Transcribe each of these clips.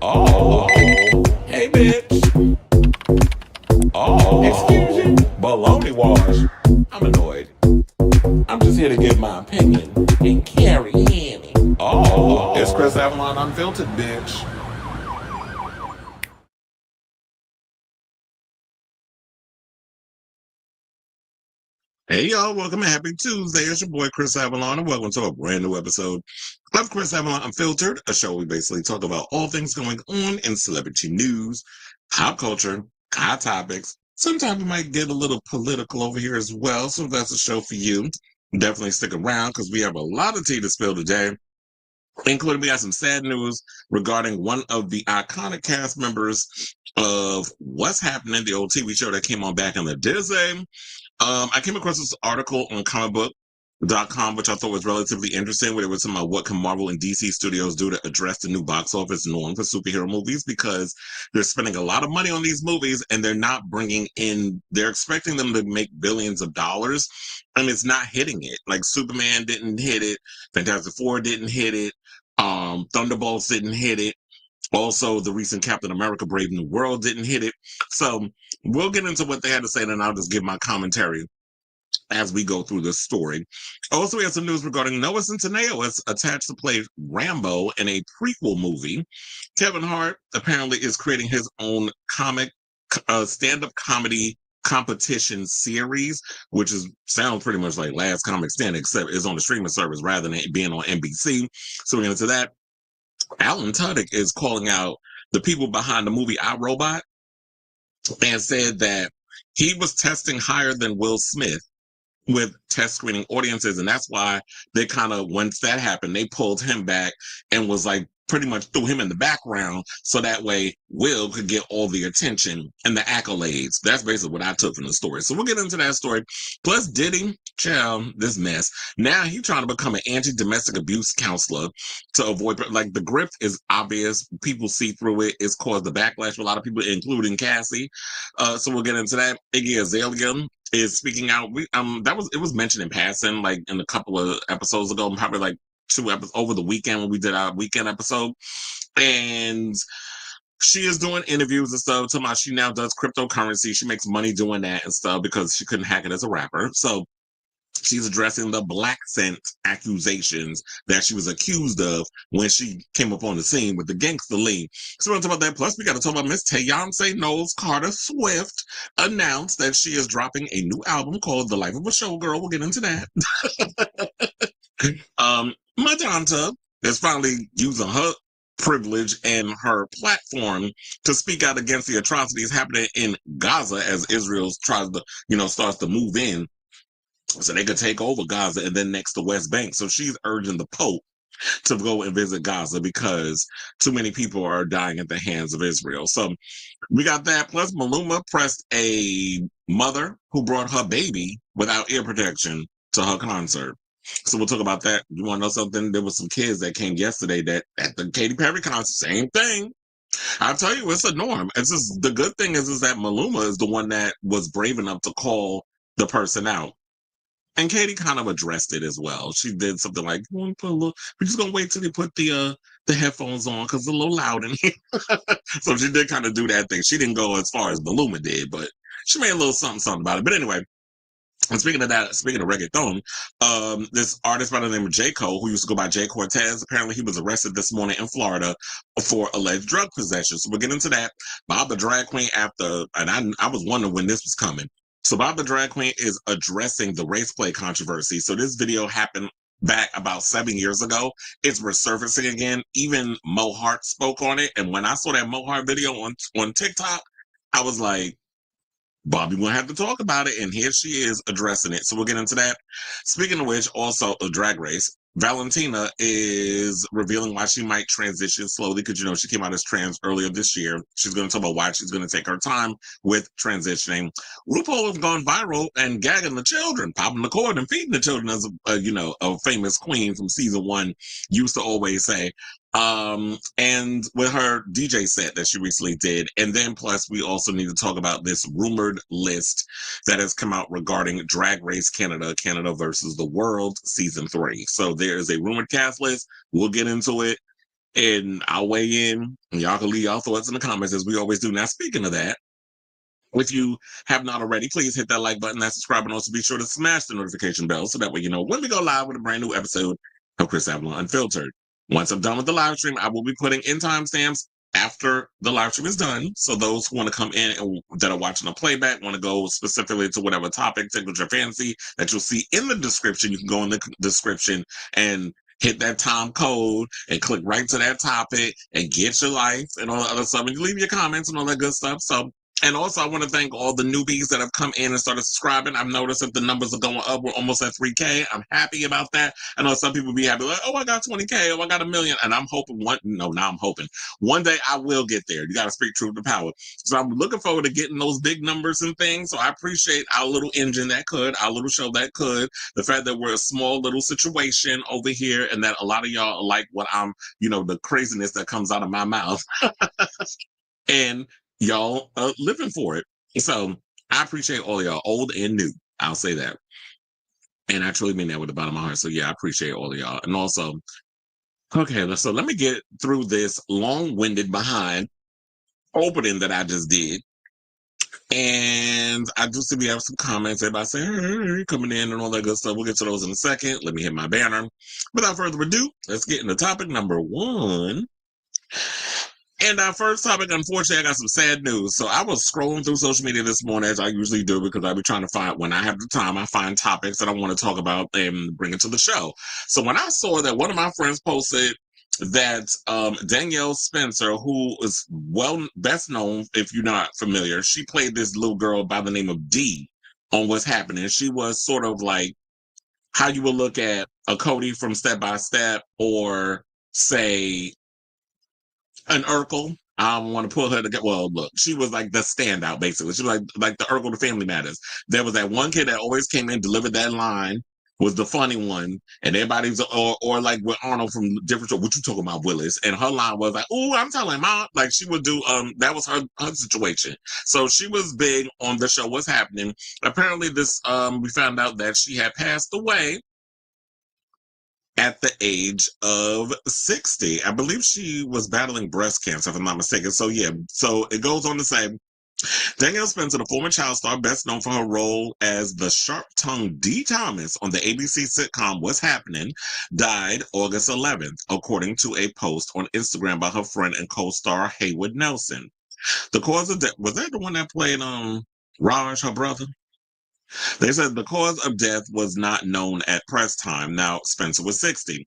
Oh, hey bitch. Oh, excuse you. Baloney wash. I'm annoyed. I'm just here to give my opinion and carry in. Oh, it's Chris Avalon Unfiltered, bitch. Hey y'all, welcome and happy Tuesday. It's your boy Chris Avalon and welcome to a brand new episode of Chris Avalon Unfiltered, a show we basically talk about all things going on in celebrity news, pop culture, hot topics. Sometimes we might get a little political over here as well, so if that's a show for you, definitely stick around because we have a lot of tea to spill today, including we got some sad news regarding one of the iconic cast members of What's Happening, the old TV show that came on back in the Disney. I came across this article on comicbook.com, which I thought was relatively interesting, where it was talking about what can Marvel and DC studios do to address the new box office norm for superhero movies, because they're spending a lot of money on these movies and they're not bringing in, they're expecting them to make billions of dollars and it's not hitting it. Like Superman didn't hit it, Fantastic Four didn't hit it, Thunderbolts didn't hit it. Also, the recent Captain America Brave New World didn't hit it. So we'll get into what they had to say, and then I'll just give my commentary as we go through this story. Also, we have some news regarding Noah Centineo is attached to play Rambo in a prequel movie. Kevin Hart apparently is creating his own stand-up comedy competition series, which sounds pretty much like Last Comic Stand, except it's on the streaming service rather than it being on NBC. So we're going to that. Alan Tudyk is calling out the people behind the movie I, Robot and said that he was testing higher than Will Smith with test screening audiences. And that's why they kind of, once that happened, they pulled him back and was like, pretty much threw him in the background so that way Will could get all the attention and the accolades. That's basically what I took from the story. So we'll get into that story. Plus Diddy, child, this mess. Now he's trying to become an anti-domestic abuse counselor to avoid, like, the grift is obvious. People see through it. It's caused the backlash for a lot of people, including Cassie. So we'll get into that. Iggy Azalea is speaking out. It was mentioned in passing, like in a couple of episodes ago, probably like 2 episodes over the weekend when we did our weekend episode. And she is doing interviews and stuff, talking about she now does cryptocurrency. She makes money doing that and stuff because she couldn't hack it as a rapper. So she's addressing the Blaccent accusations that she was accused of when she came up on the scene with the Gangsta League. So we're going to talk about that. Plus, we got to talk about Miss Beyonce Knowles Carter Swift announced that she is dropping a new album called The Life of a Showgirl. We'll get into that. Madonna is finally using her privilege and her platform to speak out against the atrocities happening in Gaza as Israel tries to, starts to move in so they could take over Gaza and then next the West Bank. So she's urging the Pope to go and visit Gaza because too many people are dying at the hands of Israel. So we got that. Plus Maluma pressed a mother who brought her baby without ear protection to her concert. So we'll talk about that. You want to know something? There was some kids that came yesterday that at the Katy Perry concert, same thing. I'll tell you, it's a norm. It's just, the good thing is that Maluma is the one that was brave enough to call the person out. And Katy kind of addressed it as well. She did something like, we're just going to wait till they put the headphones on because it's a little loud in here. So she did kind of do that thing. She didn't go as far as Maluma did, but she made a little something about it. But anyway, and speaking of reggaeton, this artist by the name of Jhayco, who used to go by Jay Cortez, apparently he was arrested this morning in Florida for alleged drug possession. So we'll get into that. Bob the Drag Queen and I was wondering when this was coming. So Bob the Drag Queen is addressing the race play controversy. So this video happened back about 7 years ago. It's resurfacing again. Even Hart spoke on it. And when I saw that Hart video on TikTok, I was like, Bobby won't have to talk about it, and here she is addressing it. So we'll get into that. Speaking of which, also a Drag Race, Valentina is revealing why she might transition slowly because, she came out as trans earlier this year. She's going to talk about why she's going to take her time with transitioning. RuPaul has gone viral and gagging the children, popping the cord and feeding the children, as a famous queen from season 1 used to always say. And with her DJ set that she recently did. And then plus we also need to talk about this rumored list that has come out regarding Drag Race Canada, Canada versus the World season 3. So there is a rumored cast list. We'll get into it and I'll weigh in. And y'all can leave y'all thoughts in the comments as we always do. Now, speaking of that, if you have not already, please hit that like button, that subscribe, and also be sure to smash the notification bell so that way you know when we go live with a brand new episode of Chris Avalon Unfiltered. Once I'm done with the live stream, I will be putting in timestamps after the live stream is done. So those who want to come in and that are watching a playback, want to go specifically to whatever topic tickles your fancy that you'll see in the description, you can go in the description and hit that time code and click right to that topic and get your life and all the other stuff. And you leave your comments and all that good stuff. So, and also, I want to thank all the newbies that have come in and started subscribing. I've noticed that the numbers are going up. We're almost at 3K. I'm happy about that. I know some people be happy, like, oh, I got 20K. Oh, I got 1 million. And I'm hoping I'm hoping one day I will get there. You got to speak truth to power. So I'm looking forward to getting those big numbers and things. So I appreciate our little engine that could, our little show that could, the fact that we're a small little situation over here and that a lot of y'all like what I'm, the craziness that comes out of my mouth. And y'all living for it. So I appreciate all y'all, old and new. I'll say that. And I truly mean that with the bottom of my heart. So yeah, I appreciate all of y'all. And also, okay, so let me get through this long-winded behind opening that I just did. And I do see we have some comments. Everybody saying, hey, coming in and all that good stuff. We'll get to those in a second. Let me hit my banner. Without further ado, let's get into topic number 1. And our first topic, unfortunately, I got some sad news. So I was scrolling through social media this morning, as I usually do, because I be trying to find, when I have the time, I find topics that I want to talk about and bring it to the show. So when I saw that one of my friends posted that Danielle Spencer, who is best known, if you're not familiar, she played this little girl by the name of Dee on What's Happening. She was sort of like how you would look at a Cody from Step by Step, or say an Urkel. I don't want to pull her together. Well, look, she was like the standout, basically. She was like the Urkel to Family Matters. There was that one kid that always came in, delivered that line, was the funny one, and everybody's or like with Arnold from different show. What you talking about, Willis? And her line was like, "Oh, I'm telling Mom." Like she would do. That was her situation. So she was big on the show. What's Happening? Apparently, this we found out that she had passed away at the age of 60. I believe she was battling breast cancer, if I'm not mistaken. So yeah, so it goes on to say, Danielle Spencer, the former child star, best known for her role as the sharp-tongued Dee Thomas on the ABC sitcom What's Happening, died August 11th, according to a post on Instagram by her friend and co-star Haywood Nelson. The cause of death, was that the one that played Raj, her brother? They said the cause of death was not known at press time. Now, Spencer was 60.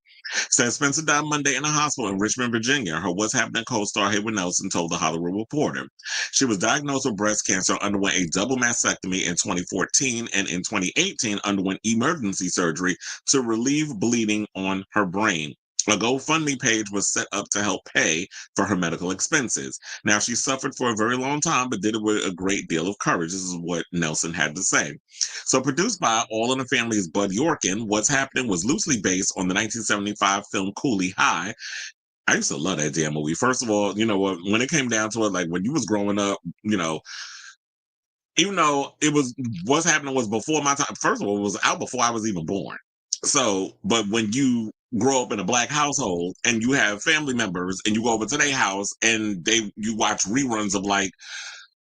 Said Spencer died Monday in a hospital in Richmond, Virginia. Her What's Happening co-star Haywood Nelson told The Hollywood Reporter. She was diagnosed with breast cancer, underwent a double mastectomy in 2014, and in 2018 underwent emergency surgery to relieve bleeding on her brain. A GoFundMe page was set up to help pay for her medical expenses. Now, she suffered for a very long time, but did it with a great deal of courage. This is what Nelson had to say. So, produced by All in the Family's Bud Yorkin, What's Happening was loosely based on the 1975 film Cooley High. I used to love that damn movie. First of all, when it came down to it, like when you was growing up, even though it was What's Happening was before my time. First of all, it was out before I was even born. So, but when you grow up in a Black household and you have family members and you go over to their house and you watch reruns of like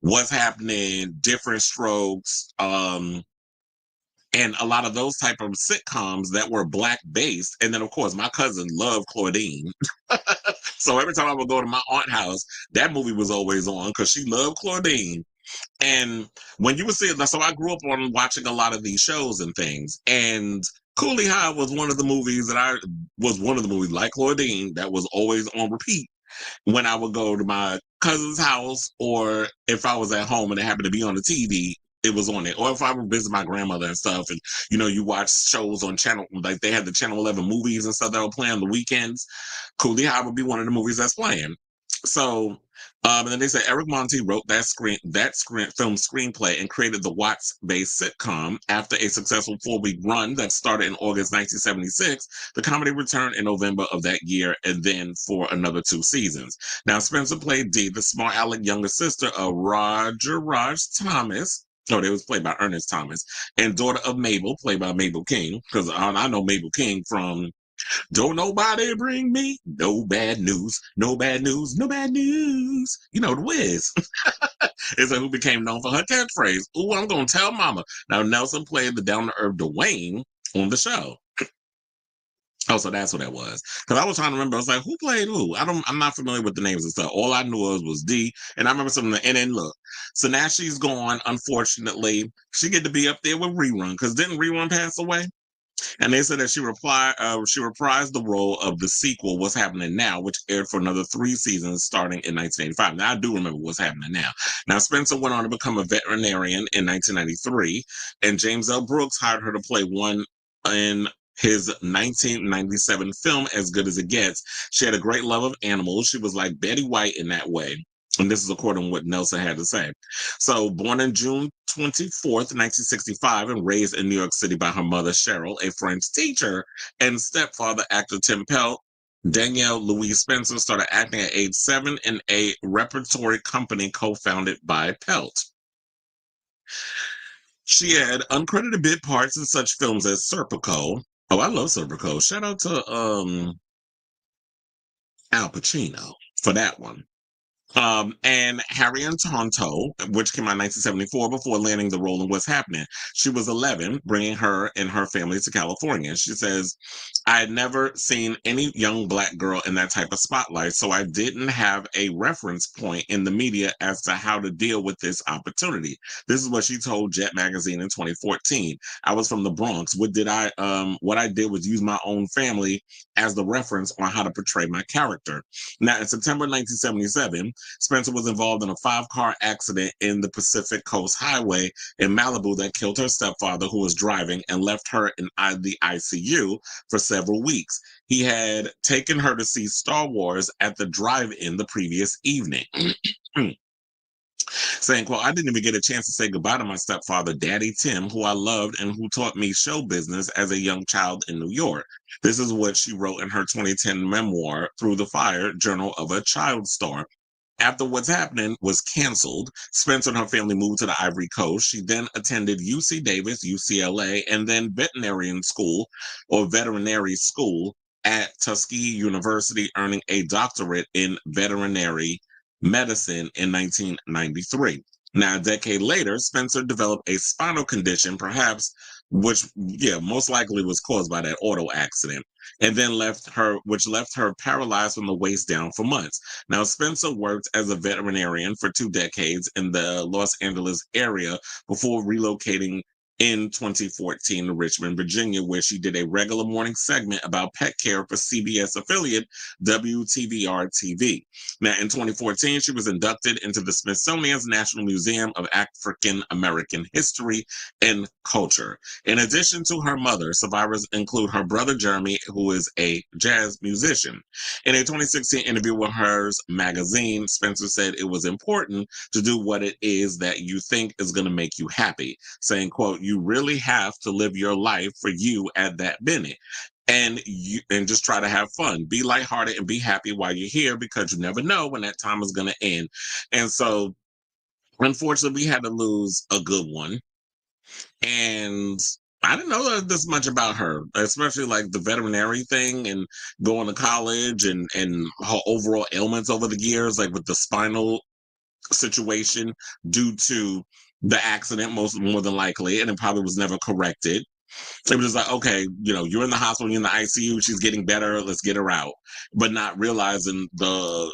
What's Happening, Different Strokes, and a lot of those type of sitcoms that were Black based. And then of course my cousin loved Claudine. So every time I would go to my aunt's house, that movie was always on because she loved Claudine. And when you would see it, so I grew up on watching a lot of these shows and things. And Cooley High was one of the movies like Claudine that was always on repeat when I would go to my cousin's house, or if I was at home and it happened to be on the TV, it was on it. Or if I would visit my grandmother and stuff, and you watch shows on channel, like they had the Channel 11 movies and stuff that were playing on the weekends. Cooley High would be one of the movies that's playing. So, and then they said Eric Monti wrote film screenplay and created the Watts-based sitcom. After a successful 4-week run that started in August 1976, the comedy returned in November of that year, and then for another 2 seasons. Now, Spencer played Dee, the smart aleck younger sister of Roger Raj Thomas. No, they was played by Ernest Thomas, and daughter of Mabel, played by Mabel King, because I know Mabel King from Don't Nobody Bring Me No Bad News, No Bad News, No Bad News. You know the Wiz. Is who became known for her catchphrase, "Ooh, I'm gonna tell mama." Now Nelson played the down-to-earth Dwayne on the show. Oh, so that's what that was. Because I was trying to remember. I was like, who played who? I'm not familiar with the names and stuff. All I knew was D, and I remember some of the. And then look, so now she's gone. Unfortunately, she get to be up there with Rerun. Because didn't Rerun pass away? And they said that she reprised the role of the sequel, What's Happening Now, which aired for another 3 seasons starting in 1985. Now, I do remember What's Happening Now. Now, Spencer went on to become a veterinarian in 1993, and James L. Brooks hired her to play one in his 1997 film, As Good as It Gets. She had a great love of animals. She was like Betty White in that way. And this is according to what Nelson had to say. So, born on June 24th, 1965, and raised in New York City by her mother, Cheryl, a French teacher, and stepfather, actor Tim Pelt, Danielle Louise Spencer started acting at age 7 in a repertory company co-founded by Pelt. She had uncredited bit parts in such films as Serpico. Oh, I love Serpico. Shout out to Al Pacino for that one. And Harry and Tonto, which came out in 1974 before landing the role in What's Happening. She was 11, bringing her and her family to California. She says, I had never seen any young Black girl in that type of spotlight, so I didn't have a reference point in the media as to how to deal with this opportunity. This is what she told Jet Magazine in 2014. I was from the Bronx. What I did was use my own family as the reference on how to portray my character. Now, in September 1977, Spencer was involved in a 5-car accident in the Pacific Coast Highway in Malibu that killed her stepfather, who was driving, and left her in the ICU for several weeks. He had taken her to see Star Wars at the drive-in the previous evening. Saying, quote, I didn't even get a chance to say goodbye to my stepfather, Daddy Tim, who I loved and who taught me show business as a young child in New York. This is what she wrote in her 2010 memoir, Through the Fire, Journal of a Child Star. After What's Happening was canceled, Spencer and her family moved to the Ivory Coast. She then attended UC Davis, UCLA, and then veterinary school at Tuskegee University, earning a doctorate in veterinary medicine in 1993. Now, a decade later, Spencer developed a spinal condition, which most likely was caused by that auto accident, and then left her paralyzed from the waist down for months. Now, Spencer worked as a veterinarian for 2 decades in the Los Angeles area before relocating in 2014 to Richmond, Virginia, where she did a regular morning segment about pet care for CBS affiliate WTVR-TV. Now, in 2014, she was inducted into the Smithsonian's National Museum of African American History and Culture. In addition to her mother, survivors include her brother Jeremy, who is a jazz musician. In a 2016 interview with Hers magazine, Spencer said it was important to do what it is that you think is going to make you happy, saying, quote, you really have to live your life for you at that minute. And just try to have fun. Be lighthearted and be happy while you're here, because you never know when that time is going to end. And so, unfortunately, we had to lose a good one. And I didn't know this much about her, especially like the veterinary thing and going to college and her overall ailments over the years, like with the spinal situation due to the accident, more than likely, and it probably was never corrected. It was just like, okay, you're in the hospital, you're in the ICU, she's getting better, let's get her out. But not realizing the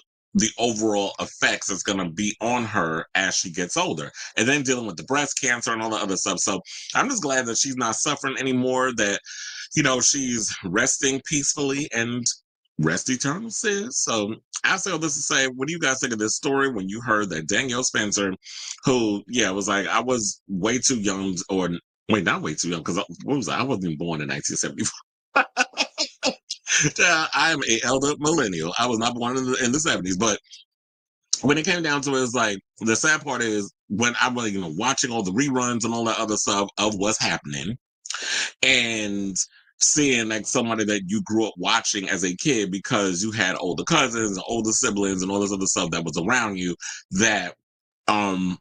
overall effects that's going to be on her as she gets older. And then dealing with the breast cancer and all the other stuff. So I'm just glad that she's not suffering anymore, that, she's resting peacefully, and rest eternal, sis. So I say all this to say, what do you guys think of this story when you heard that Danielle Spencer, who, was like, I was way too young, or wait, not way too young, because what was I wasn't even born in 1974. I am a elder millennial. I was not born in the 70s, but when it came down to it, it's like the sad part is when I was, watching all the reruns and all that other stuff of what's happening and seeing like somebody that you grew up watching as a kid because you had older cousins and older siblings and all this other stuff that was around you that um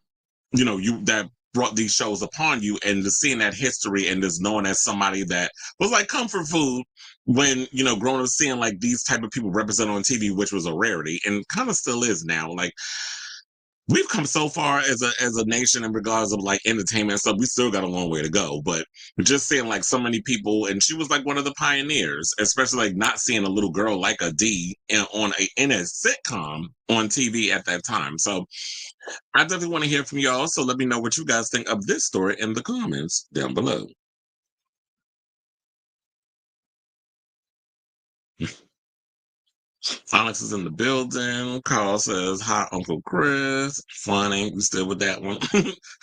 you that brought these shows upon you, and just seeing that history and just knowing as somebody that was like comfort food when growing up, seeing like these type of people represented on TV, which was a rarity and kind of still is now. Like, we've come so far as a nation in regards of like entertainment and stuff. We still got a long way to go, but just seeing like so many people, and she was like one of the pioneers, especially like not seeing a little girl like a D in a sitcom on TV at that time. So I definitely want to hear from y'all. So let me know what you guys think of this story in the comments down below. Alex is in the building. Carl says, "Hi, Uncle Chris." Funny, we still with that one.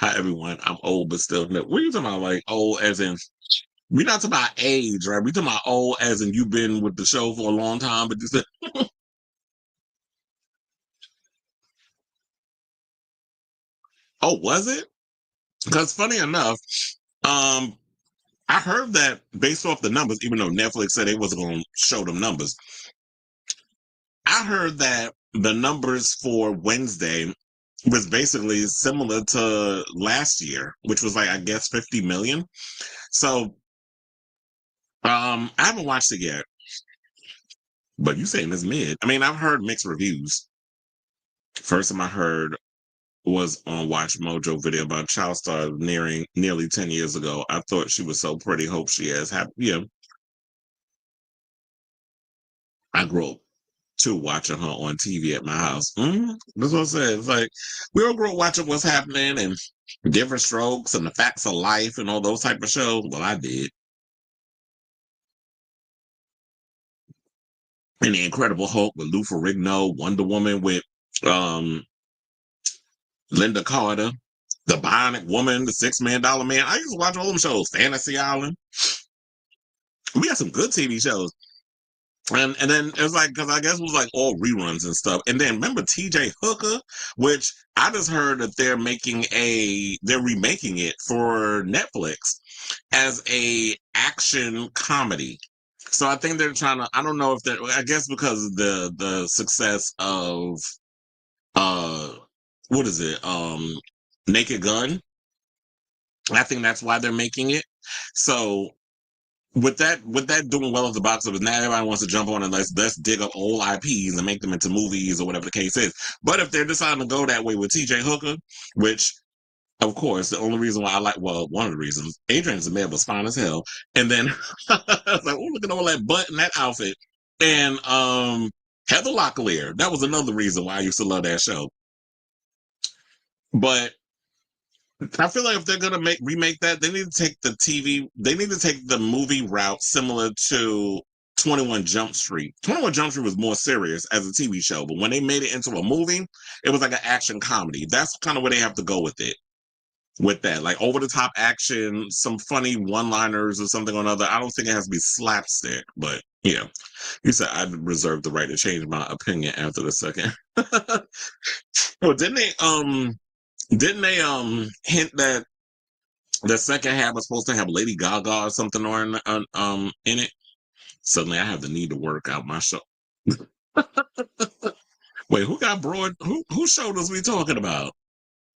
Hi, everyone. I'm old, but still. No, what are you talking about? Like old as in, we're not talking about age, right? We're talking about old as in you've been with the show for a long time, but you said, oh, was it? Because funny enough, um, I heard that based off the numbers, even though Netflix said they wasn't going to show them numbers, I heard that the numbers for Wednesday was basically similar to last year, which was like I guess 50 million. So I haven't watched it yet, but you saying it's mid. I mean, I've heard mixed reviews. First time I heard was on Watch Mojo video about child star nearly 10 years ago. I thought she was so pretty. Hope she has happy. Yeah, I grew up too watching her on TV at my house. That's what I said. It's like we all grew up watching what's happening and Different Strokes and The Facts of Life and all those type of shows. Well, I did. And The Incredible Hulk with Lou Ferrigno, Wonder Woman with um, Linda Carter, The Bionic Woman, The $6 Man. I used to watch all them shows. Fantasy Island. We had some good TV shows. And then it was like, because I guess it was like all reruns and stuff. And then remember TJ Hooker, which I just heard that they're remaking it for Netflix as a action comedy. So I think they're trying to, I don't know if they're, I guess because of the success of, uh, what is it? Naked Gun. I think that's why they're making it. So with that doing well at the box office, now everybody wants to jump on and let's dig up old IPs and make them into movies or whatever the case is. But if they're deciding to go that way with TJ Hooker, which of course the only reason why I like, well, one of the reasons, Adrian Zambia was fine as hell, and then I was like, oh, look at all that butt in that outfit, and Heather Locklear, that was another reason why I used to love that show. But I feel like if they're gonna remake that, they need to take they need to take the movie route similar to 21 Jump Street. 21 Jump Street was more serious as a TV show, but when they made it into a movie, it was like an action comedy. That's kind of where they have to go with it. With that, like over the top action, some funny one liners or something or another. I don't think it has to be slapstick, but yeah, you said I reserve the right to change my opinion after the second. Oh, didn't they hint that the second half was supposed to have Lady Gaga or something in it? Suddenly I have the need to work out my show. Wait, who got broad? Whose shoulders we talking about?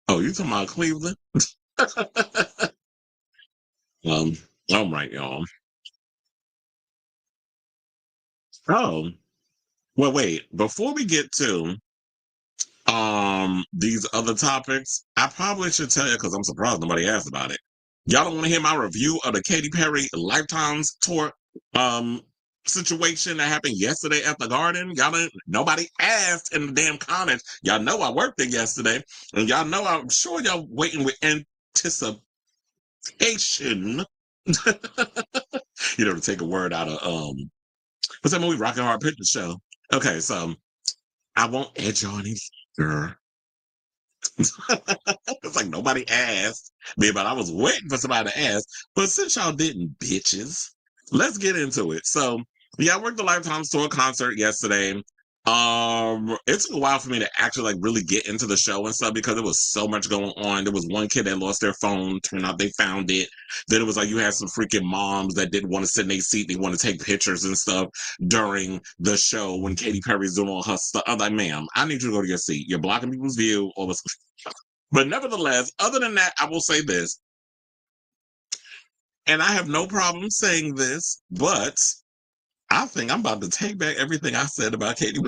Oh, you talking about Cleveland? um, all right, y'all. Oh, well, wait. Before we get to these other topics, I probably should tell you because I'm surprised nobody asked about it. Y'all don't want to hear my review of the Katy Perry Lifetimes tour um situation that happened yesterday at the Garden? Y'all didn't, nobody asked in the damn comments. Y'all know I worked there yesterday, and y'all know I'm sure y'all waiting with anticipation. To take a word out of what's that movie? Rockin' Hard Picture Show. Okay, so I won't edge on any longer. It's like nobody asked me, but I was waiting for somebody to ask. But since y'all didn't, bitches, let's get into it. So, yeah, I worked the Lifetime Store concert yesterday. It took a while for me to actually like really get into the show and stuff because there was so much going on. There was one kid that lost their phone. Turned out they found it. Then it was like you had some freaking moms that didn't want to sit in their seat. They want to take pictures and stuff during the show when Katy Perry's doing all her stuff. I'm like, ma'am, I need you to go to your seat. You're blocking people's view. All this. But nevertheless, other than that, I will say this, and I have no problem saying this, but I think I'm about to take back everything I said about Katy.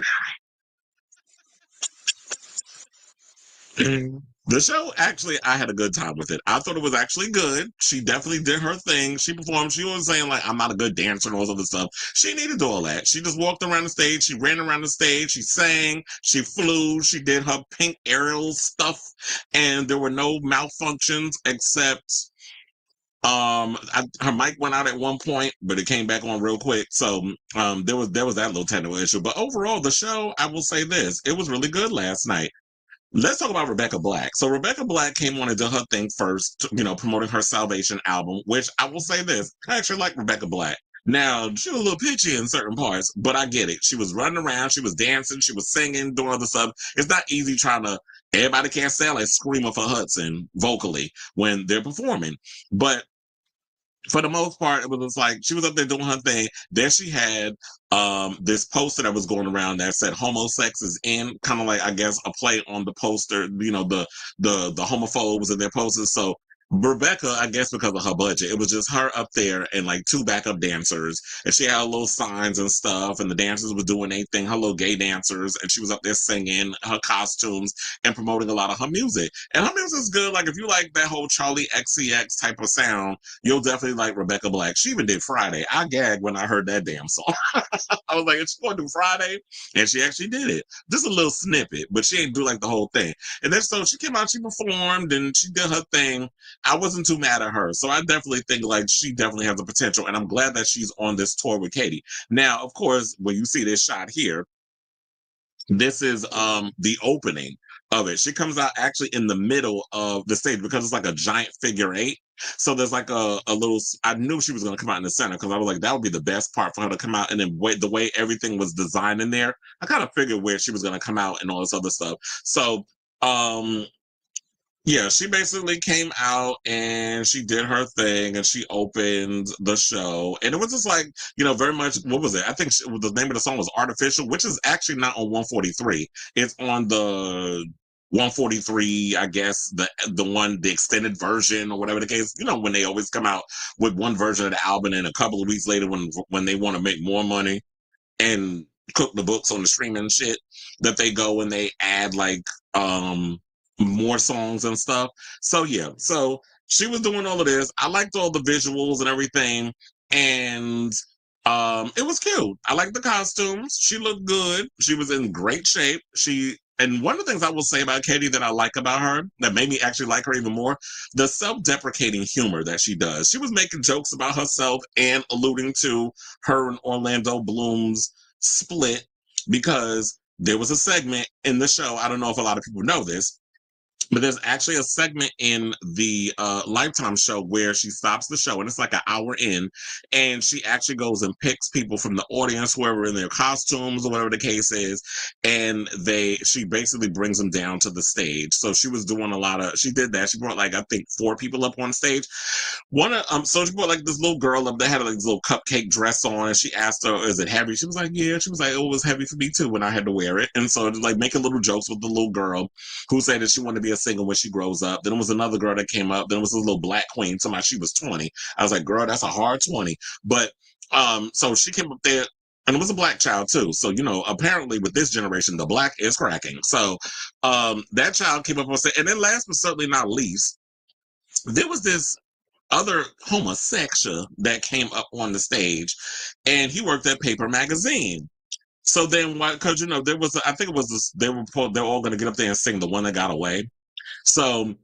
The show, actually, I had a good time with it. I thought it was actually good. She definitely did her thing. She performed. She was saying, like, I'm not a good dancer and all this other stuff. She needed to do all that. She just walked around the stage. She ran around the stage. She sang. She flew. She did her pink aerial stuff. And there were no malfunctions except her mic went out at one point, but it came back on real quick. So there was that little technical issue. But overall, the show, I will say this, it was really good last night. Let's talk about Rebecca Black. So Rebecca Black came on and did her thing first, promoting her Salvation album, which I will say this, I actually like Rebecca Black. Now, she was a little pitchy in certain parts, but I get it. She was running around, she was dancing, she was singing, doing other stuff. It's not easy trying to, everybody can't sound like Screamer for Hudson vocally when they're performing. But for the most part, it was just like she was up there doing her thing. Then she had this poster that was going around that said "Homo sex is in," kind of like I guess a play on the poster. The homophobes in their posters. So Rebecca, I guess because of her budget, it was just her up there and like two backup dancers, and she had little signs and stuff, and the dancers were doing their thing, her little gay dancers, and she was up there singing her costumes and promoting a lot of her music. And her music is good. Like if you like that whole Charlie XCX type of sound, you'll definitely like Rebecca Black. She even did Friday. I gagged when I heard that damn song. I was like, is she going to do Friday? And she actually did it. Just a little snippet, but she ain't do like the whole thing. And then so she came out, she performed, and she did her thing. I wasn't too mad at her. So I definitely think like she definitely has the potential. And I'm glad that she's on this tour with Katy. Now, of course, when you see this shot here, this is the opening of it. She comes out actually in the middle of the stage because it's like a giant figure eight. So there's like a little. I knew she was going to come out in the center because I was like, that would be the best part for her to come out. And then the way everything was designed in there, I kind of figured where she was going to come out and all this other stuff. So yeah, she basically came out and she did her thing and she opened the show. And it was just like, very much, what was it? I think the name of the song was Artificial, which is actually not on 143. It's on the 143, I guess, the extended version or whatever the case. When they always come out with one version of the album and a couple of weeks later when they want to make more money and cook the books on the streaming shit, that they go and they add like more songs and stuff. So yeah, so she was doing all of this. I liked all the visuals and everything, and it was cute. I liked the costumes. She looked good. She was in great shape. And one of the things I will say about Katy that I like about her, that made me actually like her even more, the self-deprecating humor that she does. She was making jokes about herself and alluding to her and Orlando Bloom's split because there was a segment in the show. I don't know if a lot of people know this, but there's actually a segment in the Lifetime show where she stops the show and it's like an hour in, and she actually goes and picks people from the audience, whoever in their costumes or whatever the case is, and she basically brings them down to the stage. So she was doing she did that. She brought like I think 4 people up on stage. So she brought like this little girl up that had like this little cupcake dress on, and she asked her, "Is it heavy?" She was like, "Yeah." She was like, "Oh, it was heavy for me too when I had to wear it." And so like making little jokes with the little girl who said that she wanted to be a singer when she grows up. Then there was another girl that came up. Then it was a little black queen. Somebody she was 20. I was like, "Girl, that's a hard 20." But so she came up there. And it was a black child too. So, apparently with this generation, the black is cracking. So that child came up on stage. And then last but certainly not least, there was this other homosexual that came up on the stage, and he worked at Paper Magazine. So then, why? Because there was, I think it was this, they were all going to get up there and sing "The One That Got Away." So,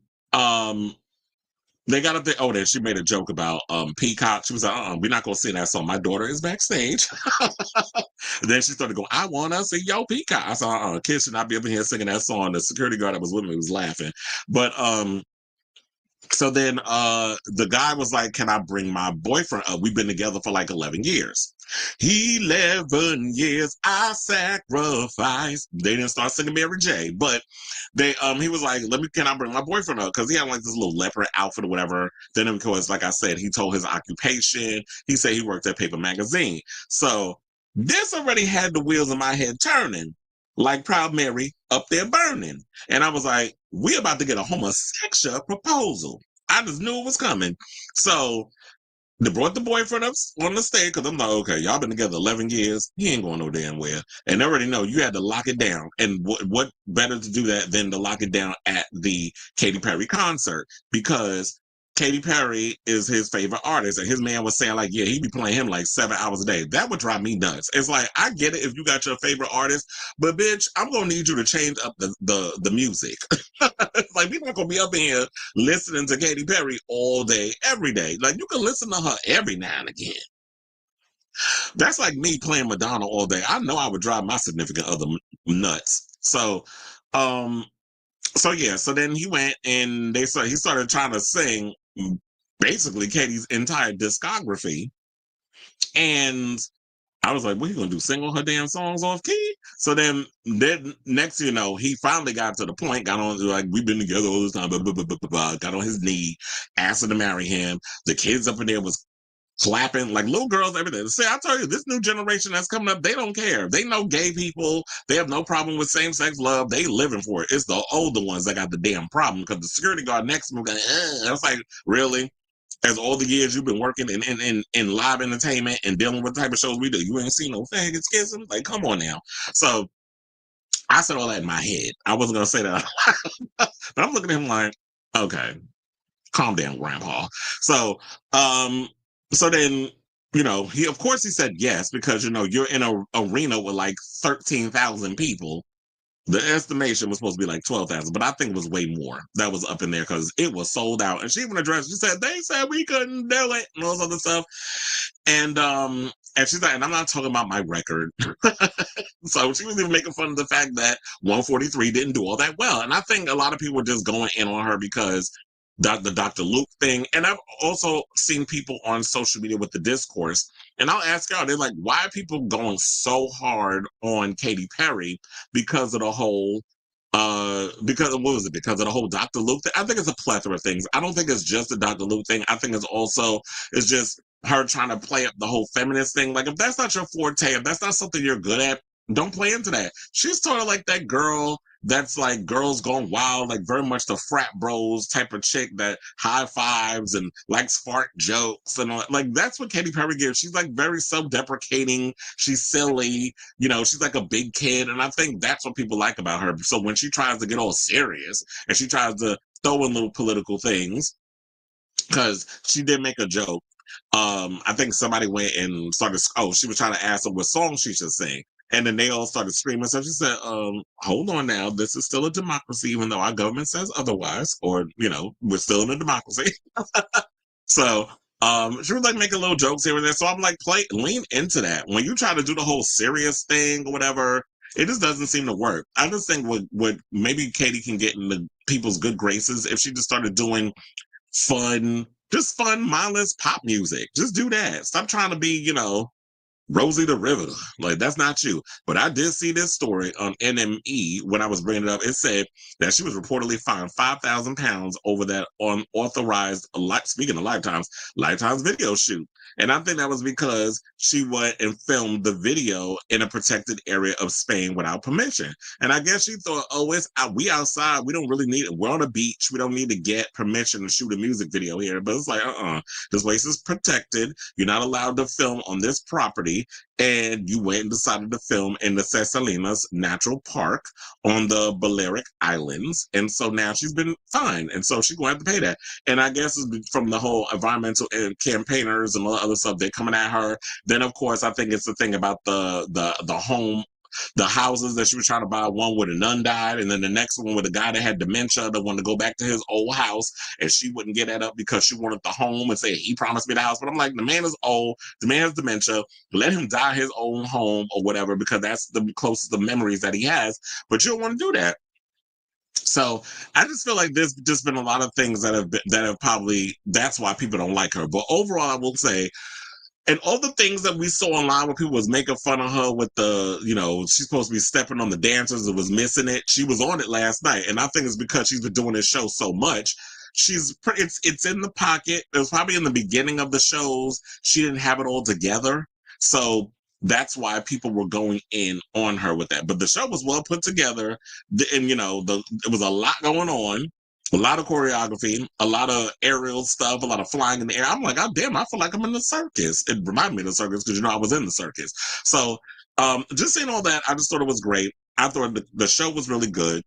they got up there. Oh, then she made a joke about Peacock. She was like, we're not going to sing that song. My daughter is backstage. Then she started going, "I want to sing Yo Peacock." I said, kids should not be up in here singing that song. The security guard that was with me was laughing. But So then the guy was like, can I bring my boyfriend up? We've been together for like 11 years. 11 years I sacrificed. They didn't start singing Mary J, but they he was like, can I bring my boyfriend up? Because he had like this little leopard outfit or whatever. Then of course, like I said, he told his occupation. He said he worked at Paper Magazine. So this already had the wheels in my head turning, like Proud Mary up there burning. And I was like, we about to get a homosexual proposal. I just knew it was coming. So they brought the boyfriend up on the stage because I'm like, okay, y'all been together 11 years. He ain't going no damn where. And they already know you had to lock it down. And what better to do that than to lock it down at the Katy Perry concert? Because Katy Perry is his favorite artist. And his man was saying like, yeah, he be playing him like 7 hours a day. That would drive me nuts. It's like, I get it if you got your favorite artist, but bitch, I'm going to need you to change up the music. It's like, we're not going to be up in here listening to Katy Perry all day, every day. Like, you can listen to her every now and again. That's like me playing Madonna all day. I know I would drive my significant other nuts. Um, so yeah, so then he went and he started trying to sing basically Katie's entire discography. And I was like, what, you gonna do? Sing all her damn songs off key? So then next you know, he finally got to the point, got on like, we've been together all this time, blah, blah, blah, blah, blah, got on his knee, asked her to marry him. The kids up in there was clapping, like little girls, everything. See, I tell you, this new generation that's coming up, they don't care. They know gay people. They have no problem with same-sex love. They living for it. It's the older ones that got the damn problem because the security guard next to me going, I was like, really? As all the years you've been working in live entertainment and dealing with the type of shows we do, you ain't seen no faggots kissing? Like, come on now. So I said all that in my head. I wasn't going to say that. But I'm looking at him like, okay, calm down, grandpa. So, so then, you know, he said yes, because, you know, you're in a arena with like 13,000 people. The estimation was supposed to be like 12,000, but I think it was way more that was up in there because it was sold out. And she even addressed, she said, they said we couldn't do it and all this other stuff. And she's like, and I'm not talking about my record. So she was even making fun of the fact that 143 didn't do all that well. And I think a lot of people were just going in on her because the Dr. Luke thing. And I've also seen people on social media with the discourse. And I'll ask y'all, they're like, why are people going so hard on Katy Perry because of the whole because of, what was it? Because of the whole Dr. Luke thing? I think it's a plethora of things. I don't think it's just the Dr. Luke thing. I think it's just her trying to play up the whole feminist thing. Like, if that's not your forte, if that's not something you're good at, don't play into that. She's sort of like that girl that's like Girls Gone Wild, like very much the frat bros type of chick that high fives and likes fart jokes and all. Like, that's what Katy Perry gives. She's like very self-deprecating. She's silly. You know, she's like a big kid. And I think that's what people like about her. So when she tries to get all serious and she tries to throw in little political things, because she did make a joke. I think somebody went and started, she was trying to ask her what song she should sing. And then they all started screaming. So she said, hold on now. This is still a democracy, even though our government says otherwise, or, you know, we're still in a democracy. So she was like making little jokes here and there. So I'm like, lean into that. When you try to do the whole serious thing or whatever, it just doesn't seem to work. I just think what maybe Katy can get in the people's good graces if she just started doing fun, mindless pop music. Just do that. Stop trying to be, you know, Rosie the Riveter. Like, that's not you. But I did see this story on NME when I was bringing it up. It said that she was reportedly fined £5,000 over that unauthorized, speaking of Lifetime's video shoot. And I think that was because she went and filmed the video in a protected area of Spain without permission. And I guess she thought, we outside. We don't really need it. We're on a beach. We don't need to get permission to shoot a music video here. But it's like, this place is protected. You're not allowed to film on this property. And you went and decided to film in the Cesalinas Natural Park on the Balearic Islands. And so now she's been fined. And so she's going to have to pay that. And I guess it's from the whole environmental campaigners and all the other stuff, they're coming at her. Then, of course, I think it's the thing about the houses that she was trying to buy, one where the nun died, and then the next one with the guy that had dementia that wanted to go back to his old house, and she wouldn't get that up because she wanted the home and say, he promised me the house. But I'm like, the man is old, the man has dementia, let him die his own home or whatever, because that's the closest to memories that he has. But you don't want to do that. So I just feel like there's just been a lot of things that have probably that's why people don't like her. But overall, I will say, and all the things that we saw online where people was making fun of her with the, she's supposed to be stepping on the dancers and was missing it. She was on it last night, and I think it's because she's been doing this show so much. It's in the pocket. It was probably in the beginning of the shows. She didn't have it all together, so that's why people were going in on her with that. But the show was well put together, and it was a lot going on. A lot of choreography, a lot of aerial stuff, a lot of flying in the air. I'm like, oh damn, I feel like I'm in the circus. It reminded me of the circus because I was in the circus. So just seeing all that, I just thought it was great. I thought the show was really good.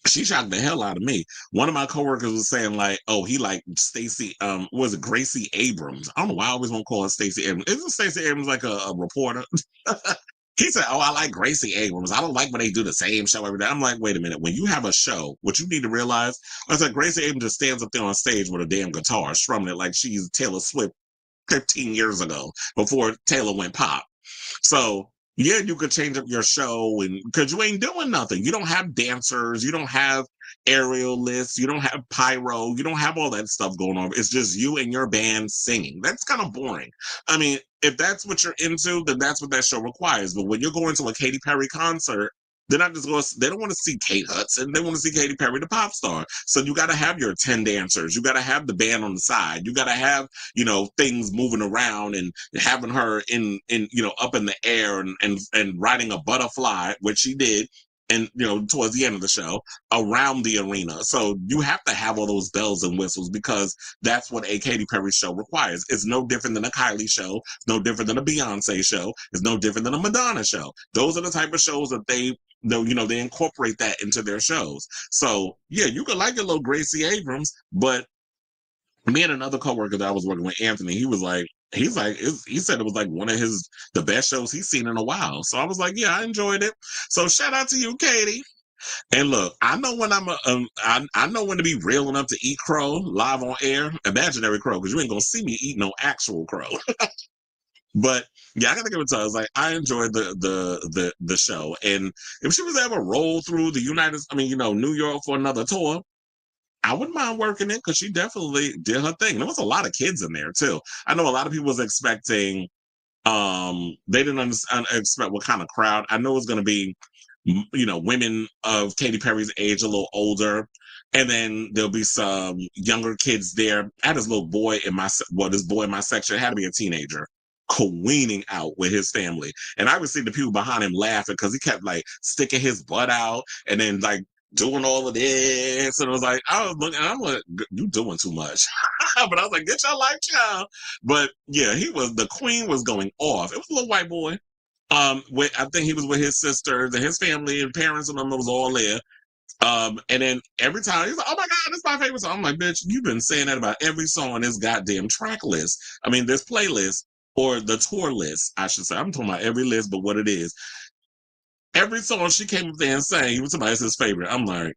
She shocked the hell out of me. One of my coworkers was saying like, oh, he like Stacey, was it Gracie Abrams? I don't know why I always want to call her Stacey Abrams. Isn't Stacey Abrams like a reporter? He said, oh, I like Gracie Abrams. I don't like when they do the same show every day. I'm like, wait a minute. When you have a show, what you need to realize, I said, Gracie Abrams just stands up there on stage with a damn guitar, strumming it like she's Taylor Swift 15 years ago before Taylor went pop. So yeah, you could change up your show, and because you ain't doing nothing. You don't have dancers, you don't have aerial lists, you don't have pyro, you don't have all that stuff going on. It's just you and your band singing. That's kind of boring. I mean, if that's what you're into, then that's what that show requires. But when you're going to a Katy Perry concert, they're not just going. They don't want to see Kate Hudson. They want to see Katy Perry, the pop star. So you got to have your 10 dancers. You got to have the band on the side. You got to have things moving around and having her in up in the air and riding a butterfly, which she did. And towards the end of the show, around the arena. So you have to have all those bells and whistles because that's what a Katy Perry show requires. It's no different than a Kylie show. It's no different than a Beyonce show. It's no different than a Madonna show. Those are the type of shows that they incorporate that into their shows. So yeah, you could like your little Gracie Abrams, but me and another coworker that I was working with, Anthony, he said it was like one of the best shows he's seen in a while. So I was like, yeah, I enjoyed it. So shout out to you, Katy. And look, I know when I know when to be real enough to eat crow live on air, imaginary crow, because you ain't gonna see me eat no actual crow. But yeah, I gotta give it to her. I was like, I enjoyed the show, and if she was ever roll through New York for another tour, I wouldn't mind working it because she definitely did her thing. There was a lot of kids in there too. I know a lot of people was expecting. They didn't expect what kind of crowd. I know it's going to be, women of Katy Perry's age, a little older, and then there'll be some younger kids there. I had this little boy this boy in my section had to be a teenager, careening out with his family, and I would see the people behind him laughing because he kept like sticking his butt out and then like doing all of this, and I was like, I was looking, I'm like, you doing too much. But I was like, get your life, child. But yeah, the queen was going off. It was a little white boy. I think he was with his sisters and his family and parents and them was all there. And then every time he's like, oh my God, this is my favorite song. I'm like, bitch, you've been saying that about every song on this goddamn track list. I mean, this playlist or the tour list, I should say. I'm talking about every list, but what it is. Every song she came up there and sang, he was somebody's his favorite. I'm like,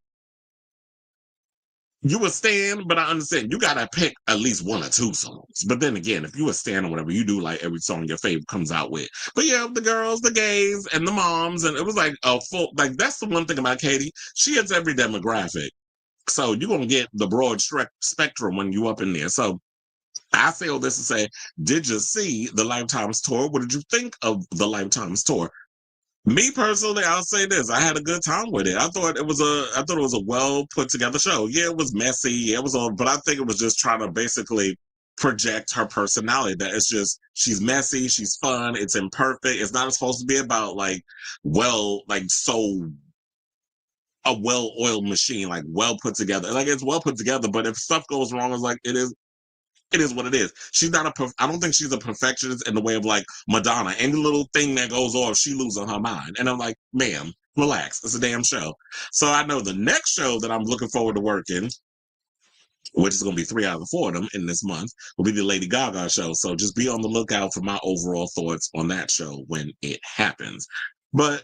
you a stan, but I understand you gotta pick at least one or two songs. But then again, if you a stan or whatever, you do like every song your favorite comes out with. But yeah, the girls, the gays, and the moms, and it was like a full like that's the one thing about Katy. She hits every demographic. So you're gonna get the broad spectrum when you up in there. So I say all this to say, did you see the Lifetimes tour? What did you think of the Lifetimes tour? Me personally, I'll say this: I had a good time with it. I thought it was a well put together show. Yeah, it was messy. Yeah, it was all, but I think it was just trying to basically project her personality. That it's just she's messy, she's fun, it's imperfect. It's not supposed to be about a well-oiled machine, like well put together. Like it's well put together, but if stuff goes wrong, it's like it is what it is. She's not I don't think she's a perfectionist in the way of like Madonna. Any little thing that goes off, she loses her mind. And I'm like, ma'am, relax. It's a damn show. So I know the next show that I'm looking forward to working, which is going to be 3 out of 4 of them in this month, will be the Lady Gaga show. So just be on the lookout for my overall thoughts on that show when it happens. But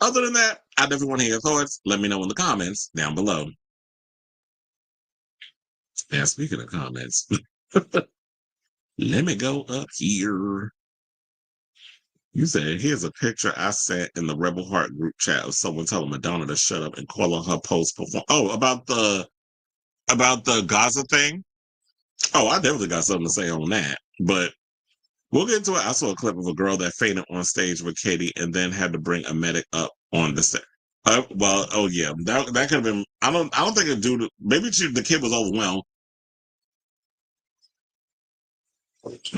other than that, I definitely want to hear your thoughts. Let me know in the comments down below. Now, speaking of comments, let me go up here. You said, here's a picture I sent in the Rebel Heart group chat of someone telling Madonna to shut up and calling her post perform. Oh, about the Gaza thing. Oh, I definitely got something to say on that. But we'll get into it. I saw a clip of a girl that fainted on stage with Katy and then had to bring a medic up on the stage. Oh yeah, that could have been. I don't think it due to maybe the kid was overwhelmed.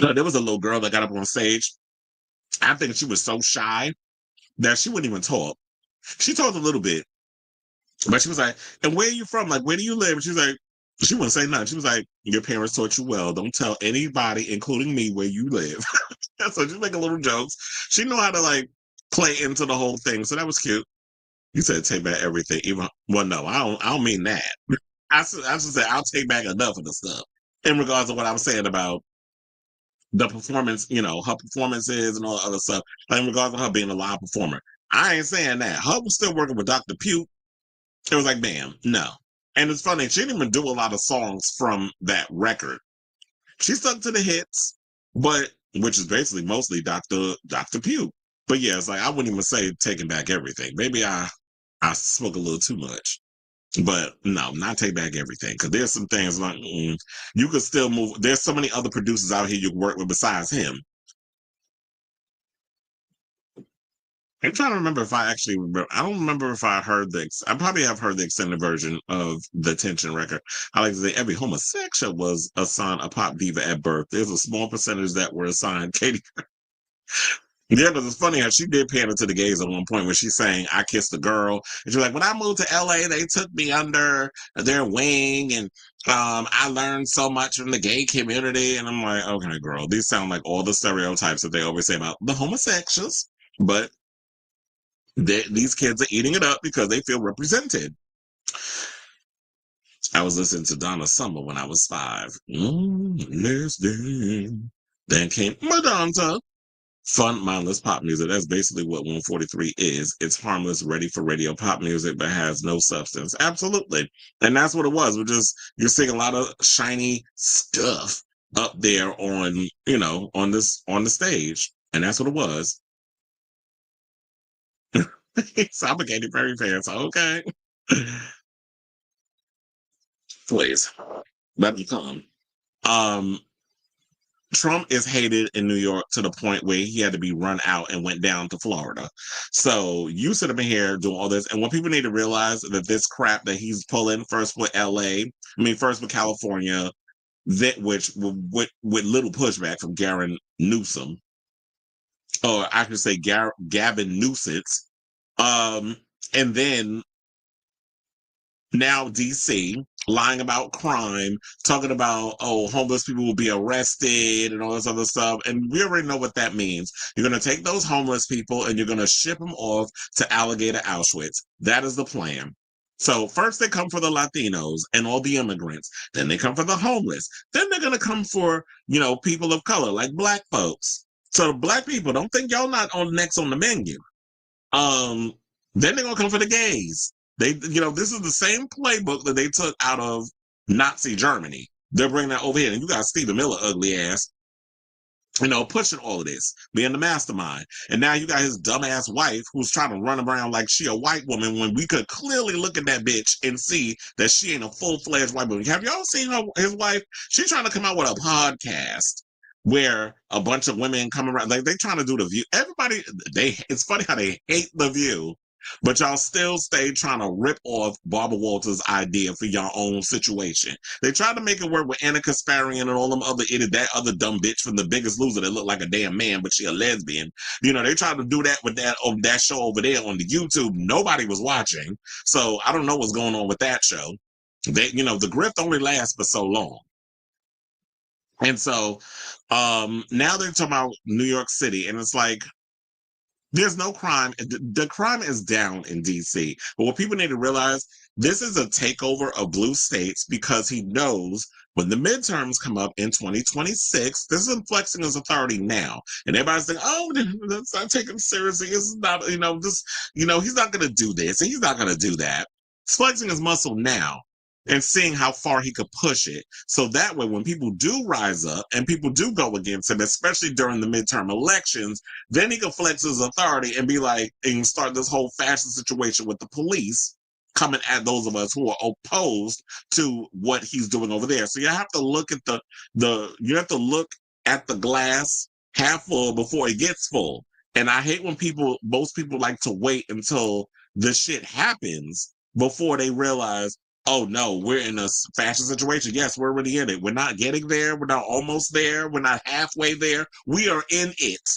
No, there was a little girl that got up on stage. I think she was so shy that she wouldn't even talk. She talked a little bit, but she was like, "And where are you from? Like, where do you live?" And she was like, she wouldn't say nothing. She was like, "Your parents taught you well. Don't tell anybody, including me, where you live." So she's making little jokes. She knew how to like play into the whole thing. So that was cute. You said take back everything. Even well, no, I don't mean that. I should say I'll take back enough of the stuff in regards to what I was saying about the performance, her performances and all the other stuff. Like in regards to her being a live performer. I ain't saying that. Her was still working with Dr. Pugh. It was like, bam, no. And it's funny, she didn't even do a lot of songs from that record. She stuck to the hits, but which is basically mostly Dr. Pugh. But yeah, it's like I wouldn't even say taking back everything. Maybe I spoke a little too much. But no, not take back everything. Because there's some things like you could still move. There's so many other producers out here you can work with besides him. I'm trying to remember if I actually remember. I don't remember if I heard I probably have heard the extended version of the Tension record. I like to say every homosexual was assigned a pop diva at birth. There's a small percentage that were assigned Katy. Yeah, because it's funny how she did pander to the gays at one point when she's saying, I kissed a girl. And she's like, when I moved to LA, they took me under their wing and I learned so much from the gay community. And I'm like, okay, girl, these sound like all the stereotypes that they always say about the homosexuals. But these kids are eating it up because they feel represented. I was listening to Donna Summer when I was 5. Less than. Then came Madonna. Fun, mindless pop music. That's basically what 143 is. It's harmless, ready for radio pop music, but has no substance. Absolutely. And that's what it was. You're seeing a lot of shiny stuff up there on the stage. And that's what it was. So I'm a Katy Perry fan, so okay. Please. Let me come. Um, Trump is hated in New York to the point where he had to be run out and went down to Florida. So you sit up in here doing all this, and what people need to realize that this crap that he's pulling first with first with California, that which with little pushback from Gavin Newsom, or I could say Gavin Newsom, and then now DC lying about crime, talking about, homeless people will be arrested and all this other stuff. And we already know what that means. You're going to take those homeless people and you're going to ship them off to Alligator Auschwitz. That is the plan. So first they come for the Latinos and all the immigrants. Then they come for the homeless. Then they're going to come for, people of color like black folks. So black people, don't think y'all not next on the menu. Then they're gonna come for the gays. This is the same playbook that they took out of Nazi Germany. They're bringing that over here, and you got Stephen Miller, ugly ass, pushing all of this, being the mastermind. And now you got his dumbass wife who's trying to run around like she a white woman when we could clearly look at that bitch and see that she ain't a full-fledged white woman. Have y'all seen his wife? She's trying to come out with a podcast where a bunch of women come around, like they trying to do the View. Everybody, it's funny how they hate the View, but y'all still stay trying to rip off Barbara Walters' idea for your own situation. They tried to make it work with Anna Kasparian and all them that other dumb bitch from The Biggest Loser that looked like a damn man, but she a lesbian. They tried to do that with that show over there on the YouTube. Nobody was watching, so I don't know what's going on with that show. The grift only lasts for so long. And so now they're talking about New York City, and it's like, there's no crime. The crime is down in DC. But what people need to realize, this is a takeover of blue states because he knows when the midterms come up in 2026, this is flexing his authority now. And everybody's thinking, that's not taken seriously. It's not, he's not going to do this and he's not going to do that. He's flexing his muscle now. and seeing how far he could push it. So that way, when people do rise up and people do go against him, especially during the midterm elections, then he can flex his authority and be like, and start this whole fashion situation with the police coming at those of us who are opposed to what he's doing over there. So you have to look at you have to look at the glass half full before it gets full. And I hate when most people like to wait until the shit happens before they realize, oh no, we're in a fashion situation. Yes, we're already in it. We're not getting there. We're not almost there. We're not halfway there. We are in it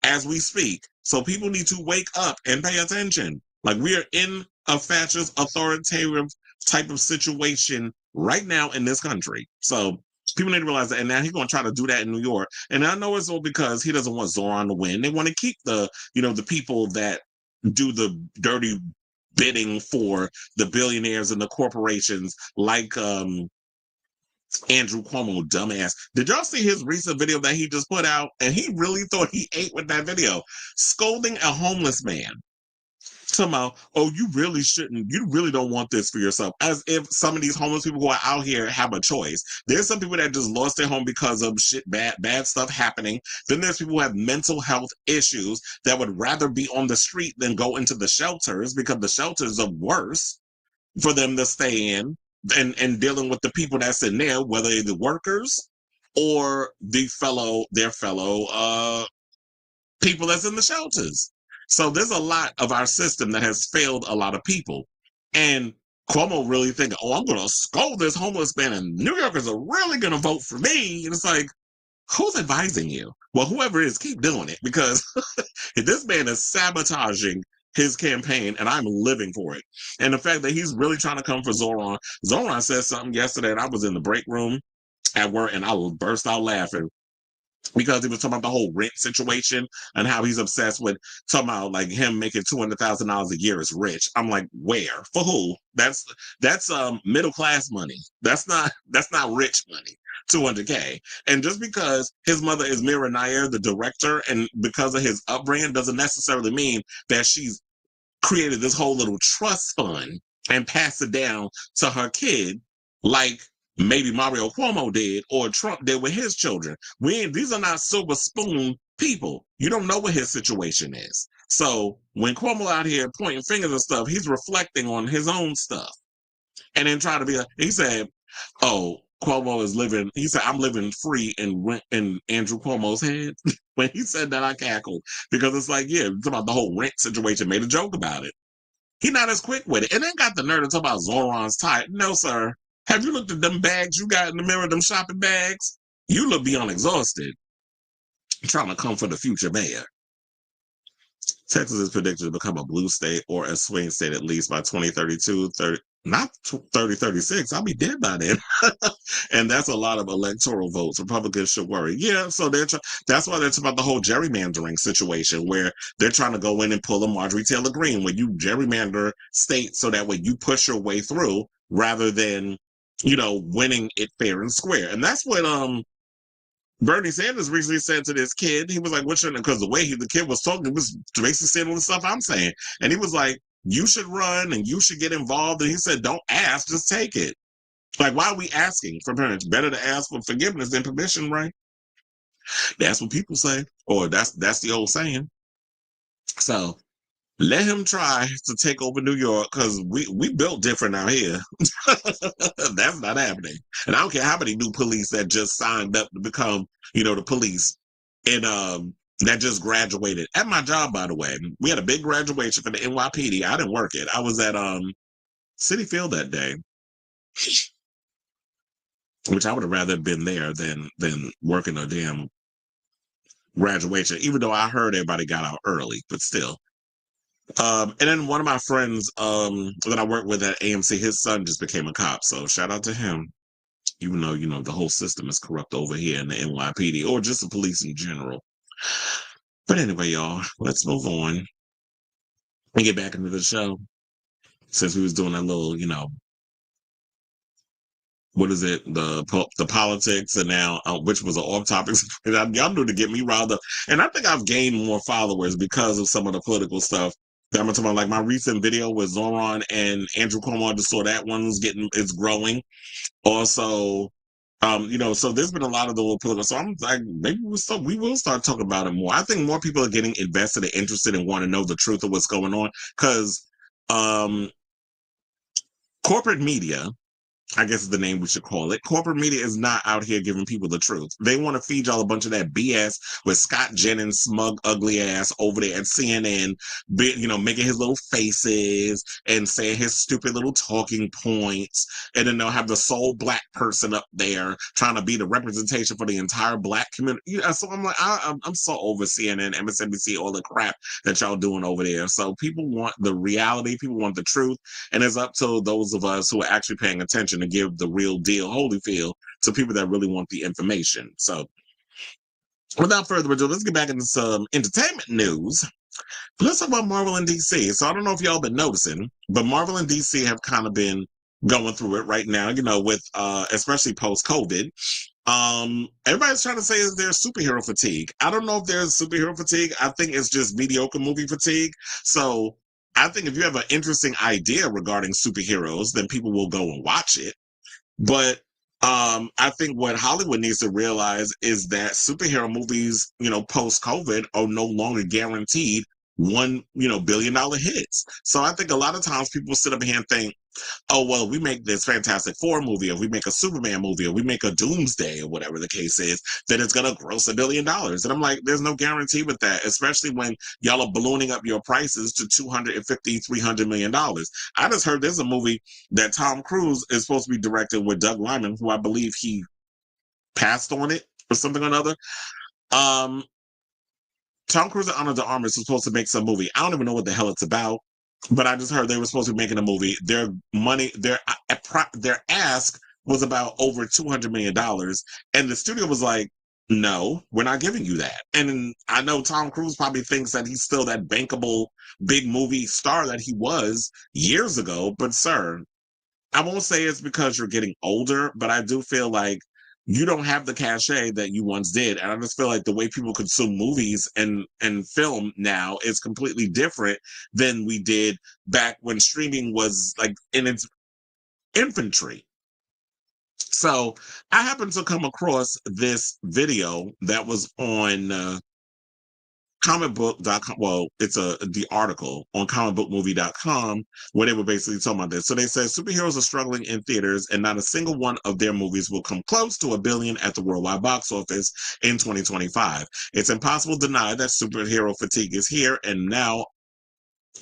as we speak. So people need to wake up and pay attention. Like, we are in a fascist authoritative type of situation right now in this country. So people need to realize that. And now he's going to try to do that in New York. And I know it's all because he doesn't want Zoran to win. They want to keep the people that do the dirty bidding for the billionaires and the corporations, like Andrew Cuomo, dumbass. Did y'all see his recent video that he just put out? And he really thought he ate with that video, scolding a homeless man. Somehow, oh, you really don't want this for yourself. As if some of these homeless people who are out here have a choice. There's some people that just lost their home because of bad stuff happening. Then there's people who have mental health issues that would rather be on the street than go into the shelters, because the shelters are worse for them to stay in and dealing with the people that's in there, whether they're the workers or their fellow people that's in the shelters. So there's a lot of our system that has failed a lot of people. And Cuomo really thinking, oh, I'm going to scold this homeless man and New Yorkers are really going to vote for me. And it's like, who's advising you? Well, whoever it is, keep doing it, because this man is sabotaging his campaign and I'm living for it. And the fact that he's really trying to come for Zoran. Zoran said something yesterday and I was in the break room at work and I burst out laughing, because he was talking about the whole rent situation and how he's obsessed with talking about like him making $200,000 a year is rich. I'm like, where? For who? That's middle class money. That's not rich money. 200K. And just because his mother is Mira Nair, the director, and because of his upbringing doesn't necessarily mean that she's created this whole little trust fund and passed it down to her kid like maybe Mario Cuomo did or Trump did with his children. These are not silver spoon people. You don't know what his situation is. So when Cuomo out here pointing fingers and stuff, he's reflecting on his own stuff. And then try to be he said, oh, Cuomo is living, he said, I'm living free in Andrew Cuomo's head. When he said that, I cackled, because it's like, yeah, it's about the whole rent situation, made a joke about it. He's not as quick with it. And then got the nerve to talk about Zoran's tie. No, sir. Have you looked at them bags you got in the mirror, them shopping bags? You look beyond exhausted. Trying to come for the future mayor. Texas is predicted to become a blue state or a swing state at least by 2032, not 3036. I'll be dead by then. And that's a lot of electoral votes. Republicans should worry. Yeah, so that's why they're talking about the whole gerrymandering situation, where they're trying to go in and pull a Marjorie Taylor Greene, where you gerrymander states so that way you push your way through rather than, winning it fair and square. And that's what Bernie Sanders recently said to this kid. He was like, what should, because the way the kid was talking, he was basically saying all the stuff I'm saying. And he was like, you should run and you should get involved. And he said, don't ask, just take it. Like, why are we asking for parents? Better to ask for forgiveness than permission, right? That's what people say. Or that's the old saying. So let him try to take over New York, because we built different out here. That's not happening. And I don't care how many new police that just signed up to become, the police, and that just graduated. At my job, by the way, we had a big graduation for the NYPD. I didn't work it. I was at City Field that day, which I would have rather been there than working a damn graduation, even though I heard everybody got out early, but still. And then one of my friends that I work with at AMC, his son just became a cop. So shout out to him. Even though, the whole system is corrupt over here in the NYPD, or just the police in general. But anyway, y'all, let's move on and get back into the show. Since we was doing that little, what is it? The politics, and now, which was an off topic. Y'all knew to get me riled up. And I think I've gained more followers because of some of the political stuff I'm talking about like my recent video with Zoran and Andrew Cuomo. I just saw that one's it's growing. Also, so there's been a lot of the little political. So I'm like, maybe we will start talking about it more. I think more people are getting invested and interested and want to know the truth of what's going on because corporate media, I guess is the name we should call it. Corporate media is not out here giving people the truth. They want to feed y'all a bunch of that BS with Scott Jennings' smug, ugly ass over there at CNN, making his little faces and saying his stupid little talking points. And then they'll have the sole black person up there trying to be the representation for the entire black community. So I'm like, I'm so over CNN, MSNBC, all the crap that y'all doing over there. So people want the reality. People want the truth. And it's up to those of us who are actually paying attention to give the real deal Holyfield to people that really want the information. So without further ado, let's get back into some entertainment news. Let's talk about Marvel and DC. So I don't know if y'all been noticing, but Marvel and DC have kind of been going through it right now, with especially post-COVID. Everybody's trying to say is there superhero fatigue. I don't know if there's superhero fatigue. I think it's just mediocre movie fatigue. So I think if you have an interesting idea regarding superheroes, then people will go and watch it. But I think what Hollywood needs to realize is that superhero movies, post-COVID are no longer guaranteed $1 billion hits. So I think a lot of times people sit up here and think, oh, well, we make this Fantastic Four movie, or we make a Superman movie, or we make a Doomsday, or whatever the case is, then it's going to gross $1 billion. And I'm like, there's no guarantee with that, especially when y'all are ballooning up your prices to $250, $300 million. I just heard there's a movie that Tom Cruise is supposed to be directing with Doug Liman, who I believe he passed on it or something or another. Tom Cruise and Ana de Armas is supposed to make some movie. I don't even know what the hell it's about. But I just heard they were supposed to be making a movie. Their ask was about over $200 million. And the studio was like, no, we're not giving you that. And I know Tom Cruise probably thinks that he's still that bankable big movie star that he was years ago. But sir, I won't say it's because you're getting older, but I do feel like you don't have the cachet that you once did. And I just feel like the way people consume movies and film now is completely different than we did back when streaming was like in its infantry. So I happened to come across this video that was on comicbook.com. Well, it's the article on comicbookmovie.com where they were basically talking about this. So they said superheroes are struggling in theaters and not a single one of their movies will come close to $1 billion at the worldwide box office in 2025. It's impossible to deny that superhero fatigue is here and now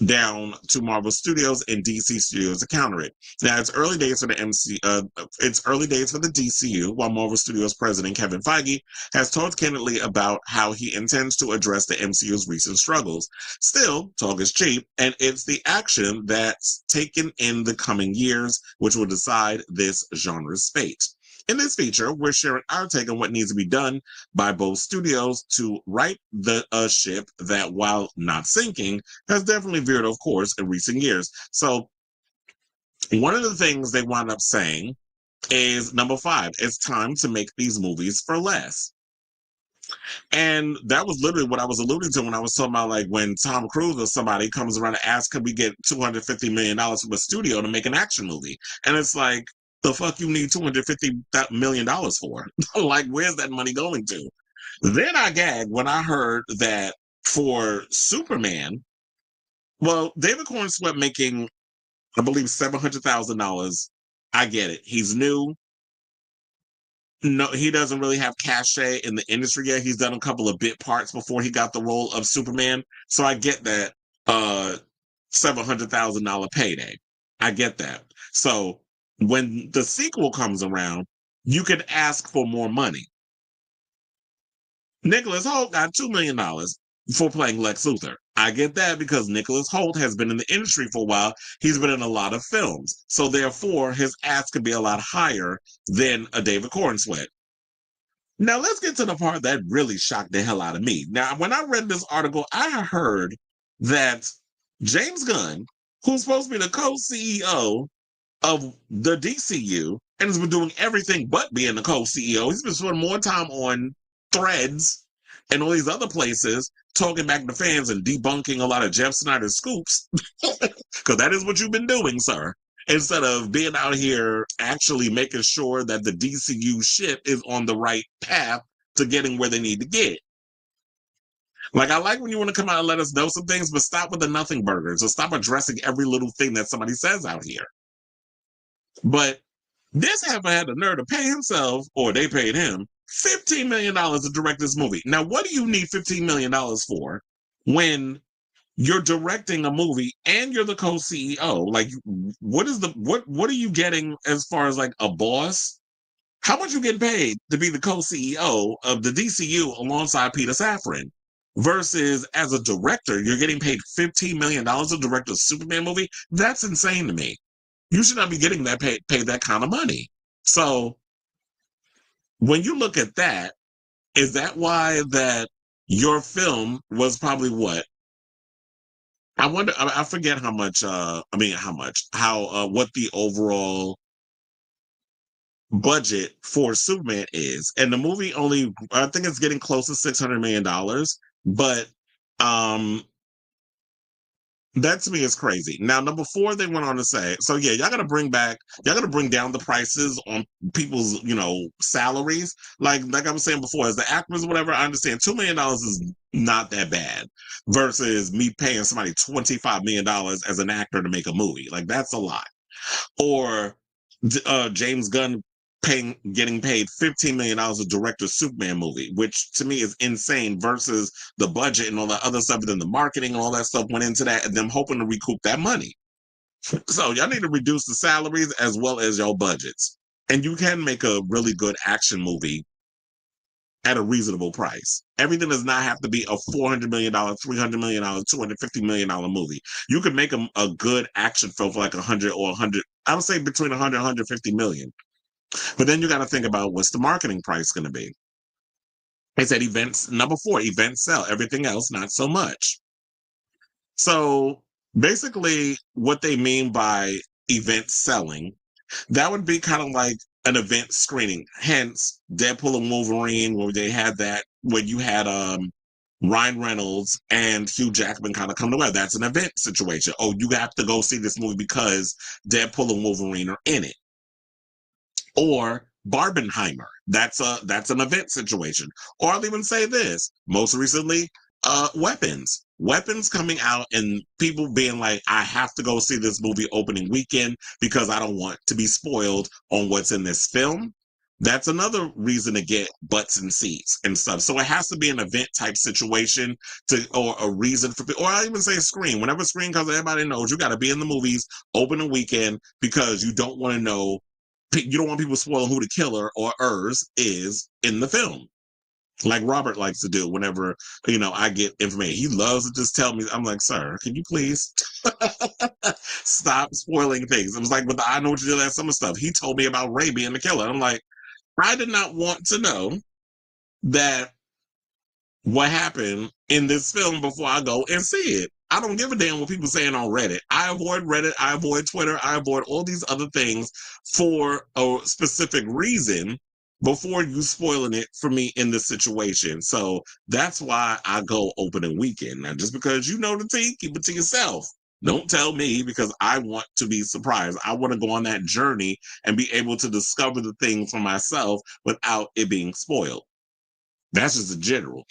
down to Marvel Studios and DC Studios to counter it. Now it's early days for the it's early days for the DCU, while Marvel Studios president Kevin Feige has talked candidly about how he intends to address the MCU's recent struggles. Still, talk is cheap, and it's the action that's taken in the coming years which will decide this genre's fate. In this feature, we're sharing our take on what needs to be done by both studios to right the ship that, while not sinking, has definitely veered off course in recent years. So one of the things they wound up saying is number 5, it's time to make these movies for less. And that was literally what I was alluding to when I was talking about like when Tom Cruise or somebody comes around and asks, could we get $250 million from a studio to make an action movie? And it's like, the fuck you need $250 million for? Like, where's that money going to? Then I gagged when I heard that for Superman, well, David Corn Sweat making, I believe, $700,000. I get it. He's new. No, he doesn't really have cachet in the industry yet. He's done a couple of bit parts before he got the role of Superman. So I get that $700,000 payday. I get that. So when the sequel comes around, you can ask for more money. Nicholas Hoult got $2 million for playing Lex Luthor. I get that because Nicholas Hoult has been in the industry for a while. He's been in a lot of films. So therefore, his ask could be a lot higher than a David Cornsweat. Now, let's get to the part that really shocked the hell out of me. Now, when I read this article, I heard that James Gunn, who's supposed to be the co-CEO of the DCU and has been doing everything but being the co-CEO. He's been spending more time on Threads and all these other places talking back to fans and debunking a lot of Jeff Snyder scoops, because that is what you've been doing, sir, instead of being out here actually making sure that the DCU ship is on the right path to getting where they need to get. Like, I like when you want to come out and let us know some things, but stop with the nothing burgers or stop addressing every little thing that somebody says out here. But this heifer had the nerve to pay himself, or they paid him, $15 million to direct this movie. Now, what do you need $15 million for when you're directing a movie and you're the co-CEO? Like, what are you getting as far as like a boss? How much you getting paid to be the co-CEO of the DCU alongside Peter Safran? Versus as a director, you're getting paid $15 million to direct a Superman movie? That's insane to me. You should not be getting that paid that kind of money. So when you look at that, is that why that your film was probably what? I wonder, I forget how much, what the overall budget for Superman is. And the movie only, I think it's getting close to $600 million. But that to me is crazy. Now, number 4, they went on to say, so yeah, y'all got to bring down the prices on people's, salaries. Like I was saying before, as the actors, whatever, I understand $2 million is not that bad versus me paying somebody $25 million as an actor to make a movie. Like, that's a lot. Or James Gunn getting paid $15 million to direct a Superman movie, which to me is insane versus the budget and all that other stuff, and then the marketing and all that stuff went into that, and them hoping to recoup that money. So y'all need to reduce the salaries as well as your budgets. And you can make a really good action movie at a reasonable price. Everything does not have to be a $400 million, $300 million, $250 million movie. You could make a good action film for like 100 or 100, I would say between 100 and 150 million. But then you got to think about what's the marketing price going to be. They said number 4, events sell. Everything else, not so much. So basically what they mean by event selling, that would be kind of like an event screening. Hence, Deadpool and Wolverine, where they had that, when you had Ryan Reynolds and Hugh Jackman kind of come together. That's an event situation. Oh, you have to go see this movie because Deadpool and Wolverine are in it. Or Barbenheimer. That's an event situation. Or I'll even say this. Most recently, Weapons. Weapons coming out and people being like, I have to go see this movie opening weekend because I don't want to be spoiled on what's in this film. That's another reason to get butts and seats and stuff. So it has to be an event type situation or a reason for, or I'll even say Scream. Whenever Scream comes, everybody knows you got to be in the movies opening weekend because you don't want to know. You don't want people spoiling who the killer or is in the film. Like Robert likes to do whenever, I get information. He loves to just tell me. I'm like, sir, can you please stop spoiling things? It was like with the I Know What You Did Last Summer stuff. He told me about Ray being the killer. I'm like, I did not want to know that what happened in this film before I go and see it. I don't give a damn what people saying on Reddit. I avoid Reddit. I avoid Twitter. I avoid all these other things for a specific reason before you spoiling it for me in this situation. So that's why I go opening weekend. Now, just because you know the tea, keep it to yourself. Don't tell me because I want to be surprised. I want to go on that journey and be able to discover the thing for myself without it being spoiled. That's just a general.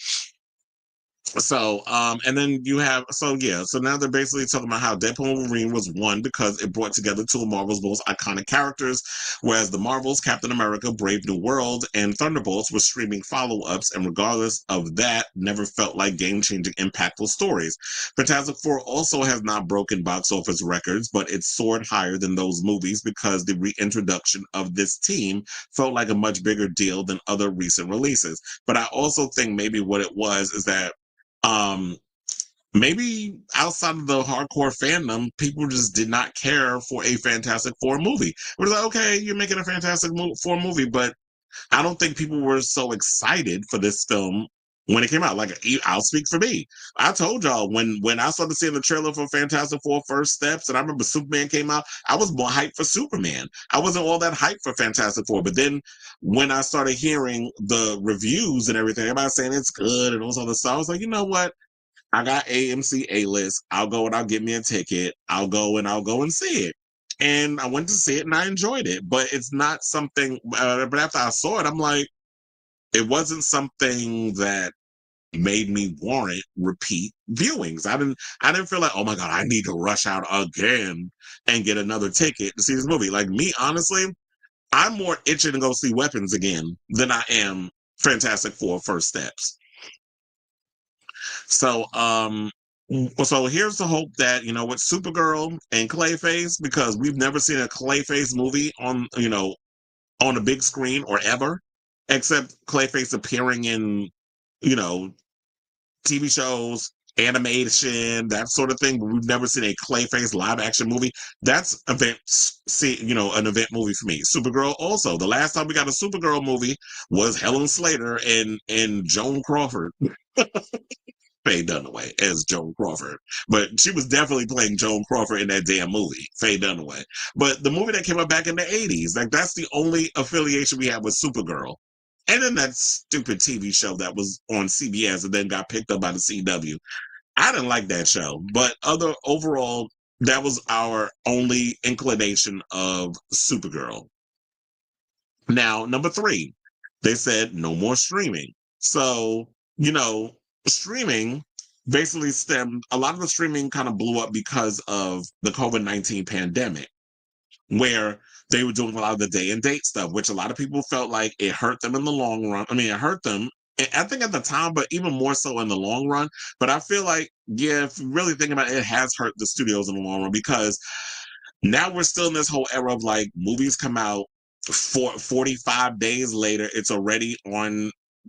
So, and then you have, so now they're basically talking about how Deadpool and Wolverine was one because it brought together 2 of Marvel's most iconic characters, whereas the Marvels, Captain America, Brave New World, and Thunderbolts were streaming follow-ups, and regardless of that, never felt like game-changing, impactful stories. Fantastic Four also has not broken box office records, but it soared higher than those movies because the reintroduction of this team felt like a much bigger deal than other recent releases. But I also think maybe what it was is that maybe outside of the hardcore fandom, people just did not care for a Fantastic Four movie. It was like, okay, you're making a Fantastic Four movie, but I don't think people were so excited for this film when it came out. Like, I'll speak for me. I told y'all when I started seeing the trailer for Fantastic Four First Steps, and I remember Superman came out, I was more hyped for Superman. I wasn't all that hyped for Fantastic Four. But then when I started hearing the reviews and everything, everybody saying it's good and all this other stuff, I was like, you know what? I got AMC A-list. I'll go and I'll get me a ticket. I'll go and see it. And I went to see it and I enjoyed it. But it's not something, but after I saw it, I'm like, it wasn't something that made me warrant repeat viewings. I didn't feel like, oh my God, I need to rush out again and get another ticket to see this movie. Like me, honestly, I'm more itching to go see Weapons again than I am Fantastic Four First Steps. So here's the hope that, with Supergirl and Clayface, because we've never seen a Clayface movie on a big screen or ever, except Clayface appearing in, you know, TV shows, animation, that sort of thing. But we've never seen a Clayface live action movie. That's an event movie for me. Supergirl also. The last time we got a Supergirl movie was Helen Slater and Joan Crawford. Faye Dunaway as Joan Crawford. But she was definitely playing Joan Crawford in that damn movie, Faye Dunaway. But the movie that came out back in the 80s, like that's the only affiliation we have with Supergirl. And then that stupid TV show that was on CBS and then got picked up by the CW. I didn't like that show, but overall, that was our only inclination of Supergirl. Now, number 3, they said no more streaming. So, streaming basically a lot of the streaming kind of blew up because of the COVID-19 pandemic, where they were doing a lot of the day and date stuff, which a lot of people felt like it hurt them in the long run. I mean, it hurt them, I think at the time, but even more so in the long run. But I feel like, yeah, if you really think about it, it has hurt the studios in the long run, because now we're still in this whole era of like movies come out 45 days later, it's already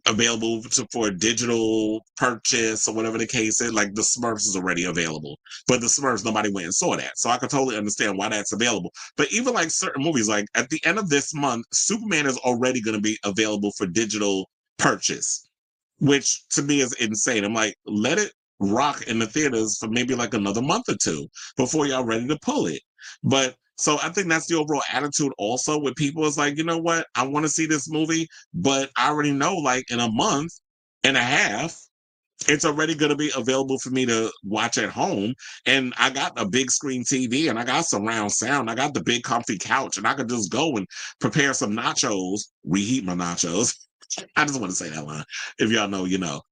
available for a digital purchase or whatever the case is. Like the Smurfs is already available, but the Smurfs, nobody went and saw that. So I could totally understand why that's available. But even like certain movies, like at the end of this month, Superman is already going to be available for digital purchase, which to me is insane. I'm like, let it rock in the theaters for maybe like another month or two before y'all ready to pull it. But so I think that's the overall attitude also with people, is like, you know what? I want to see this movie, but I already know like in a month and a half, it's already going to be available for me to watch at home. And I got a big screen TV and I got surround sound. I got the big comfy couch and I could just go and prepare some nachos, reheat my nachos. I just want to say that line. If y'all know, you know.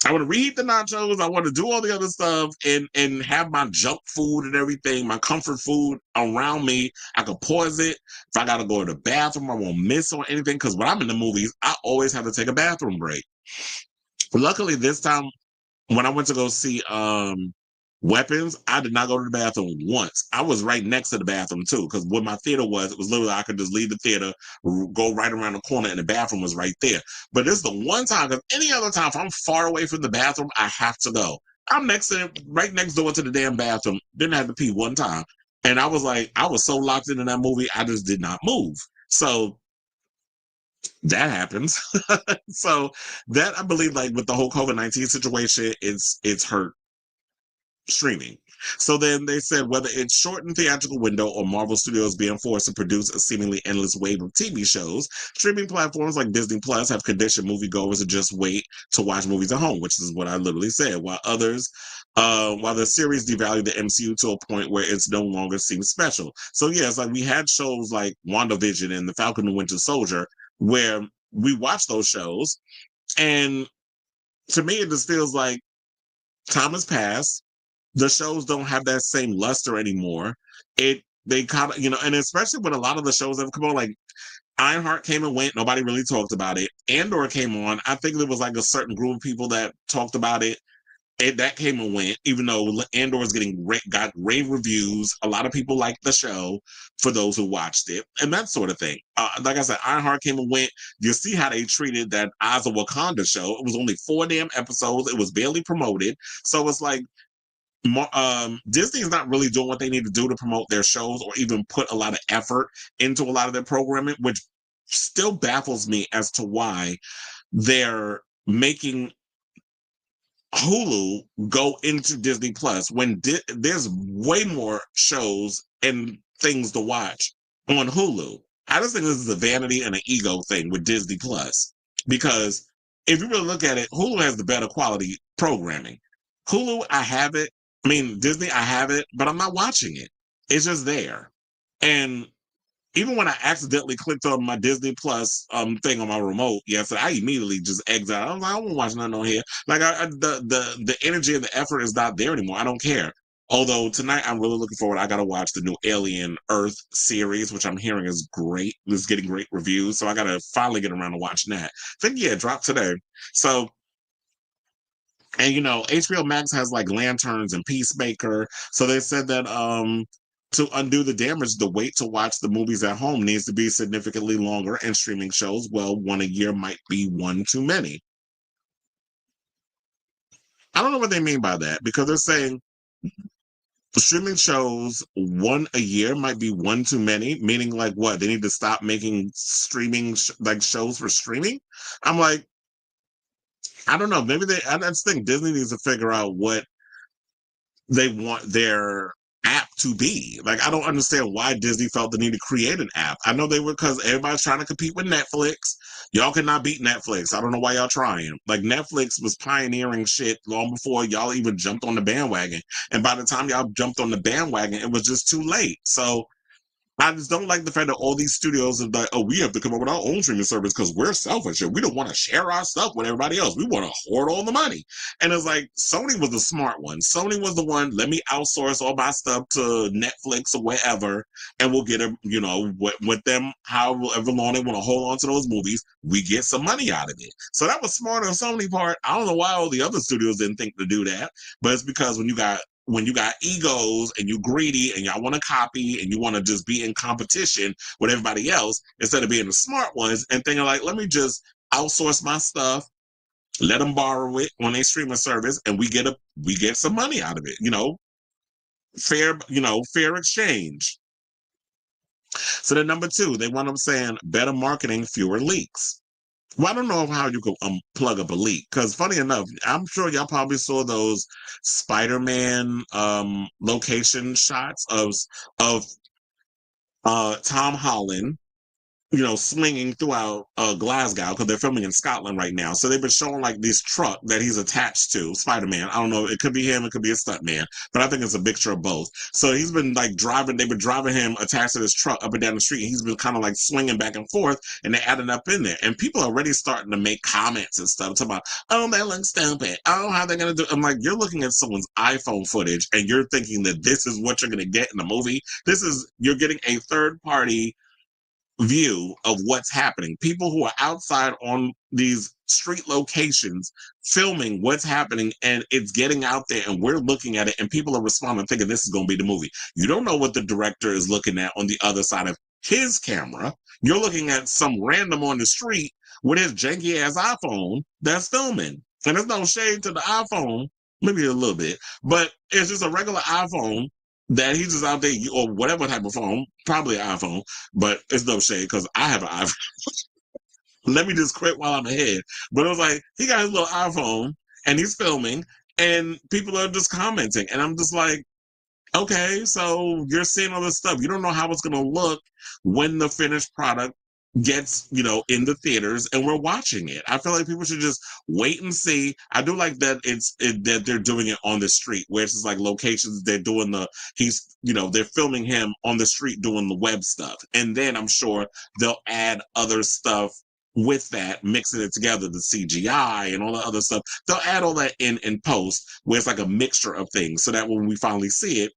I want to reheat the nachos. I want to do all the other stuff and have my junk food and everything, my comfort food around me. I can pause it. If I got to go to the bathroom, I won't miss on anything. Because when I'm in the movies, I always have to take a bathroom break. Luckily, this time when I went to go see Weapons, I did not go to the bathroom once. I was right next to the bathroom too, because where my theater was, it was literally I could just leave the theater, go right around the corner, and the bathroom was right there. But this is the one time, because any other time, if I'm far away from the bathroom, I have to go. I'm right next door to the damn bathroom. Didn't have to pee one time. And I was like, I was so locked into that movie, I just did not move. So that happens. So that, I believe, like with the whole COVID-19 situation, it's hurt streaming. So then they said whether it's shortened theatrical window or Marvel Studios being forced to produce a seemingly endless wave of TV shows, streaming platforms like Disney Plus have conditioned moviegoers to just wait to watch movies at home, which is what I literally said. While the series devalued the MCU to a point where it's no longer seems special. So yes, like we had shows like WandaVision and The Falcon and Winter Soldier, where we watched those shows, and to me it just feels like time has passed. The shows don't have that same luster anymore. They kind of, and especially with a lot of the shows that have come on, like Ironheart came and went, nobody really talked about it. Andor came on, I think there was like a certain group of people that talked about it. That came and went, even though Andor is got rave reviews. A lot of people liked the show for those who watched it, and that sort of thing. Like I said, Ironheart came and went. You see how they treated that Oz of Wakanda show. It was only 4 damn episodes. It was barely promoted. So it's like, Disney is not really doing what they need to do to promote their shows or even put a lot of effort into a lot of their programming, which still baffles me as to why they're making Hulu go into Disney Plus when there's way more shows and things to watch on Hulu. I just think this is a vanity and an ego thing with Disney Plus, because if you really look at it, Hulu has the better quality programming. Hulu, I have it. I mean, Disney, I have it, but I'm not watching it. It's just there. And even when I accidentally clicked on my Disney Plus thing on my remote yesterday, I immediately just exiled. I was like, I won't watch nothing on here. Like the energy and the effort is not there anymore. I don't care. Although tonight I'm really looking forward. I gotta watch the new Alien Earth series, which I'm hearing is great. It's getting great reviews. So I gotta finally get around to watching that. I think it dropped today. So and HBO Max has like Lanterns and Peacemaker. So they said that to undo the damage, the wait to watch the movies at home needs to be significantly longer, and streaming shows, well, one a year might be one too many. I don't know what they mean by that, because they're saying streaming shows one a year might be one too many, meaning like what? They need to stop making streaming like shows for streaming. I'm like, I don't know. Maybe I just think Disney needs to figure out what they want their app to be. Like, I don't understand why Disney felt the need to create an app. I know they were, because everybody's trying to compete with Netflix. Y'all cannot beat Netflix. I don't know why y'all trying. Like, Netflix was pioneering shit long before y'all even jumped on the bandwagon. And by the time y'all jumped on the bandwagon, it was just too late. So I just don't like the fact that all these studios are like, oh, we have to come up with our own streaming service because we're selfish and we don't want to share our stuff with everybody else. We want to hoard all the money. And it's like, Sony was the smart one. Sony was the one, let me outsource all my stuff to Netflix or wherever, and we'll get them, with them, however long they want to hold on to those movies, we get some money out of it. So that was smart on Sony part. I don't know why all the other studios didn't think to do that, but it's because when you got egos and you greedy and y'all want to copy and you want to just be in competition with everybody else instead of being the smart ones and thinking like, let me just outsource my stuff, let them borrow it on a streaming service, and we get some money out of it. Fair exchange. So then number two, they want them saying better marketing, fewer leaks. Well, I don't know how you can plug up a leak, because funny enough, I'm sure y'all probably saw those Spider-Man location shots of Tom Holland, swinging throughout Glasgow, because they're filming in Scotland right now. So they've been showing like this truck that he's attached to, Spider-Man. I don't know, it could be him, it could be a stuntman, but I think it's a mixture of both. So he's been like they've been driving him attached to this truck up and down the street. And he's been kind of like swinging back and forth, and they're adding up in there. And people are already starting to make comments and stuff, talking about, oh, that looks stupid. Oh, how they're going to do. I'm like, you're looking at someone's iPhone footage, and you're thinking that this is what you're going to get in the movie. You're getting a third party view of what's happening. People who are outside on these street locations filming what's happening, and it's getting out there, and we're looking at it, and people are responding thinking this is going to be the movie. You don't know what the director is looking at on the other side of his camera. You're looking at some random on the street with his janky ass iPhone that's filming. And there's no shade to the iPhone, maybe a little bit, but it's just a regular iPhone that he's just out there, or whatever type of phone, probably an iPhone, but it's no shade because I have an iPhone. Let me just quit while I'm ahead. But it was like, he got his little iPhone and he's filming, and people are just commenting. And I'm just like, okay, so you're seeing all this stuff. You don't know how it's going to look when the finished product gets, in the theaters and we're watching it. I feel like people should just wait and see. I do like that that they're doing it on the street, where it's just like locations. They're doing they're filming him on the street doing the web stuff. And then I'm sure they'll add other stuff with that, mixing it together, the CGI and all the other stuff. They'll add all that in post, where it's like a mixture of things, so that when we finally see it,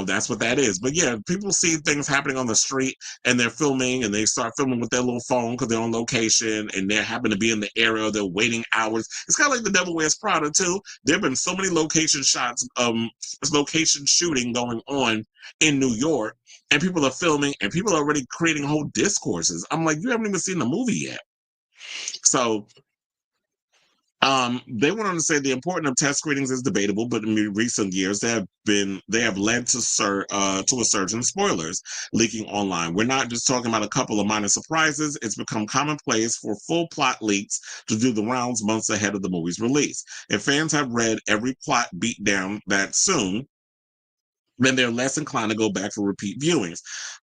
that's what that is. But yeah, people see things happening on the street and they're filming, and they start filming with their little phone because they're on location and they happen to be in the area. They're waiting hours. It's kind of like The Devil Wears Prada too. There have been so many location shots, location shooting going on in New York, and people are filming, and people are already creating whole discourses. I'm like, you haven't even seen the movie yet. So they went on to say the importance of test screenings is debatable, but in recent years they have led to a surge in spoilers leaking online. We're not just talking about a couple of minor surprises. It's become commonplace for full plot leaks to do the rounds months ahead of the movie's release. If fans have read every plot beat down that soon, then they're less inclined to go back for repeat viewings.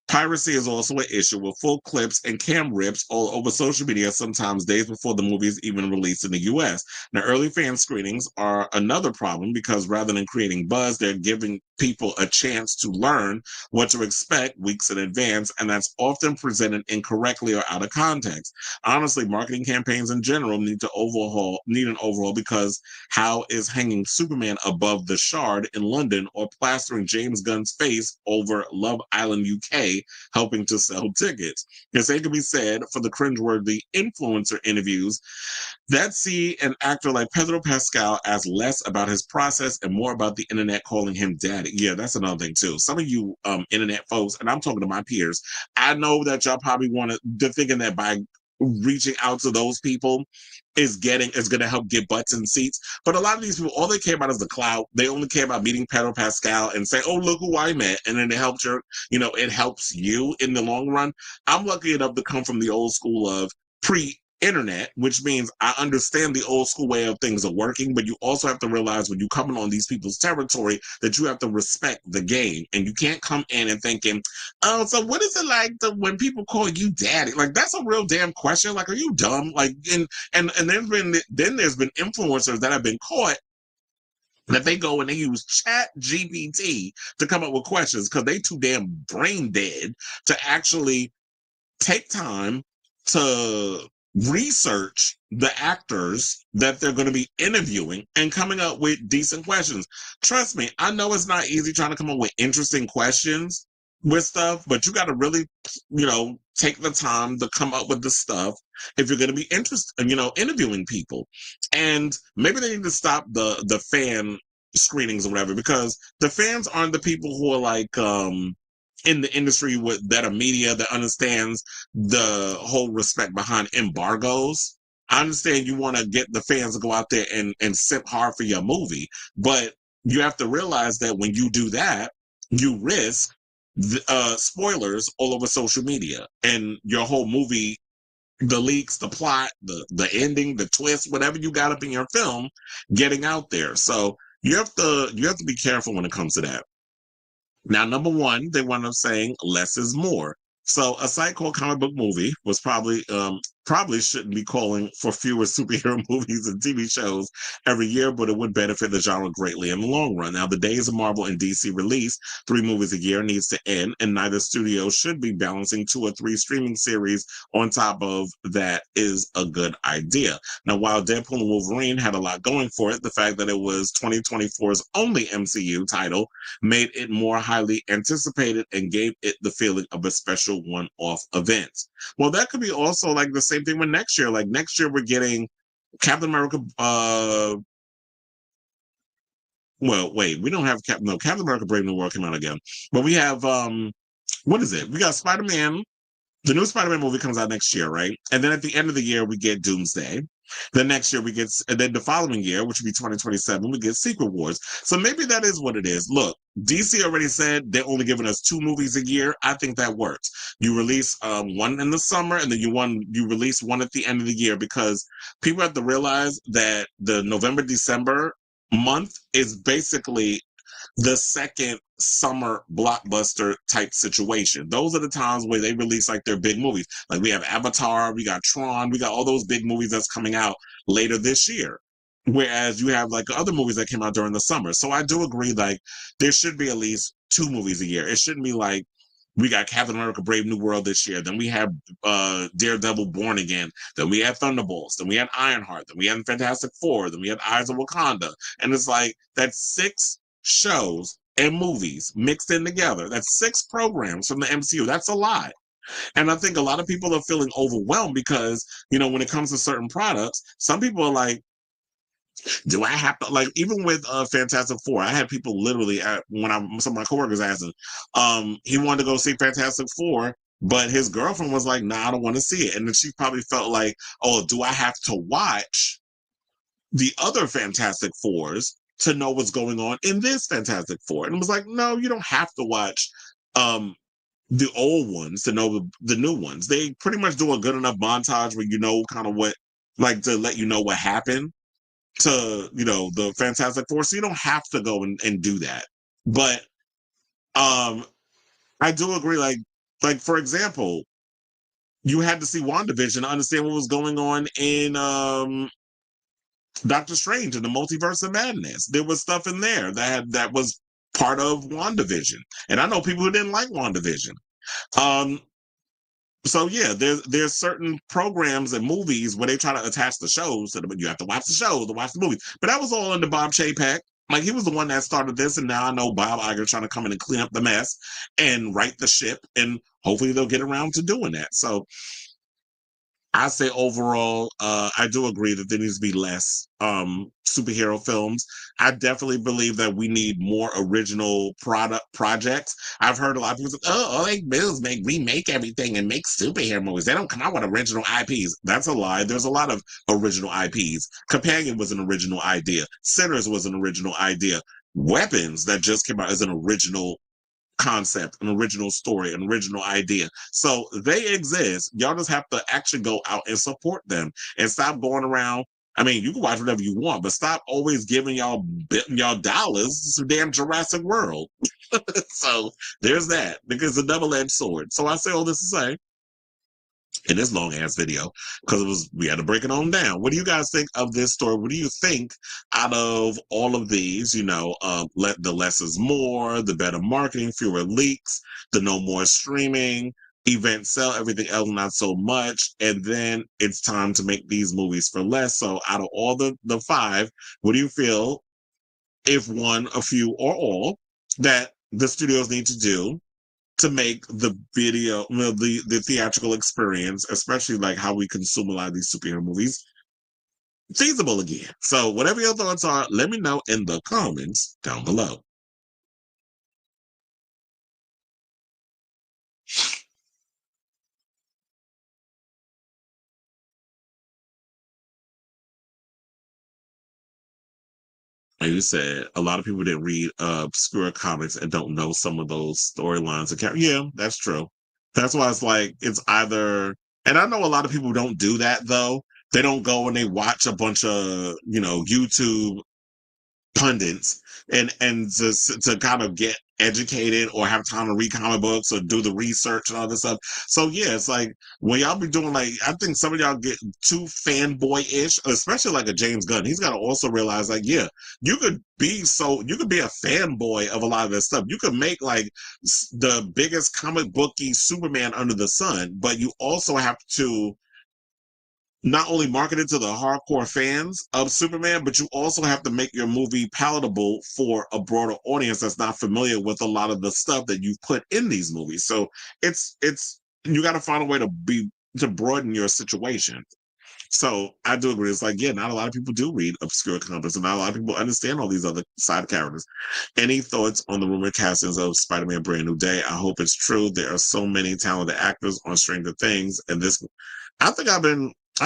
Piracy is also an issue with full clips and cam rips all over social media, sometimes days before the movie is even released in the US. Now, early fan screenings are another problem because rather than creating buzz, they're giving people a chance to learn what to expect weeks in advance, and that's often presented incorrectly or out of context. Honestly, marketing campaigns in general need an overhaul because how is hanging Superman above the Shard in London or plastering James Gunn's face over Love Island UK helping to sell tickets? The same can be said for the cringeworthy influencer interviews that see an actor like Pedro Pascal as less about his process and more about the internet calling him daddy. Yeah, that's another thing too. Some of you internet folks, and I'm talking to my peers, I know that y'all probably they're thinking that by reaching out to those people is going to help get butts in seats. But a lot of these people, all they care about is the clout. They only care about meeting Pedro Pascal and say, "Oh, look who I met," and then it helps you in the long run. I'm lucky enough to come from the old school of pre-internet, which means I understand the old school way of things are working, but you also have to realize when you're coming on these people's territory that you have to respect the game, and you can't come in and thinking, "Oh, so what is it like when people call you daddy?" Like, that's a real damn question. Like, are you dumb? Like, and there's been influencers that have been caught that they go and they use chat GPT to come up with questions because they too damn brain dead to actually take time to research the actors that they're going to be interviewing and coming up with decent questions. Trust me, I know it's not easy trying to come up with interesting questions with stuff, but you got to really, take the time to come up with the stuff if you're going to be interested, interviewing people. And maybe they need to stop the fan screenings or whatever, because the fans aren't the people who are like, in the industry that are media that understands the whole respect behind embargoes. I understand you want to get the fans to go out there and simp hard for your movie, but you have to realize that when you do that, you risk spoilers all over social media and your whole movie, the leaks, the plot, the ending, the twist, whatever you got up in your film, getting out there. So you have to be careful when it comes to that. Now, number one, they wound up saying less is more. So a site called Comic Book Movie was probably shouldn't be calling for fewer superhero movies and TV shows every year, but it would benefit the genre greatly in the long run. Now, the days of Marvel and DC release 3 movies a year needs to end, and neither studio should be balancing 2 or 3 streaming series on top of that is a good idea. Now, while Deadpool and Wolverine had a lot going for it, the fact that it was 2024's only MCU title made it more highly anticipated and gave it the feeling of a special one-off event. Well, that could be also like the same thing with next year. Like next year, we're getting Captain America. Well, wait, we don't have Captain America: Brave New World came out again, but we have what is it? We got Spider-Man. The new Spider-Man movie comes out next year, right? And then at the end of the year, we get Doomsday. The next year and then the following year, which would be 2027, we get Secret Wars. So maybe that is what it is. Look, DC already said they're only giving us 2 movies a year. I think that works. You release one in the summer, and then you release one at the end of the year, because people have to realize that the November-December month is basically the second summer blockbuster type situation. Those are the times where they release like their big movies. Like we have Avatar, we got Tron, we got all those big movies that's coming out later this year. Whereas you have like other movies that came out during the summer. So I do agree, like there should be at least 2 movies a year. It shouldn't be like we got Captain America: Brave New World this year. Then we have Daredevil: Born Again. Then we had Thunderbolts. Then we had Ironheart. Then we had Fantastic Four. Then we had Eyes of Wakanda. And it's like that's 6 shows and movies mixed in together. That's 6 programs from the MCU. That's a lot. And I think a lot of people are feeling overwhelmed because, when it comes to certain products, some people are like, do I have to, like, even with Fantastic Four, I had people literally some of my coworkers asking, he wanted to go see Fantastic Four, but his girlfriend was like, nah, I don't want to see it. And then she probably felt like, oh, do I have to watch the other Fantastic Fours to know what's going on in this Fantastic Four? And it was like, no, you don't have to watch the old ones to know the new ones. They pretty much do a good enough montage where you know kind of what, like, to let you know what happened to, the Fantastic Four. So you don't have to go and do that. But Um, I do agree. Like for example, you had to see WandaVision to understand what was going on in Doctor Strange and the Multiverse of Madness. There was stuff in there that was part of WandaVision, and I know people who didn't like WandaVision. Um, so yeah, there's certain programs and movies where they try to attach the shows to them. You have to watch the shows to watch the movies. But that was all under Bob Chapek. Like he was the one that started this, and now I know Bob Iger trying to come in and clean up the mess and right the ship, and hopefully they'll get around to doing that. So I say overall, I do agree that there needs to be less superhero films. I definitely believe that we need more original product projects. I've heard a lot of people say, "Oh, all they do is remake everything and make superhero movies. They don't come out with original IPs." That's a lie. There's a lot of original IPs. Companion was an original idea. Sinners was an original idea. Weapons that just came out as an original concept, an original story, an original idea. So they exist. Y'all just have to actually go out and support them and stop going around. I mean, you can watch whatever you want, but stop always giving y'all dollars to damn Jurassic World. So there's that because it's a double-edged sword. So I say all this to say in this long ass video because we had to break it on down. What do you guys think of this story? What do you think out of all of these? Let the less is more, the better marketing, fewer leaks, the no more streaming, event sell, everything else not so much, and then it's time to make these movies for less. So out of all the five, what do you feel if one, a few, or all that the studios need to do to make the video, well, the theatrical experience, especially like how we consume a lot of these superhero movies, feasible again? So whatever your thoughts are, let me know in the comments down below. Like you said, a lot of people didn't read obscure comics and don't know some of those storylines. Yeah, that's true. That's why it's like it's either, and I know a lot of people don't do that though. They don't go and they watch a bunch of YouTube pundits and to kind of get educated or have time to read comic books or do the research and all this stuff. So yeah, it's like when y'all be doing, like, I think some of y'all get too fanboy-ish, especially like a James Gunn. He's got to also realize, like, yeah, you could be a fanboy of a lot of this stuff. You could make like the biggest comic booky Superman under the sun, but you also have to not only market it to the hardcore fans of Superman, but you also have to make your movie palatable for a broader audience that's not familiar with a lot of the stuff that you've put in these movies. So it's you got to find a way to broaden your situation. So I do agree. It's like, yeah, not a lot of people do read obscure comics, and not a lot of people understand all these other side characters. Any thoughts on the rumored castings of Spider-Man: Brand New Day? I hope it's true. There are so many talented actors on Stranger Things, and this, I think I've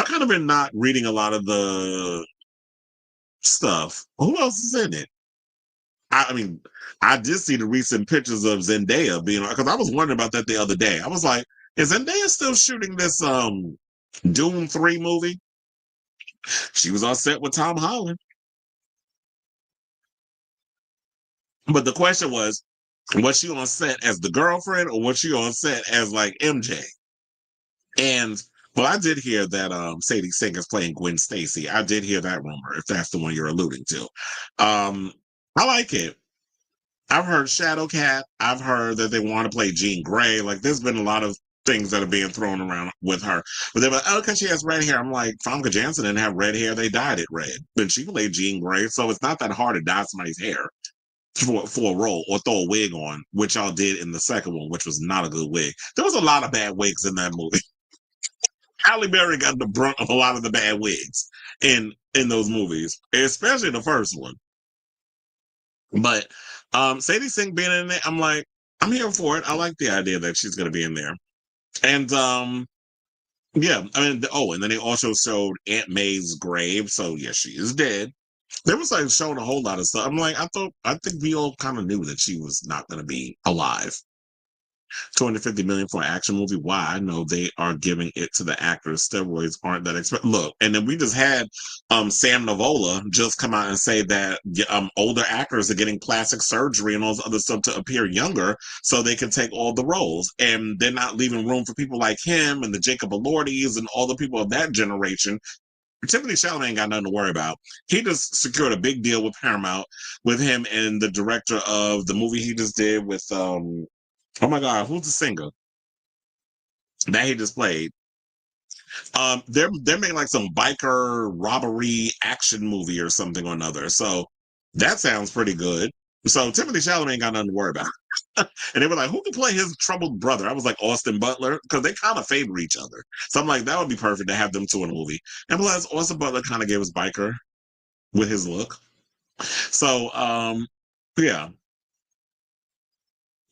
kind of been not reading a lot of the stuff. Who else is in it? I mean, I did see the recent pictures of Zendaya being, because I was wondering about that the other day. I was like, is Zendaya still shooting this Doom 3 movie? She was on set with Tom Holland. But the question was she on set as the girlfriend or was she on set as like MJ? And well, I did hear that Sadie Sink is playing Gwen Stacy. I did hear that rumor, if that's the one you're alluding to. I like it. I've heard Shadowcat. I've heard that they want to play Jean Grey. Like, there's been a lot of things that are being thrown around with her. But they're like, oh, because she has red hair. I'm like, Famke Janssen didn't have red hair. They dyed it red. But she played Jean Grey. So it's not that hard to dye somebody's hair for a role or throw a wig on, which y'all did in the second one, which was not a good wig. There was a lot of bad wigs in that movie. Halle Berry got the brunt of a lot of the bad wigs in those movies, especially the first one. But Sadie Sink being in it, I'm like, I'm here for it. I like the idea that she's going to be in there. And yeah, I mean, and then they also showed Aunt May's grave. So yeah, she is dead. They was like showing a whole lot of stuff. I'm like, I think we all kind of knew that she was not going to be alive. 250 million for an action movie. Why? I know they are giving it to the actors. Steroids aren't that expensive. Look, and then we just had Sam Nivola just come out and say that older actors are getting plastic surgery and all this other stuff to appear younger so they can take all the roles. And they're not leaving room for people like him and the Jacob Elordis and all the people of that generation. Timothy Chalamet ain't got nothing to worry about. He just secured a big deal with Paramount with him and the director of the movie he just did with oh my God, who's the singer that he just played? They're making like some biker robbery action movie or something or another. So that sounds pretty good. So Timothy Chalamet ain't got nothing to worry about. And they were like, who can play his troubled brother? I was like, Austin Butler, because they kind of favor each other. So I'm like, that would be perfect to have them two in a movie. And plus, Austin Butler kind of gave us biker with his look. So yeah.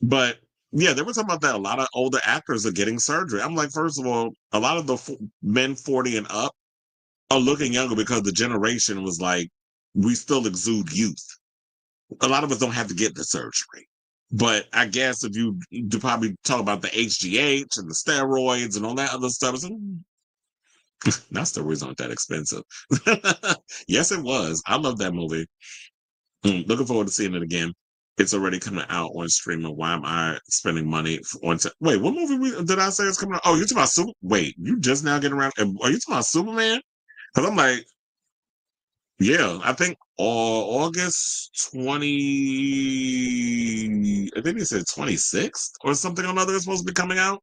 But yeah, they were talking about that. A lot of older actors are getting surgery. I'm like, first of all, a lot of the men 40 and up are looking younger because the generation was like, we still exude youth. A lot of us don't have to get the surgery. But I guess if you probably talk about the HGH and the steroids and all that other stuff, now steroids aren't that expensive. Yes, it was. I love that movie. Looking forward to seeing it again. It's already coming out on streaming. Why am I spending money on? Wait, what movie did I say is coming out? Oh, you're talking about Super? Wait, you just now getting around? Are you talking about Superman? Because I'm like, yeah, I think August 20. I think they said 26th or something or another is supposed to be coming out.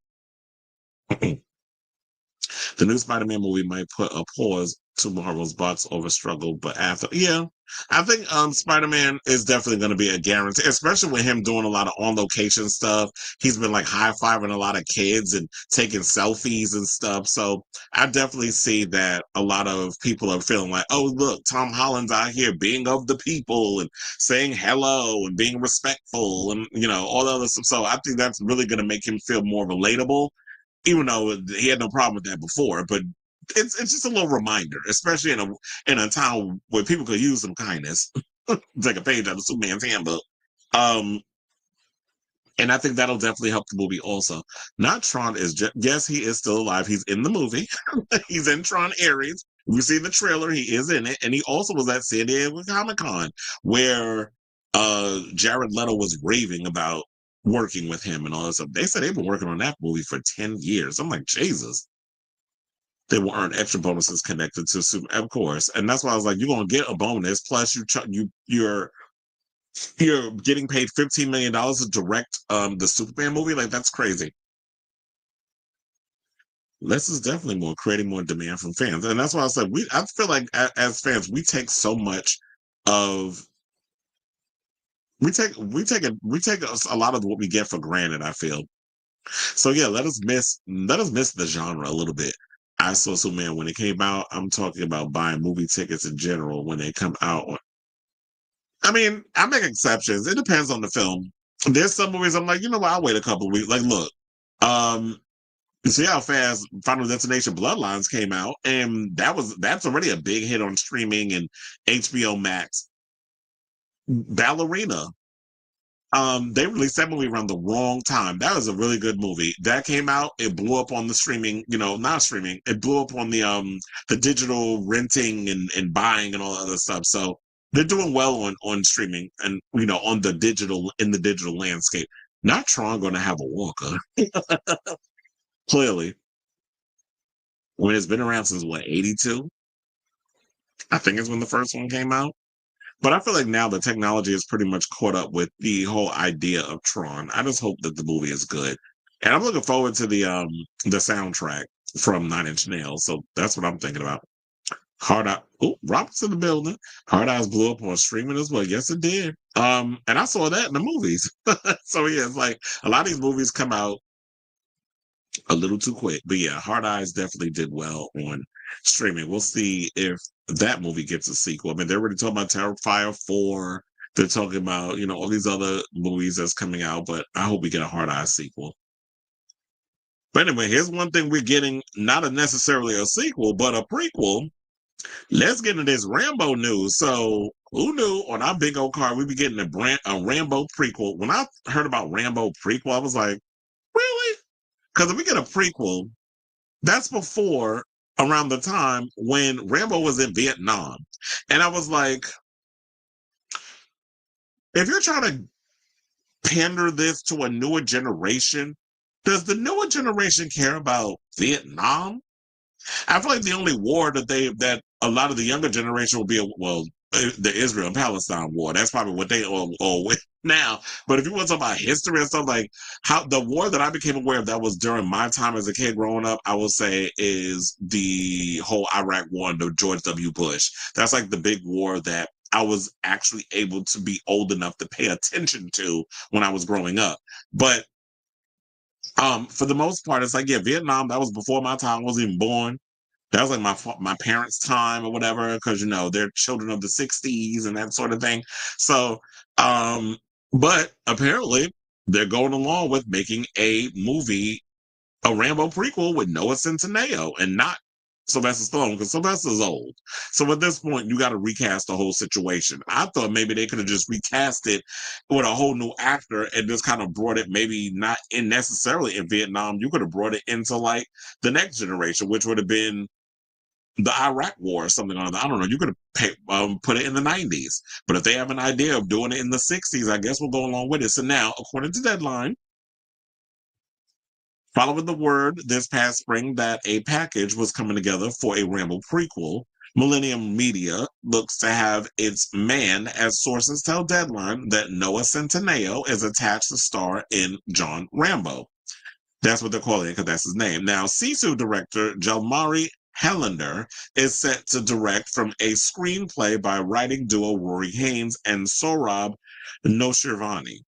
The new Spider-Man movie might put a pause to Marvel's box office struggle, but after, yeah, I think Spider-Man is definitely going to be a guarantee, especially with him doing a lot of on-location stuff. He's been like high-fiving a lot of kids and taking selfies and stuff. So I definitely see that a lot of people are feeling like, oh, look, Tom Holland's out here being of the people and saying hello and being respectful and, you know, all the other stuff. So I think that's really going to make him feel more relatable, even though he had no problem with that before. But it's just a little reminder, especially in a town where people could use some kindness. Take a page out of Superman's handbook. And I think that'll definitely help the movie also. Not Tron is just, yes, he is still alive. He's in the movie. He's in Tron Ares. We see the trailer. He is in it. And he also was at San Diego Comic-Con where Jared Leto was raving about working with him and all that stuff. They said they've been working on that movie for 10 years. I'm like, Jesus. They will earn extra bonuses connected to Super, of course. And that's why I was like, you're going to get a bonus. Plus, you're getting paid $15 million to direct the Superman movie. Like, that's crazy. This is definitely more creating more demand from fans. And that's why I said, I feel like as fans, we take so much of we take a lot of what we get for granted, I feel. So yeah, let us miss the genre a little bit. I saw Superman when it came out. I'm talking about buying movie tickets in general when they come out. I mean, I make exceptions. It depends on the film. There's some movies I'm like, you know what, I'll wait a couple of weeks. Like, look, you see how fast Final Destination Bloodlines came out, and that's already a big hit on streaming and HBO Max. Ballerina. They released that movie around the wrong time. That was a really good movie. That came out, it blew up on the streaming, not streaming. It blew up on the digital renting and buying and all that other stuff. So they're doing well on streaming and on the digital landscape. Not Tron gonna have a Walker. Clearly. When it's been around since what, 82? I think it's when the first one came out. But I feel like now the technology is pretty much caught up with the whole idea of Tron. I just hope that the movie is good. And I'm looking forward to the soundtrack from Nine Inch Nails. So that's what I'm thinking about. Hard Eye. Oh, Robert's in the building. Hard Eyes blew up on streaming as well. Yes, it did. And I saw that in the movies. So yeah, it's like a lot of these movies come out a little too quick. But yeah, Hard Eyes definitely did well on streaming. We'll see if that movie gets a sequel. I mean, they're already talking about Terrifier 4. They're talking about, all these other movies that's coming out, but I hope we get a Hard Eyes sequel. But anyway, here's one thing we're getting, not necessarily a sequel, but a prequel. Let's get into this Rambo news. So who knew on our big old car, we'd be getting a Rambo prequel. When I heard about Rambo prequel, I was like, Because if we get a prequel, that's before around the time when Rambo was in Vietnam. And I was like, if you're trying to pander this to a newer generation, does the newer generation care about Vietnam? I feel like the only war that a lot of the younger generation will be, well, the Israel and Palestine war. That's probably what they all with now. But if you want to talk about history and stuff, like how the war that I became aware of that was during my time as a kid growing up, I will say is the whole Iraq war under George W. Bush. That's like the big war that I was actually able to be old enough to pay attention to when I was growing up. But for the most part, it's like, yeah, Vietnam, that was before my time. I wasn't even born. That was like my parents' time or whatever, because they're children of the '60s and that sort of thing. So, um, but apparently they're going along with making a movie, a Rambo prequel with Noah Centineo and not Sylvester Stallone, because Sylvester's old. So at this point, you got to recast the whole situation. I thought maybe they could have just recast it with a whole new actor and just kind of brought it, maybe not in necessarily in Vietnam. You could have brought it into like the next generation, which would have been the Iraq War or something on that. I don't know. You could have put it in the '90s, but if they have an idea of doing it in the '60s, I guess we'll go along with it. So now, according to Deadline, following the word this past spring that a package was coming together for a Rambo prequel, Millennium Media looks to have its man, as sources tell Deadline, that Noah Centineo is attached to star in John Rambo. That's what they're calling it because that's his name. Now, Sisu director Jalmari Helander is set to direct from a screenplay by writing duo Rory Haynes and Sohrab Noshirvani.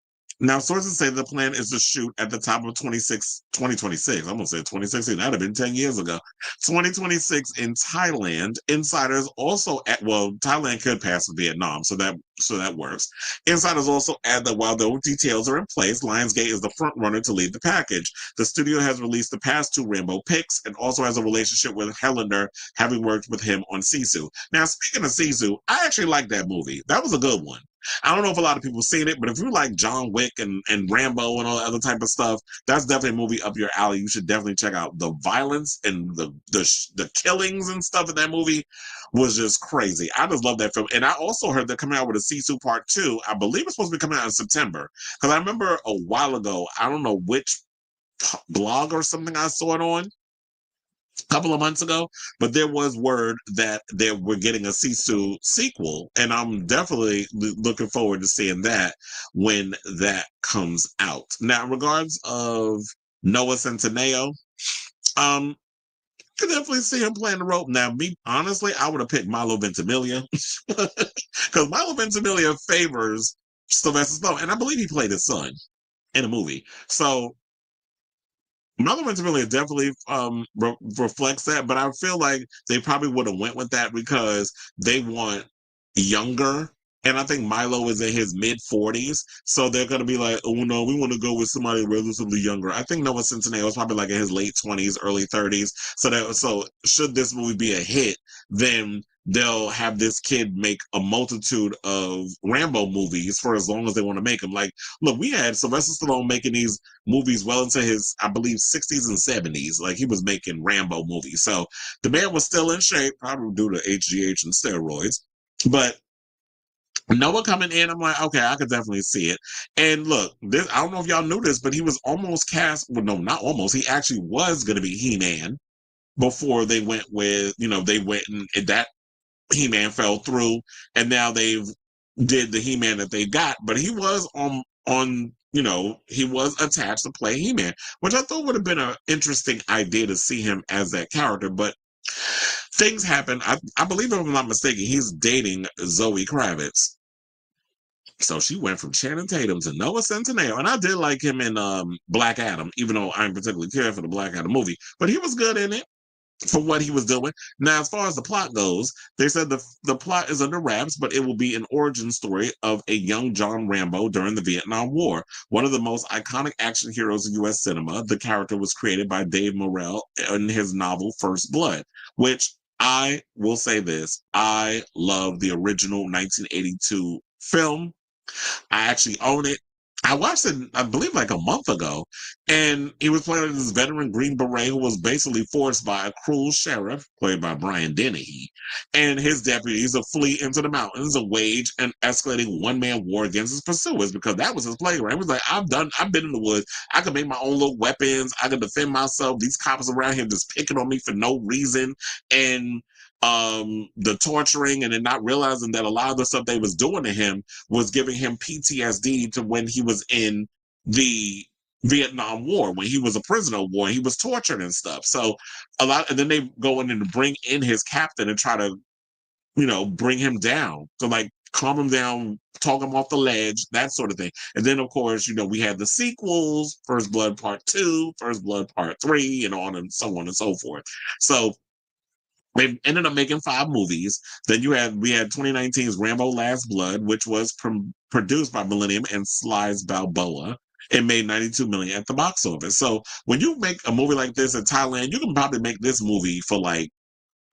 Now, sources say the plan is to shoot at the top of 2026. I'm going to say 2016. That would have been 10 years ago. 2026 in Thailand. Insiders also Thailand could pass Vietnam, so that works. Insiders also add that while those details are in place, Lionsgate is the front runner to lead the package. The studio has released the past two Rambo picks and also has a relationship with Helander, having worked with him on Sisu. Now, speaking of Sisu, I actually like that movie. That was a good one. I don't know if a lot of people have seen it, but if you like John Wick and Rambo and all that other type of stuff, that's definitely a movie up your alley. You should definitely check out the violence and the killings and stuff in that movie was just crazy. I just love that film. And I also heard they're coming out with a Sisu Part 2. I believe it's supposed to be coming out in September. Because I remember a while ago, I don't know which blog or something I saw it on, couple of months ago, but there was word that they were getting a Sisu sequel, and I'm definitely looking forward to seeing that when that comes out. Now, in regards of Noah Centineo, um, I can definitely see him playing the role. Now, me honestly, I would have picked Milo Ventimiglia because Milo Ventimiglia favors Sylvester Stallone, and I believe he played his son in a movie. So Mother Ventimiglia definitely reflects that, but I feel like they probably would have went with that because they want younger. And I think Milo is in his mid-40s, so they're going to be like, oh no, we want to go with somebody relatively younger. I think Noah Centineo is probably like in his late 20s, early 30s. So should this movie be a hit, then they'll have this kid make a multitude of Rambo movies for as long as they want to make them. Like, look, we had Sylvester Stallone making these movies well into his, I believe, 60s and 70s. Like, he was making Rambo movies. So the man was still in shape, probably due to HGH and steroids. But Noah coming in, I'm like, okay, I could definitely see it. And look, this, I don't know if y'all knew this, but he was almost cast. Well, no, not almost. He actually was going to be He-Man before they went with, they went and that He-Man fell through, and now they've did the He-Man that they got. But he was he was attached to play He-Man, which I thought would have been an interesting idea to see him as that character. But things happen. I believe, if I'm not mistaken, he's dating Zoe Kravitz. So she went from Channing Tatum to Noah Centineo. And I did like him in Black Adam, even though I didn't particularly care for the Black Adam movie. But he was good in it for what he was doing. Now, as far as the plot goes, they said the plot is under wraps, but it will be an origin story of a young John Rambo during the Vietnam War. One of the most iconic action heroes in U.S. cinema, the character was created by Dave Morrell in his novel First Blood, which I will say this, I love the original 1982 film. I actually own it. I watched it, I believe, like a month ago, and he was playing this veteran Green Beret who was basically forced by a cruel sheriff, played by Brian Dennehy, and his deputies to flee into the mountains and wage an escalating one-man war against his pursuers because that was his playground. He was like, I've been in the woods. I could make my own little weapons. I could defend myself. These cops around here just picking on me for no reason. And the torturing and then not realizing that a lot of the stuff they was doing to him was giving him PTSD to when he was in the Vietnam War, when he was a prisoner of war, he was tortured and stuff. So and then they go in and bring in his captain and try to, bring him down to like calm him down, talk him off the ledge, that sort of thing. And then of course, we had the sequels, First Blood Part 2, First Blood Part 3, and so on and so forth. So they ended up making 5 movies. Then we had 2019's Rambo Last Blood, which was produced by Millennium and Slides Balboa. It made 92 million at the box office. So when you make a movie like this in Thailand, you can probably make this movie for like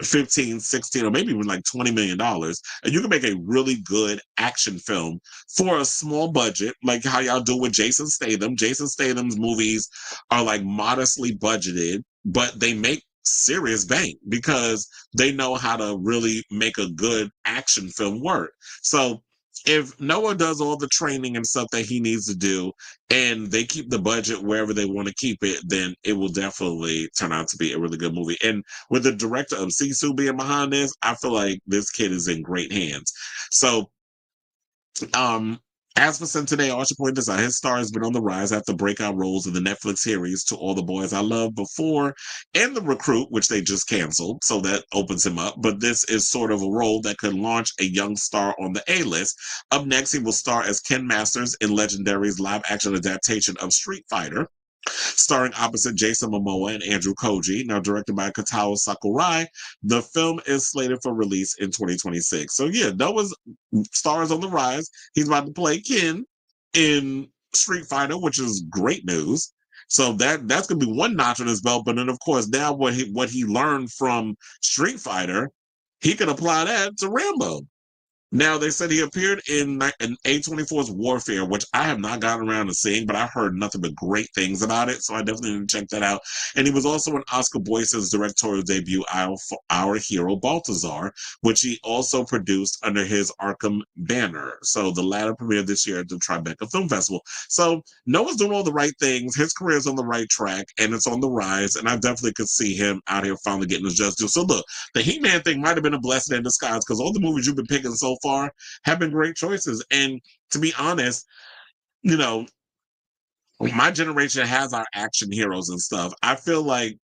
15, 16, or maybe even like $20 million. And you can make a really good action film for a small budget, like how y'all do with Jason Statham. Jason Statham's movies are like modestly budgeted, but they make serious bank because they know how to really make a good action film work. So if Noah does all the training and stuff that he needs to do and they keep the budget wherever they want to keep it, then it will definitely turn out to be a really good movie. And with the director of Sisu being behind this, I feel like this kid is in great hands. So, as for Centineo, I should point this out. His star has been on the rise after breakout roles in the Netflix series To All the Boys I Loved Before and The Recruit, which they just canceled. So that opens him up. But this is sort of a role that could launch a young star on the A-list. Up next, he will star as Ken Masters in Legendary's live-action adaptation of Street Fighter, starring opposite Jason Momoa and Andrew Koji, now directed by Katao Sakurai. The film is slated for release in 2026. So yeah, Noah's stars on the rise. He's about to play Ken in Street Fighter, which is great news. So that's gonna be one notch on his belt. But then of course now what he learned from Street Fighter, he can apply that to Rambo. Now, they said he appeared in A24's Warfare, which I have not gotten around to seeing, but I've heard nothing but great things about it, so I definitely need to check that out. And he was also in Oscar Boyce's directorial debut, Our Hero Balthazar, which he also produced under his Arkham banner. So the latter premiered this year at the Tribeca Film Festival. So Noah's doing all the right things. His career is on the right track, and it's on the rise, and I definitely could see him out here finally getting his just due. So look, the He-Man thing might have been a blessing in disguise because all the movies you've been picking so far have been great choices. And to be honest, my generation has our action heroes and stuff. I feel like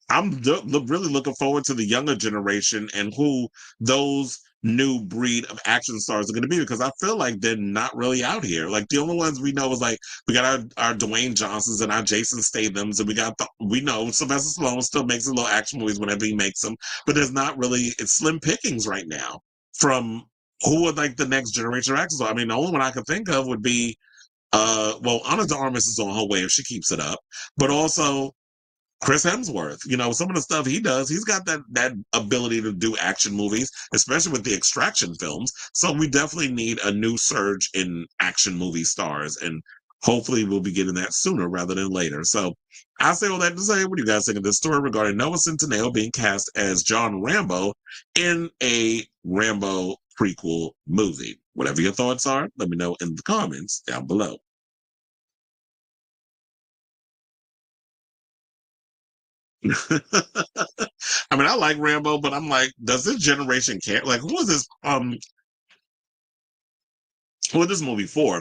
I'm really looking forward to the younger generation and who those new breed of action stars are going to be because I feel like they're not really out here. Like the only ones we know is like we got our Dwayne Johnsons and our Jason Statham's, and we know Sylvester Stallone still makes little action movies whenever he makes them, but there's not really, it's slim pickings right now from who are like the next generation of actors. I mean, the only one I could think of would be Ana de Armas is on her way if she keeps it up, but also Chris Hemsworth. Some of the stuff he does, he's got that ability to do action movies, especially with the Extraction films. So we definitely need a new surge in action movie stars, and hopefully we'll be getting that sooner rather than later. So I say all that to say, what do you guys think of this story regarding Noah Centineo being cast as John Rambo in a Rambo prequel movie? Whatever your thoughts are, let me know in the comments down below. I mean, I like Rambo, but I'm like, does this generation care? Like, who is this movie for?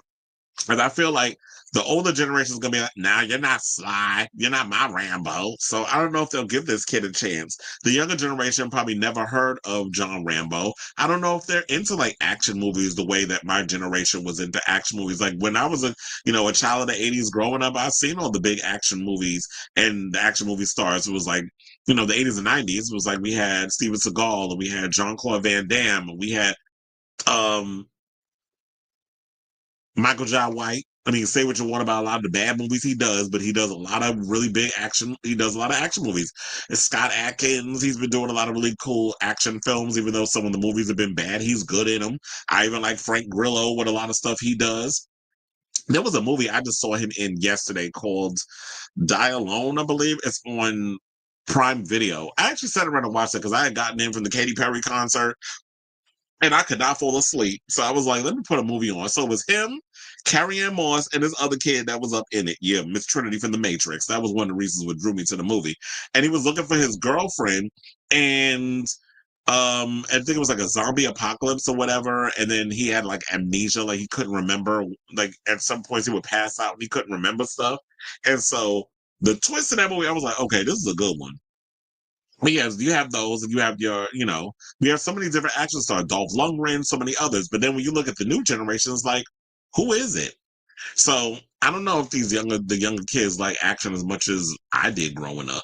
And I feel like the older generation is gonna be like, "Nah, you're not Sly, you're not my Rambo." So I don't know if they'll give this kid a chance. The younger generation probably never heard of John Rambo. I don't know if they're into like action movies the way that my generation was into action movies. Like when I was a child of the '80s growing up, I've seen all the big action movies and the action movie stars. It was like, the '80s and '90s. It was like we had Steven Seagal and we had Jean-Claude Van Damme and we had um Michael Jai White. I mean, say what you want about a lot of the bad movies he does, but he does a lot of really big action. He does a lot of action movies. It's Scott Adkins. He's been doing a lot of really cool action films, even though some of the movies have been bad. He's good in them. I even like Frank Grillo with a lot of stuff he does. There was a movie I just saw him in yesterday called Die Alone, I believe. It's on Prime Video. I actually sat around and watched it because I had gotten in from the Katy Perry concert and I could not fall asleep. So I was like, let me put a movie on. So it was him, Carrie Ann Moss, and this other kid that was up in it. Yeah, Miss Trinity from The Matrix. That was one of the reasons what drew me to the movie. And he was looking for his girlfriend, and I think it was like a zombie apocalypse or whatever. And then he had like amnesia, like he couldn't remember. Like at some points he would pass out and he couldn't remember stuff. And so the twist in that movie, I was like, okay, this is a good one. But yes, you have those, and you have your, we have so many different action stars, Dolph Lundgren, so many others. But then when you look at the new generation, it's like, who is it? So I don't know if the younger kids like action as much as I did growing up.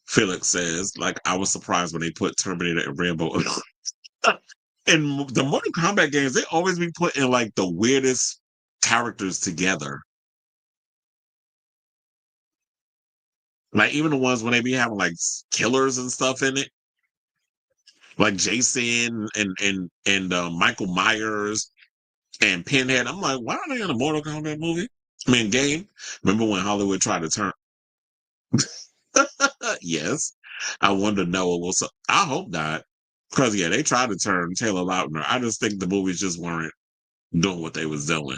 Felix says, like, I was surprised when they put Terminator and Rambo. In the Mortal Kombat games, they always be putting like the weirdest characters together. Like even the ones when they be having like killers and stuff in it, like Jason and Michael Myers and Pinhead. I'm like, why are they in a Mortal Kombat movie? I mean, game. Remember when Hollywood tried to turn? Yes, I wonder Noah will. I hope not, because yeah, they tried to turn Taylor Lautner. I just think the movies just weren't doing what they was doing.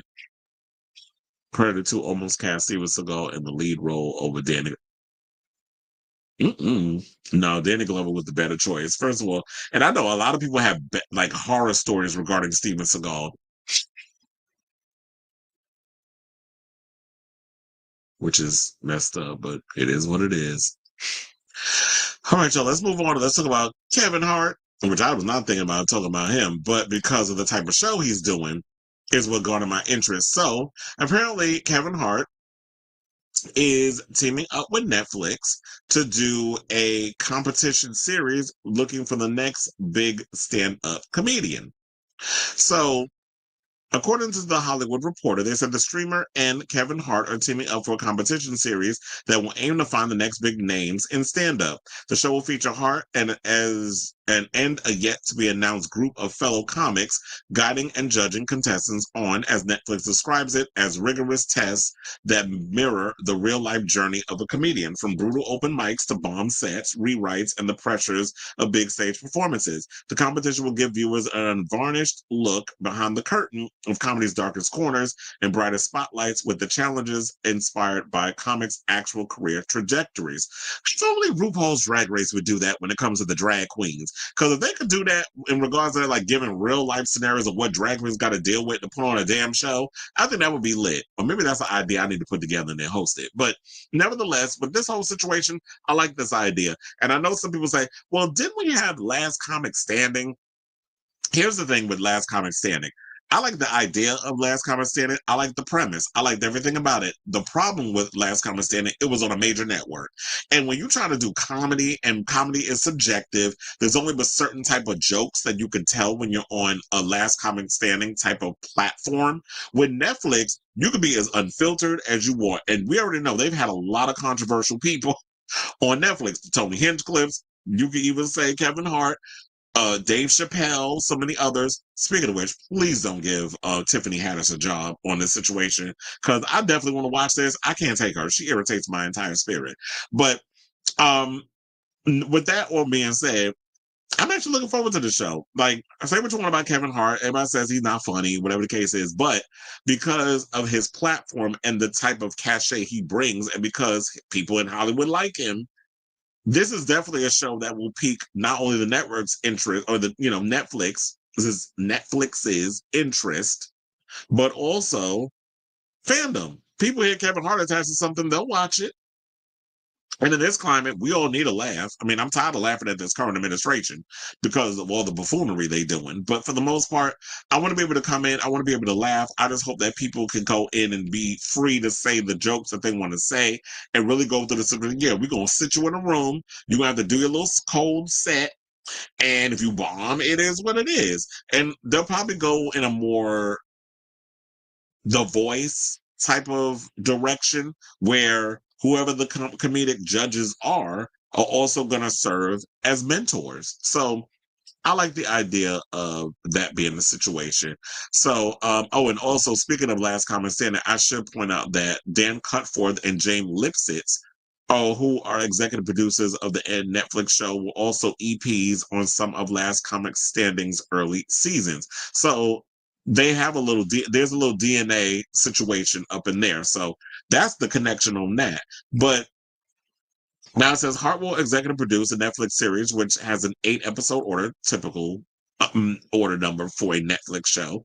Predator 2 almost cast Steven Seagal in the lead role over Danny. No, Danny Glover was the better choice. First of all, and I know a lot of people have like horror stories regarding Steven Seagal, which is messed up, but it is what it is. All right, y'all, let's move on. Let's talk about Kevin Hart, which I was not thinking about talking about him, but because of the type of show he's doing, is what garnered my interest. So apparently, Kevin Hart is teaming up with Netflix to do a competition series looking for the next big stand-up comedian. So according to The Hollywood Reporter, they said the streamer and Kevin Hart are teaming up for a competition series that will aim to find the next big names in stand-up. The show will feature Hart and a yet to be announced group of fellow comics guiding and judging contestants on, as Netflix describes it, as rigorous tests that mirror the real-life journey of a comedian, from brutal open mics to bomb sets, rewrites, and the pressures of big stage performances. The competition will give viewers an unvarnished look behind the curtain of comedy's darkest corners and brightest spotlights, with the challenges inspired by comics' actual career trajectories. If only RuPaul's Drag Race would do that when it comes to the drag queens. Because if they could do that in regards to like giving real life scenarios of what drag queens got to deal with to put on a damn show, I think that would be lit. Or maybe that's an idea I need to put together and then host it. But nevertheless, with this whole situation, I like this idea. And I know some people say, well, didn't we have Last Comic Standing? Here's the thing with Last Comic Standing. I like the idea of Last Comic Standing. I like the premise. I liked everything about it. The problem with Last Comic Standing, it was on a major network. And when you try to do comedy, and comedy is subjective, there's only a certain type of jokes that you can tell when you're on a Last Comic Standing type of platform. With Netflix, you can be as unfiltered as you want. And we already know they've had a lot of controversial people on Netflix. Tony Hinchcliffe, you can even say Kevin Hart, Dave Chappelle, so many others. Speaking of which, please don't give Tiffany Haddish a job on this situation, because I definitely want to watch this. I can't take her. She irritates my entire spirit. But um, with that all being said, I'm actually looking forward to the show. Like, I say what you want about Kevin Hart. Everybody says he's not funny, whatever the case is. But because of his platform and the type of cachet he brings, and because people in Hollywood like him, this is definitely a show that will pique not only the network's interest, or the Netflix's interest, but also fandom. People hear Kevin Hart attached to something, they'll watch it. And in this climate, we all need a laugh. I mean, I'm tired of laughing at this current administration because of all the buffoonery they doing. But for the most part, I want to be able to come in. I want to be able to laugh. I just hope that people can go in and be free to say the jokes that they want to say and really go through the, yeah, we're going to sit you in a room. You're going to have to do your little cold set. And if you bomb, it is what it is. And they'll probably go in a more The Voice type of direction, where whoever the comedic judges are also going to serve as mentors. So I like the idea of that being the situation. So, and also speaking of Last Common Standing, I should point out that Dan Cutforth and James Lipsitz, who are executive producers of the Netflix show, were also EPs on some of Last Comic Standing's early seasons. So they have there's a little DNA situation up in there. So that's the connection on that. But now it says Hart will executive produce a Netflix series, which has an 8-episode order, typical order number for a Netflix show.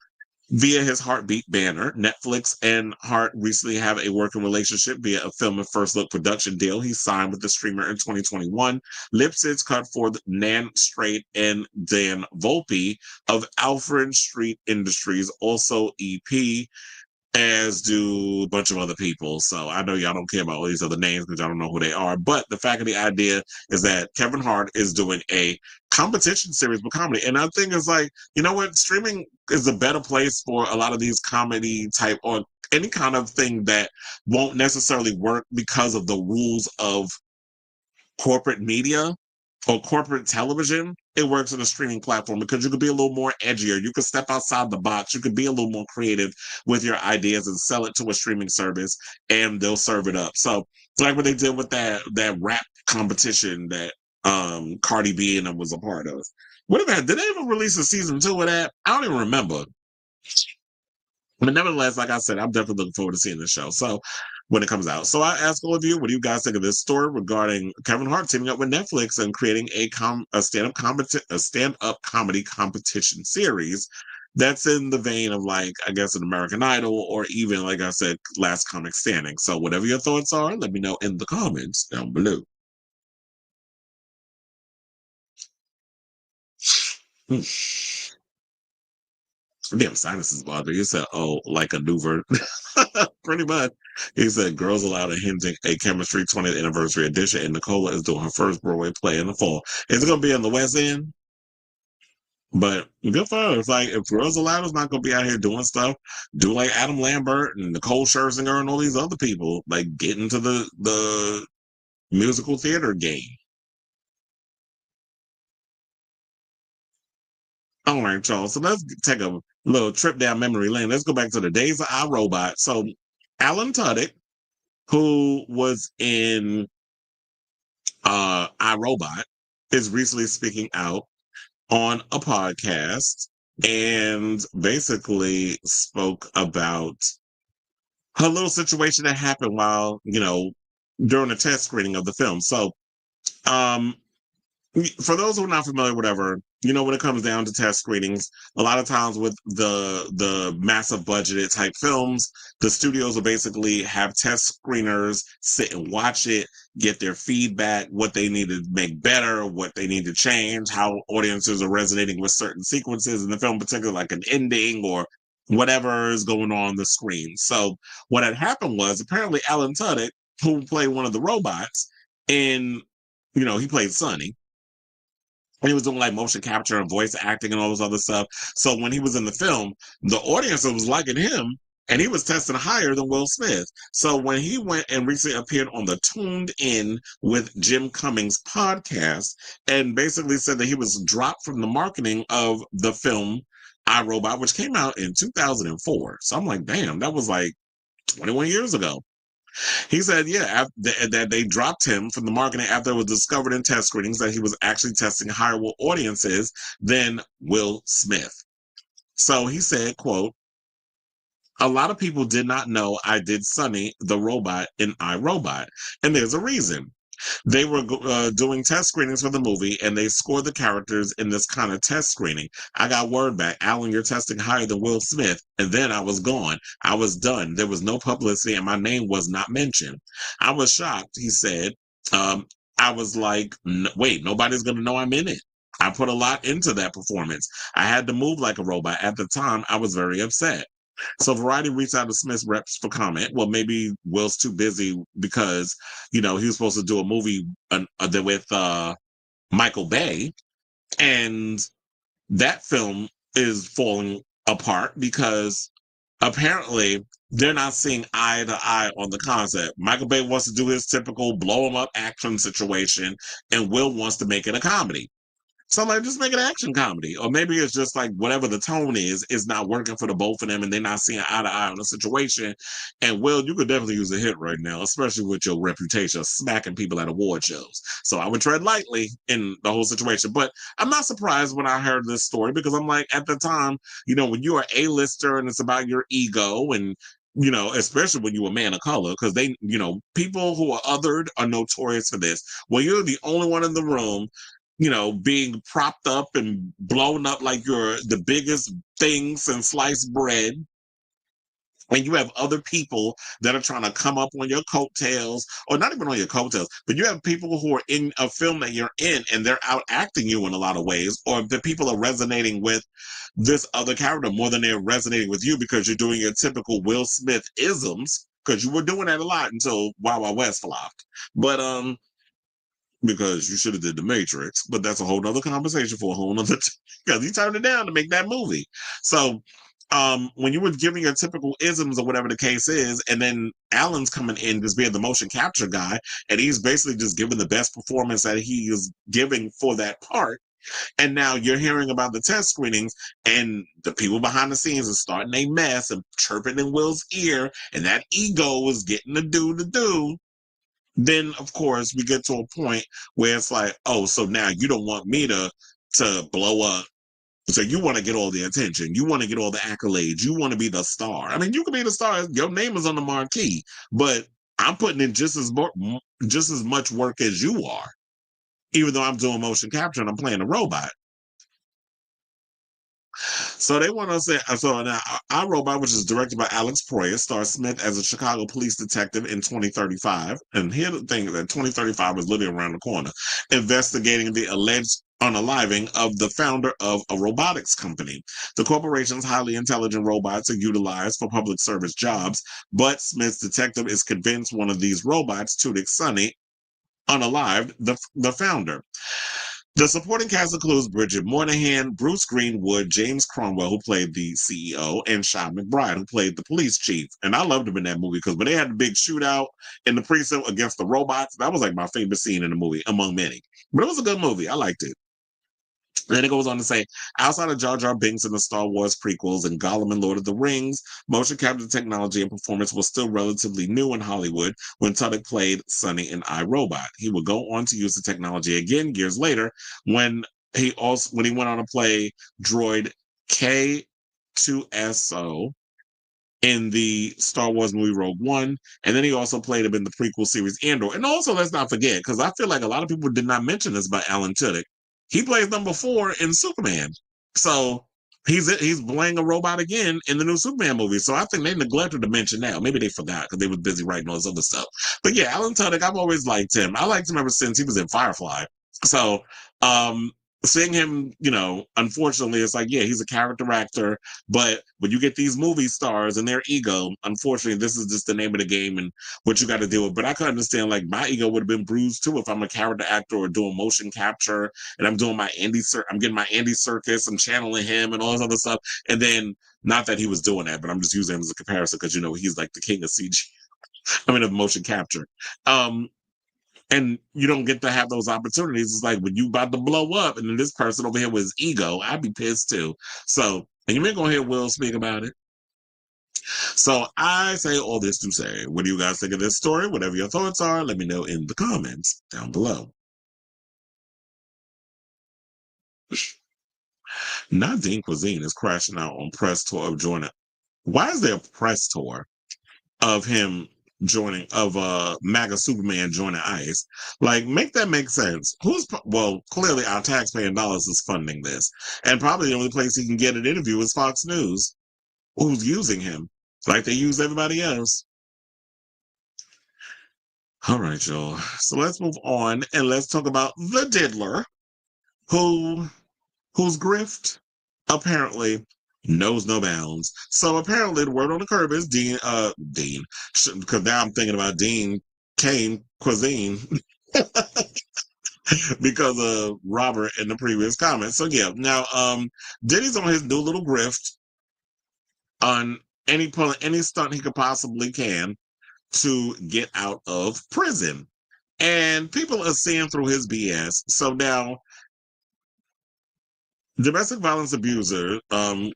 Via his Heartbeat banner, Netflix and Hart recently have a working relationship via a film and first look production deal he signed with the streamer in 2021. Lipsitz cut for Nan Straight and Dan Volpe of Alfred Street Industries, also EP, as do a bunch of other people. So I know y'all don't care about all these other names because y'all don't know who they are. But the fact of the idea is that Kevin Hart is doing a competition series with comedy. And I think it's like, you know what? Streaming is a better place for a lot of these comedy type or any kind of thing that won't necessarily work because of the rules of corporate media or corporate television. It works on a streaming platform because you could be a little more edgier. You could step outside the box. You could be a little more creative with your ideas and sell it to a streaming service, and they'll serve it up. So, like what they did with that rap competition that Cardi B and them was a part of. What about? Did they ever release a season 2 of that? I don't even remember. But nevertheless, like I said, I'm definitely looking forward to seeing the show. So when it comes out. So I ask all of you, what do you guys think of this story regarding Kevin Hart teaming up with Netflix and creating a stand-up comedy competition series that's in the vein of, like, I guess, an American Idol or even, like I said, Last Comic Standing. So whatever your thoughts are, let me know in the comments down below. Hmm. Damn, sinuses bother you. Said, oh, like a new version. Pretty much. He said, Girls Aloud and Hinting a Chemistry 20th Anniversary Edition, and Nicola is doing her first Broadway play in the fall. Is it going to be in the West End? But good for her. It's like, if Girls Aloud is not going to be out here doing stuff, do like Adam Lambert and Nicole Scherzinger and all these other people, like get into the musical theater game. All right, Charles. So let's take a little trip down memory lane. Let's go back to the days of iRobot. So Alan Tudyk, who was in iRobot, is recently speaking out on a podcast and basically spoke about her little situation that happened while, during the test screening of the film. So, um, for those who are not familiar, whatever, when it comes down to test screenings, a lot of times with the massive budgeted type films, the studios will basically have test screeners sit and watch it, get their feedback, what they need to make better, what they need to change, how audiences are resonating with certain sequences in the film, particularly like an ending or whatever is going on the screen. So what had happened was apparently Alan Tudyk, who played one of the robots in, he played Sonny, and he was doing like motion capture and voice acting and all this other stuff. So when he was in the film, the audience was liking him, and he was testing higher than Will Smith. So when he went and recently appeared on the Tuned In with Jim Cummings podcast and basically said that he was dropped from the marketing of the film iRobot, which came out in 2004. So I'm like, damn, that was like 21 years ago. He said, yeah, that they dropped him from the marketing after it was discovered in test screenings that he was actually testing higher audiences than Will Smith. So he said, quote, a lot of people did not know I did Sonny the robot in iRobot, and there's a reason. They were doing test screenings for the movie, and they scored the characters in this kind of test screening. I got word back, Alan, you're testing higher than Will Smith, and then I was gone. I was done. There was no publicity, and my name was not mentioned. I was shocked, he said. I was like, wait, nobody's going to know I'm in it. I put a lot into that performance. I had to move like a robot. At the time, I was very upset. So Variety reached out to Smith's reps for comment. Well, maybe Will's too busy because, he was supposed to do a movie with Michael Bay, and that film is falling apart because apparently they're not seeing eye to eye on the concept. Michael Bay wants to do his typical blow him up action situation, and Will wants to make it a comedy. So like, just make an action comedy, or maybe it's just like whatever the tone is not working for the both of them, and they're not seeing eye to eye on the situation. And Will, you could definitely use a hit right now, especially with your reputation of smacking people at award shows. So I would tread lightly in the whole situation. But I'm not surprised when I heard this story because I'm like, at the time, when you're an A-lister and it's about your ego and especially when you're a man of color, because people who are othered are notorious for this. When you're the only one in the room, being propped up and blown up like you're the biggest thing since sliced bread. And you have other people that are trying to come up on your coattails, or not even on your coattails, but you have people who are in a film that you're in and they're out acting you in a lot of ways, or the people are resonating with this other character more than they're resonating with you because you're doing your typical Will Smith isms, because you were doing that a lot until Wild Wild West flopped. But because you should have did The Matrix, but that's a whole nother conversation for a whole nother because he turned it down to make that movie. So when you were giving your typical isms or whatever the case is, and then Alan's coming in just being the motion capture guy, and he's basically just giving the best performance that he is giving for that part. And now you're hearing about the test screenings, and the people behind the scenes are starting a mess and chirping in Will's ear, and that ego is getting the do. Then of course we get to a point where it's like, oh, so now you don't want me to blow up. So you want to get all the attention. You want to get all the accolades. You want to be the star. I mean, you can be the star. Your name is on the marquee, but I'm putting in just as much work as you are, even though I'm doing motion capture and I'm playing a robot. So they want to say, so now iRobot, which is directed by Alex Proyas, stars Smith as a Chicago police detective in 2035. And here the thing that 2035 was literally around the corner, investigating the alleged unaliving of the founder of a robotics company. The corporation's highly intelligent robots are utilized for public service jobs, but Smith's detective is convinced one of these robots, Tudyk Sonny, unalived the founder. The supporting cast includes Bridget Moynihan, Bruce Greenwood, James Cromwell, who played the CEO, and Sean McBride, who played the police chief. And I loved him in that movie because when they had the big shootout in the precinct against the robots, that was like my favorite scene in the movie, among many. But it was a good movie. I liked it. Then it goes on to say, outside of Jar Jar Binks in the Star Wars prequels and Gollum and Lord of the Rings, motion capture technology and performance was still relatively new in Hollywood when Tudyk played Sonny in iRobot. He would go on to use the technology again years later when he went on to play droid K2SO in the Star Wars movie Rogue One, and then he also played him in the prequel series Andor. And also, let's not forget, because I feel like a lot of people did not mention this about Alan Tudyk. He plays number 4 in Superman, so he's playing a robot again in the new Superman movie. So I think they neglected to mention that. Maybe they forgot because they were busy writing all this other stuff. But yeah, Alan Tudyk, I've always liked him. I liked him ever since he was in Firefly. So seeing him, unfortunately, it's like, yeah, he's a character actor, but when you get these movie stars and their ego, unfortunately, this is just the name of the game and what you got to deal with. But I could understand, like, my ego would have been bruised too if I'm a character actor or doing motion capture and I'm doing I'm getting my Andy Circus, I'm channeling him and all this other stuff. And then, not that he was doing that, but I'm just using him as a comparison because, he's like the king of CG. I mean, of motion capture. And you don't get to have those opportunities. It's like when you about to blow up, and then this person over here with his ego, I'd be pissed too. So, and you ain't gonna hear Will speak about it. So I say all this to say, what do you guys think of this story? Whatever your thoughts are, let me know in the comments down below. Nadine Cuisine is crashing out on press tour of joining. Why is there a press tour of him joining MAGA Superman joining ICE? Like, make that make sense. Clearly our taxpaying dollars is funding this, and probably the only place he can get an interview is Fox News, who's using him like they use everybody else. All right, y'all. So let's move on and let's talk about the diddler, whose grift apparently knows no bounds. So apparently the word on the curb is Dean, because now I'm thinking about Dean Kane Cuisine because of Robert in the previous comment. So yeah, now Diddy's on his new little grift on pulling any stunt he could possibly can to get out of prison. And people are seeing through his BS. So now domestic violence abuser,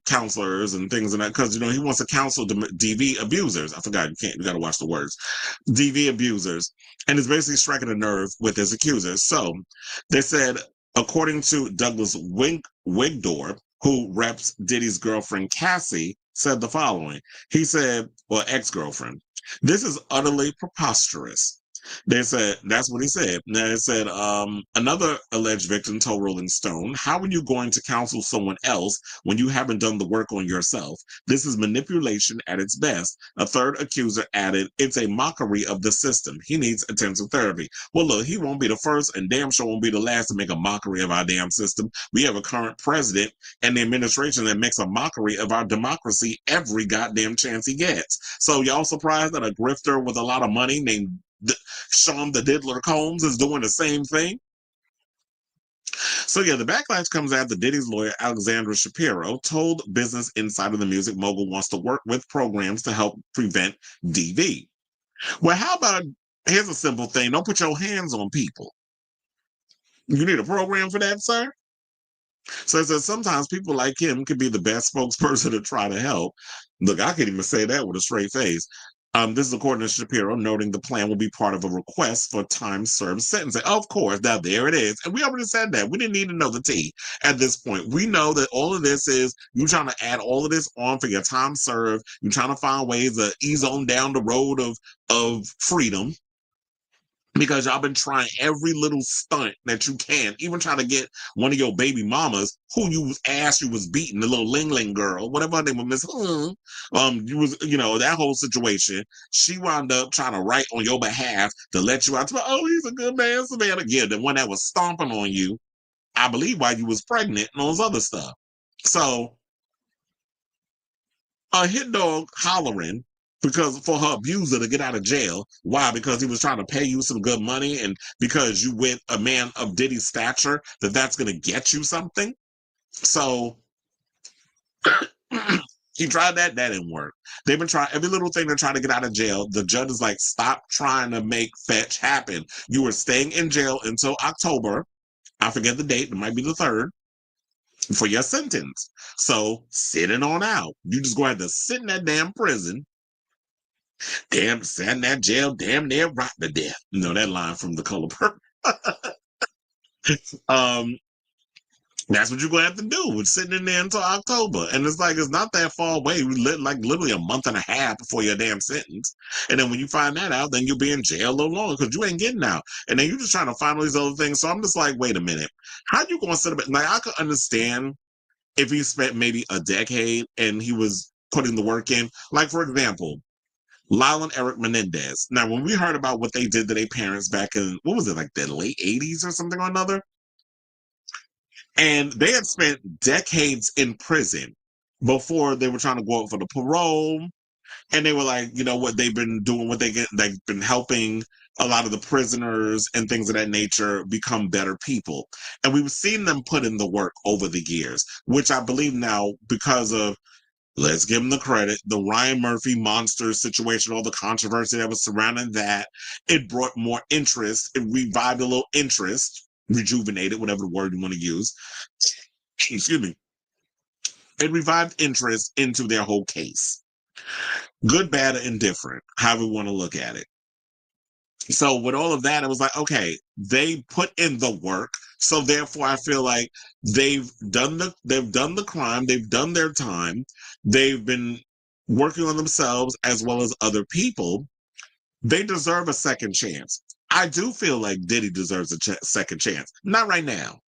counselors and things like that, because he wants to counsel DV abusers. I forgot you got to watch the words. DV abusers, and is basically striking a nerve with his accusers. So they said, according to Douglas Wigdor, who reps Diddy's girlfriend Cassie, said the following. He said, well, ex-girlfriend, this is utterly preposterous. They said, that's what he said. Now they said, another alleged victim told Rolling Stone, how are you going to counsel someone else when you haven't done the work on yourself? This is manipulation at its best. A third accuser added, it's a mockery of the system. He needs intensive therapy. Well, look, he won't be the first and damn sure won't be the last to make a mockery of our damn system. We have a current president and the administration that makes a mockery of our democracy every goddamn chance he gets. So y'all surprised that a grifter with a lot of money named Sean the Diddler Combs is doing the same thing? So yeah, the backlash comes after Diddy's lawyer, Alexandra Shapiro, told Business Insider the music mogul wants to work with programs to help prevent DV. Well, how about, here's a simple thing. Don't put your hands on people. You need a program for that, sir? So it says sometimes people like him could be the best spokesperson to try to help. Look, I can't even say that with a straight face. This is according to Shapiro, noting the plan will be part of a request for time served sentencing. Of course, now there it is. And we already said that. We didn't need to know the T at this point. We know that all of this is you trying to add all of this on for your time served. You're trying to find ways to ease on down the road of freedom. Because y'all been trying every little stunt that you can, even trying to get one of your baby mamas who you asked you was beating, the little Ling Ling girl, whatever her name was, you was, that whole situation. She wound up trying to write on your behalf to let you out. Oh, he's a good man, Savannah. Yeah, the one that was stomping on you, I believe, while you was pregnant and all this other stuff. So a hit dog hollering because for her abuser to get out of jail. Why? Because he was trying to pay you some good money, and because you with a man of Diddy's stature, that's going to get you something. So he tried that. That didn't work. They've been trying every little thing to try to get out of jail. The judge is like, stop trying to make fetch happen. You were staying in jail until October. I forget the date. It might be the 3rd. For your sentence. So sitting on out. You just going to sit in that damn prison. Damn, sat in that jail, damn near rot to death. You know that line from The Color Purple. That's what you're gonna have to do with sitting in there until October. And it's like it's not that far away. We like literally a month and a half before your damn sentence. And then when you find that out, then you'll be in jail a little longer because you ain't getting out. And then you're just trying to find all these other things. So I'm just like, wait a minute. How you gonna sit up? Like I could understand if he spent maybe a decade and he was putting the work in. Like for example, Lyle and Eric Menendez. Now, when we heard about what they did to their parents back in, what was it, like the late 80s or something or another? And they had spent decades in prison before they were trying to go out for the parole. And they were like, you know what, they've been doing what they've been helping a lot of the prisoners and things of that nature become better people. And we've seen them put in the work over the years, which I believe now because of, let's give him the credit, the Ryan Murphy monster situation, all the controversy that was surrounding that, it brought more interest. It revived a little interest, rejuvenated, whatever the word you want to use. Excuse me. It revived interest into their whole case. Good, bad, or indifferent, however we want to look at it. So with all of that, it was like, okay, they put in the work. So therefore, I feel like they've done the crime, they've done their time, they've been working on themselves as well as other people. They deserve a second chance. I do feel like Diddy deserves a second chance. Not right now,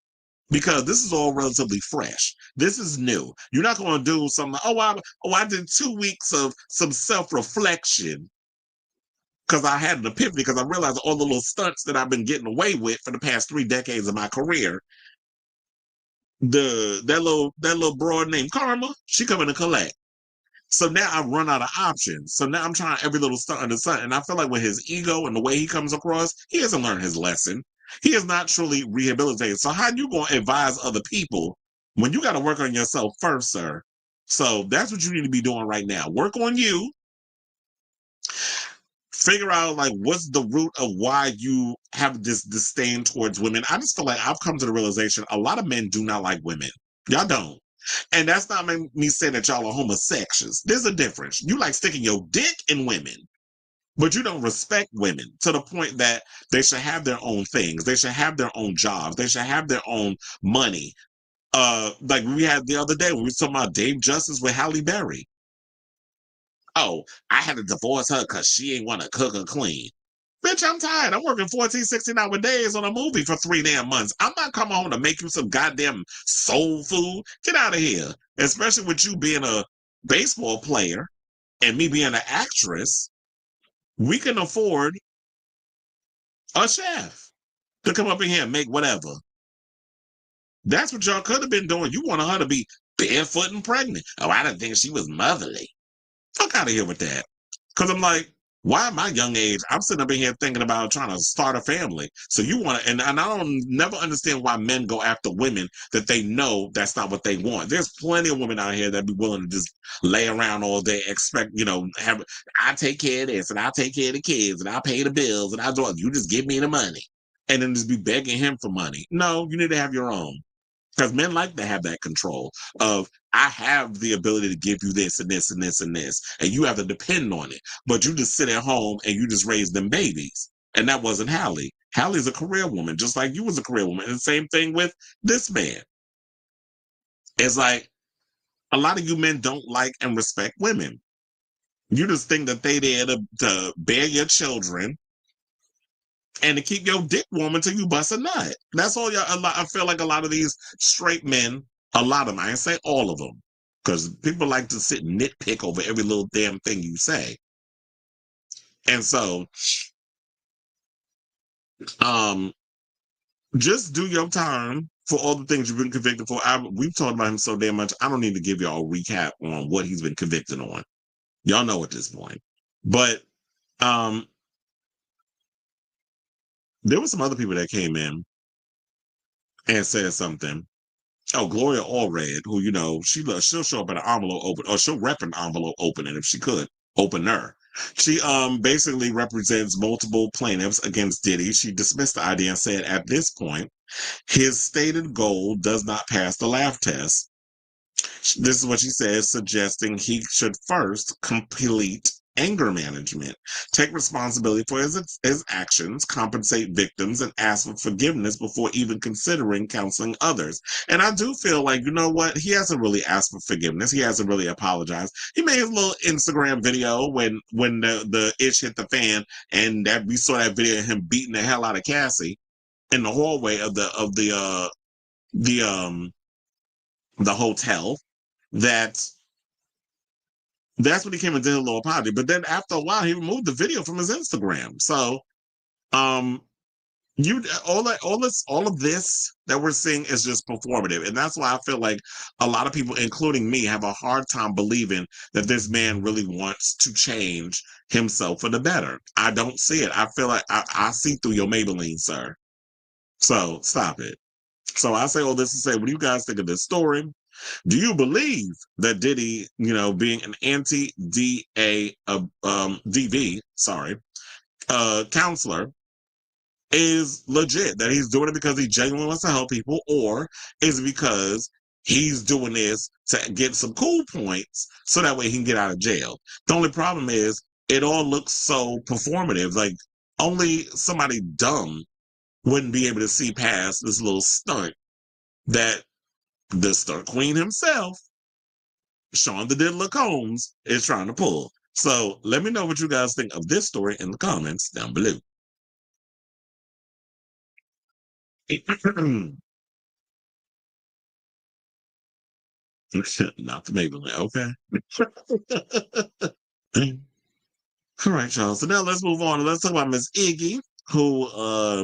because this is all relatively fresh. This is new. You're not going to do something like, I did 2 weeks of some self-reflection because I had an epiphany because I realized all the little stunts that I've been getting away with for the past 3 decades of my career. That little broad named Karma, she coming to collect. So now I've run out of options. So now I'm trying every little stunt under the sun. And I feel like with his ego and the way he comes across, he hasn't learned his lesson. He is not truly rehabilitated. So how you going to advise other people when you got to work on yourself first, sir? So that's what you need to be doing right now. Work on you. Figure out like what's the root of why you have this disdain towards women. I just feel like I've come to the realization a lot of men do not like women. Y'all don't. And that's not me saying that y'all are homosexuals. There's a difference. You like sticking your dick in women, but you don't respect women to the point that they should have their own things. They should have their own jobs. They should have their own money. Like we had the other day when we were talking about Dave Justice with Halle Berry. Oh, I had to divorce her because she ain't want to cook or clean. Bitch, I'm tired. I'm working 14, 16-hour days on a movie for 3 damn months. I'm not coming home to make you some goddamn soul food. Get out of here. Especially with you being a baseball player and me being an actress, we can afford a chef to come up in here and make whatever. That's what y'all could have been doing. You wanted her to be barefoot and pregnant. Oh, I didn't think she was motherly. Fuck out of here with that. Because I'm like, why at my young age, I'm sitting up in here thinking about trying to start a family. So you want to, and I don't never understand why men go after women that they know that's not what they want. There's plenty of women out here that be willing to just lay around all day, expect, I take care of this and I take care of the kids and I pay the bills and you just give me the money and then just be begging him for money. No, you need to have your own. Because men like to have that control of, I have the ability to give you this and this and this and this, and you have to depend on it. But you just sit at home and you just raise them babies. And that wasn't Halle. Halle's a career woman, just like you was a career woman. And the same thing with this man. It's like, a lot of you men don't like and respect women. You just think that they there to bear your children and to keep your dick warm until you bust a nut. That's all I feel like a lot of these straight men, a lot of them, I ain't say all of them, because people like to sit and nitpick over every little damn thing you say. And so, just do your time for all the things you've been convicted for. We've talked about him so damn much, I don't need to give y'all a recap on what he's been convicted on. Y'all know at this point. But there were some other people that came in and said something. Oh, Gloria Allred, who, she'll show up at an envelope open, or she'll rep an envelope opening if she could, opener. She basically represents multiple plaintiffs against Diddy. She dismissed the idea and said, at this point, his stated goal does not pass the laugh test. This is what she says, suggesting he should first complete anger management, take responsibility for his actions, compensate victims, and ask for forgiveness before even considering counseling others. And I do feel like, you know what? He hasn't really asked for forgiveness. He hasn't really apologized. He made his little Instagram video when the ish hit the fan, and that we saw that video of him beating the hell out of Cassie in the hallway of the hotel. That's when he came and did a little apology. But then after a while, he removed the video from his Instagram. So, all of this that we're seeing is just performative, and that's why I feel like a lot of people, including me, have a hard time believing that this man really wants to change himself for the better. I don't see it. I feel like I see through your Maybelline, sir. So stop it. So I say all this to say, what do you guys think of this story? Do you believe that Diddy, being an anti-DA, DV, counselor, is legit, that he's doing it because he genuinely wants to help people, or is it because he's doing this to get some cool points so that way he can get out of jail? The only problem is it all looks so performative. Like, only somebody dumb wouldn't be able to see past this little stunt that the stunt queen himself, Sean the Diddler Combs, is trying to pull. So let me know what you guys think of this story in the comments down below. Not the Maybelline, okay. All right, y'all. So now let's move on. Let's talk about Miss Iggy, who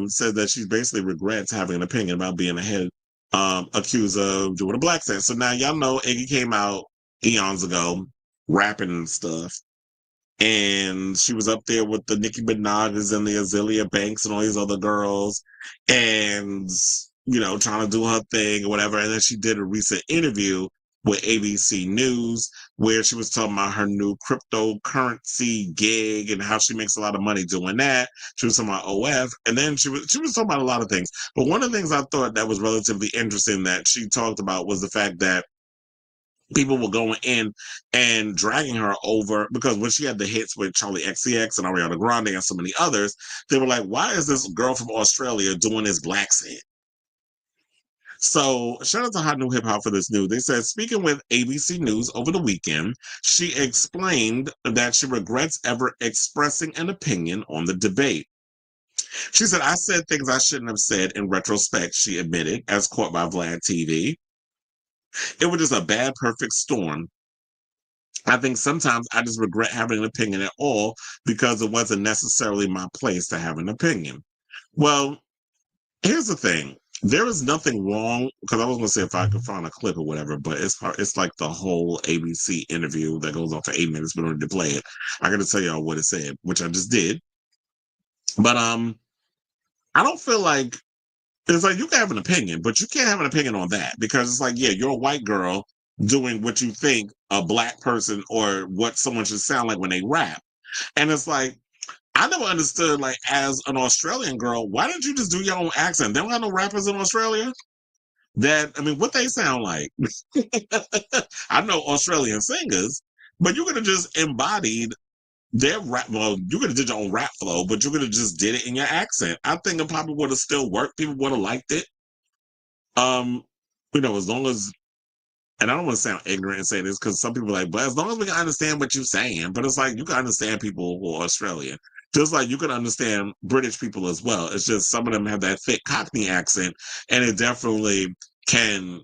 said that she basically regrets having an opinion about being a head accused of doing a Blaccent. So now y'all know Iggy came out eons ago rapping and stuff. And she was up there with the Nicki Minaj's and the Azalea Banks and all these other girls, and trying to do her thing or whatever. And then she did a recent interview with ABC News, where she was talking about her new cryptocurrency gig and how she makes a lot of money doing that. She was talking about OF, and then she was talking about a lot of things. But one of the things I thought that was relatively interesting that she talked about was the fact that people were going in and dragging her over because when she had the hits with Charlie XCX and Ariana Grande and so many others, they were like, why is this girl from Australia doing this Blaccent? So shout out to Hot New Hip Hop for this news. They said, speaking with ABC News over the weekend, she explained that she regrets ever expressing an opinion on the debate. She said, I said things I shouldn't have said in retrospect, she admitted, as caught by Vlad TV. It was just a bad, perfect storm. I think sometimes I just regret having an opinion at all because it wasn't necessarily my place to have an opinion. Well, here's the thing. There is nothing wrong, because I was going to say if I could find a clip or whatever, but it's hard. It's like the whole ABC interview that goes on for 8 minutes, but I need to play it. I got to tell y'all what it said, which I just did. But I don't feel like it's like you can have an opinion, but you can't have an opinion on that because it's like, yeah, you're a white girl doing what you think a black person or what someone should sound like when they rap. And it's like, I never understood, like, as an Australian girl, why didn't you just do your own accent? They don't have no rappers in Australia that, I mean, what they sound like. I know Australian singers, but you could have just embodied their rap. Well, you could have did your own rap flow, but you could have just did it in your accent. I think it probably would have still worked. People would have liked it. Um, as long as, and I don't want to sound ignorant and say this because some people are like, but as long as we can understand what you're saying, but it's like you can understand people who are Australian. Just like you can understand British people as well. It's just some of them have that thick Cockney accent, and it definitely can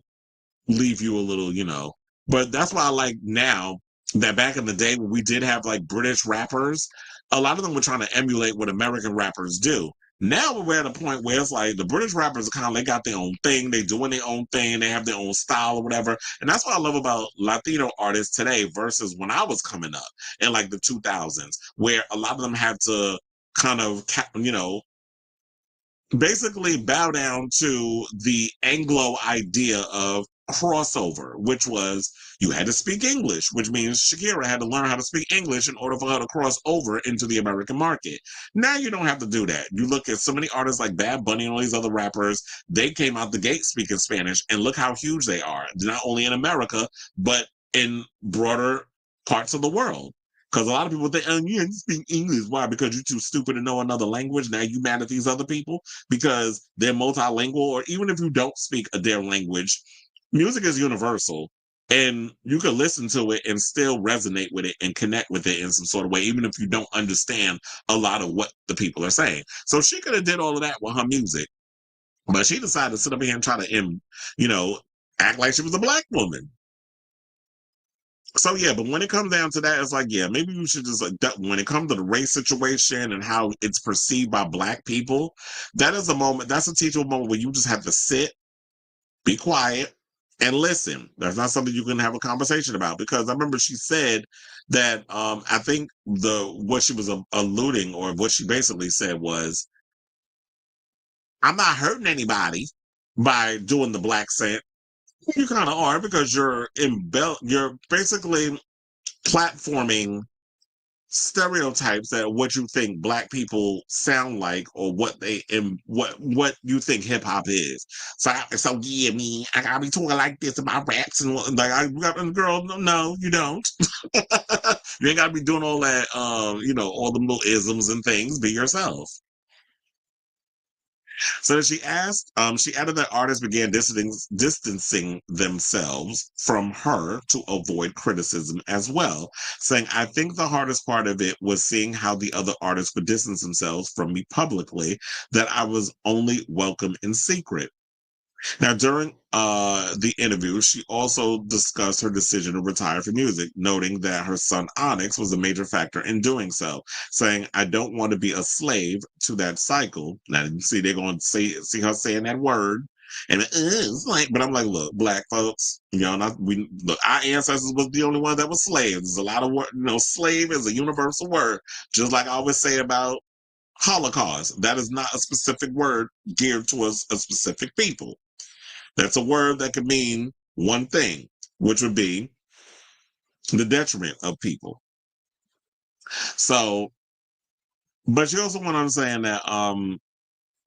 leave you a little, But that's why I like now that back in the day when we did have like British rappers, a lot of them were trying to emulate what American rappers do. Now we're at a point where it's like the British rappers are kind of, they got their own thing, they doing their own thing, they have their own style or whatever. And that's what I love about Latino artists today versus when I was coming up in like the 2000s, where a lot of them had to kind of, basically bow down to the Anglo idea of crossover, which was you had to speak English, which means Shakira had to learn how to speak English in order for her to cross over into the American market. Now you don't have to do that. You look at so many artists like Bad Bunny and all these other rappers, they came out the gate speaking Spanish, and look how huge they are, not only in America, but in broader parts of the world. Because a lot of people think, oh, you speak English. Why? Because you're too stupid to know another language. Now you mad at these other people because they're multilingual, or even if you don't speak their language, music is universal. And you can listen to it and still resonate with it and connect with it in some sort of way, even if you don't understand a lot of what the people are saying. So she could have did all of that with her music, but she decided to sit up here and try to, act like she was a black woman. So yeah, but when it comes down to that, it's like, yeah, maybe you should just when it comes to the race situation and how it's perceived by black people, that is a moment, that's a teachable moment where you just have to sit, be quiet, and listen. That's not something you can have a conversation about because I remember she said that I think what she was alluding or what she basically said was, I'm not hurting anybody by doing the Blaccent. You kind of are because you're basically platforming stereotypes that what you think black people sound like or what you think hip hop is. So yeah, me, I gotta be talking like this about raps and like girl, no, you don't. You ain't gotta be doing all that all the little isms and things. Be yourself. So then she added that artists began distancing themselves from her to avoid criticism as well, saying, I think the hardest part of it was seeing how the other artists would distance themselves from me publicly, that I was only welcome in secret. Now, during the interview, she also discussed her decision to retire from music, noting that her son Onyx was a major factor in doing so, saying, I don't want to be a slave to that cycle. Now, you see, they're going to see her saying that word. And it's like, but I'm like, look, black folks, look, our ancestors was the only one that was slaves. There's a lot of word, slave is a universal word, just like I always say about Holocaust. That is not a specific word geared towards a specific people. That's a word that could mean one thing. which would be the detriment of people. So, but you also want to understand that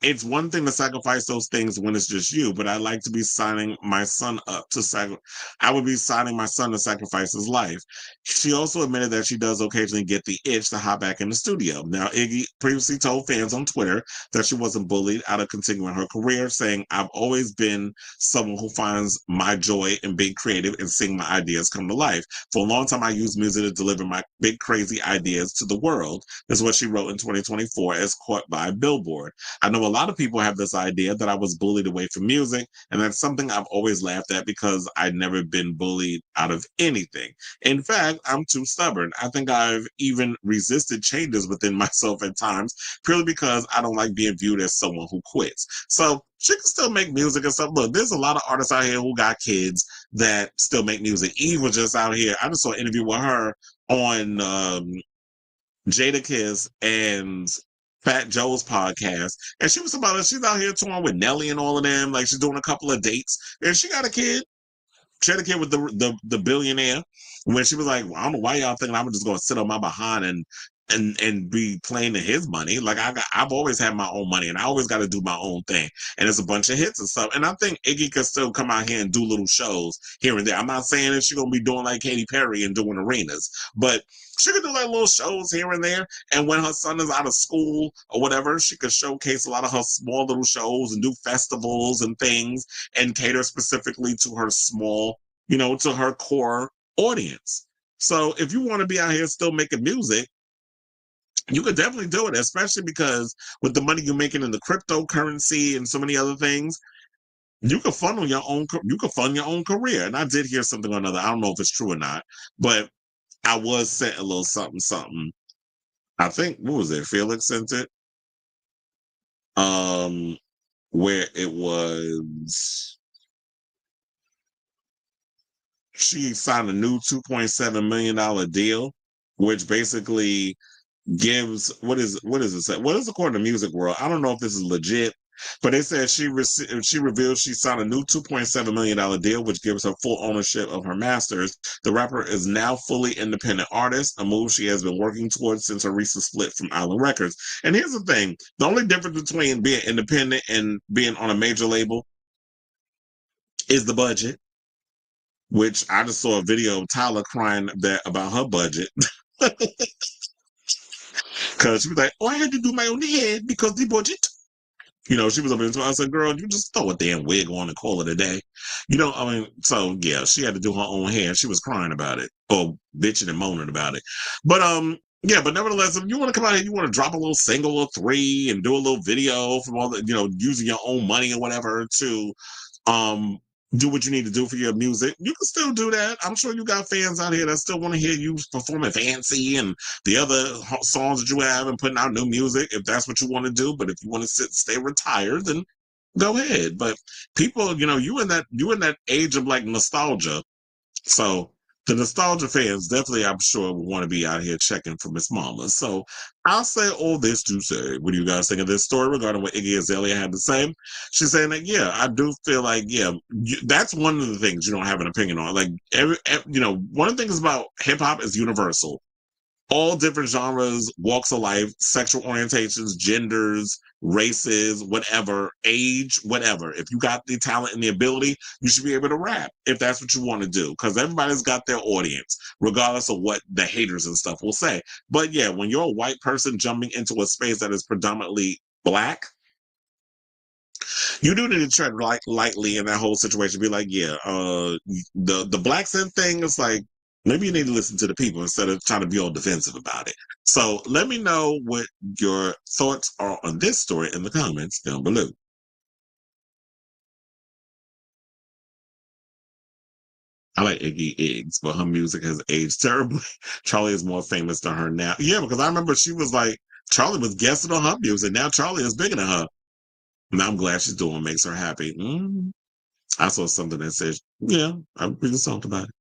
it's one thing to sacrifice those things when it's just you, but I like to be signing my son up to I would be signing my son to sacrifice his life. She also admitted that she does occasionally get the itch to hop back in the studio. Now, Iggy previously told fans on Twitter that she wasn't bullied out of continuing her career, saying, "I've always been someone who finds my joy in being creative and seeing my ideas come to life. For a long time, I used music to deliver my big, crazy ideas to the world." Is what she wrote in 2024 as caught by Billboard. I know a lot of people have this idea that I was bullied away from music, and that's something I've always laughed at because I'd never been bullied out of anything. In fact, I'm too stubborn. I think I've even resisted changes within myself at times, purely because I don't like being viewed as someone who quits. So she can still make music and stuff. Look, there's a lot of artists out here who got kids that still make music. Eve was just out here. I just saw an interview with her on Jadakiss and Fat Joe's podcast, and she was about it. She's out here touring with Nelly and all of them. Like she's doing a couple of dates, and she got a kid. She had a kid with the billionaire. When she was like, well, "I don't know why y'all thinking I'm just going to sit on my behind and be playing to his money. Like I've always had my own money, and I always got to do my own thing. And it's a bunch of hits and stuff. And I think Iggy could still come out here and do little shows here and there. I'm not saying that she's gonna be doing like Katy Perry and doing arenas, but she could do like little shows here and there. And when her son is out of school or whatever, she could showcase a lot of her small little shows and do festivals and things and cater specifically to her small, to her core audience. So if you want to be out here still making music, you could definitely do it, especially because with the money you're making in the cryptocurrency and so many other things, you could fund your own. You could fund your own career. And I did hear something or another. I don't know if it's true or not, but I was sent a little something, something. I think what was it? Felix sent it. Where it was, she signed a new $2.7 million deal, which basically gives what is it say? What is according to Music World? I don't know if this is legit, but they said she revealed she signed a new $2.7 million deal, which gives her full ownership of her masters. The rapper is now fully independent artist, a move she has been working towards since her recent split from Island Records. And here's the thing: the only difference between being independent and being on a major label is the budget. Which I just saw a video of Tyler crying about her budget. Because she was like, "Oh, I had to do my own hair because the budget." She was up into. I said, "Girl, you just throw a damn wig on and call it a day." So yeah, she had to do her own hair. She was crying about it, or bitching and moaning about it. But yeah, but nevertheless, if you want to come out here, you want to drop a little single or three and do a little video from all the, using your own money or whatever to um do what you need to do for your music, you can still do that. I'm sure you got fans out here that still want to hear you performing Fancy and the other songs that you have and putting out new music if that's what you want to do. But if you want to stay retired, then go ahead. But people, you in that age of like nostalgia. So the nostalgia fans definitely, I'm sure, will want to be out here checking for Miss Mama. So I'll say all this to say, what do you guys think of this story regarding what Iggy Azalea had to say? She's saying that, yeah, I do feel like, yeah, that's one of the things you don't have an opinion on. Like, one of the things about hip hop is universal. All different genres, walks of life, sexual orientations, genders, races, whatever, age, whatever. If you got the talent and the ability, you should be able to rap if that's what you want to do. Because everybody's got their audience, regardless of what the haters and stuff will say. But yeah, when you're a white person jumping into a space that is predominantly Black, you do need to tread lightly in that whole situation. Be like, yeah, the Blaccent thing is like, maybe you need to listen to the people instead of trying to be all defensive about it. So let me know what your thoughts are on this story in the comments down below. I like Iggy Iggs, but her music has aged terribly. Charlie is more famous than her now. Yeah, because I remember she was like, Charlie was guessing on her music. Now Charlie is bigger than her. Now I'm glad she's doing makes her happy. I saw something that says, yeah, we just talked about it.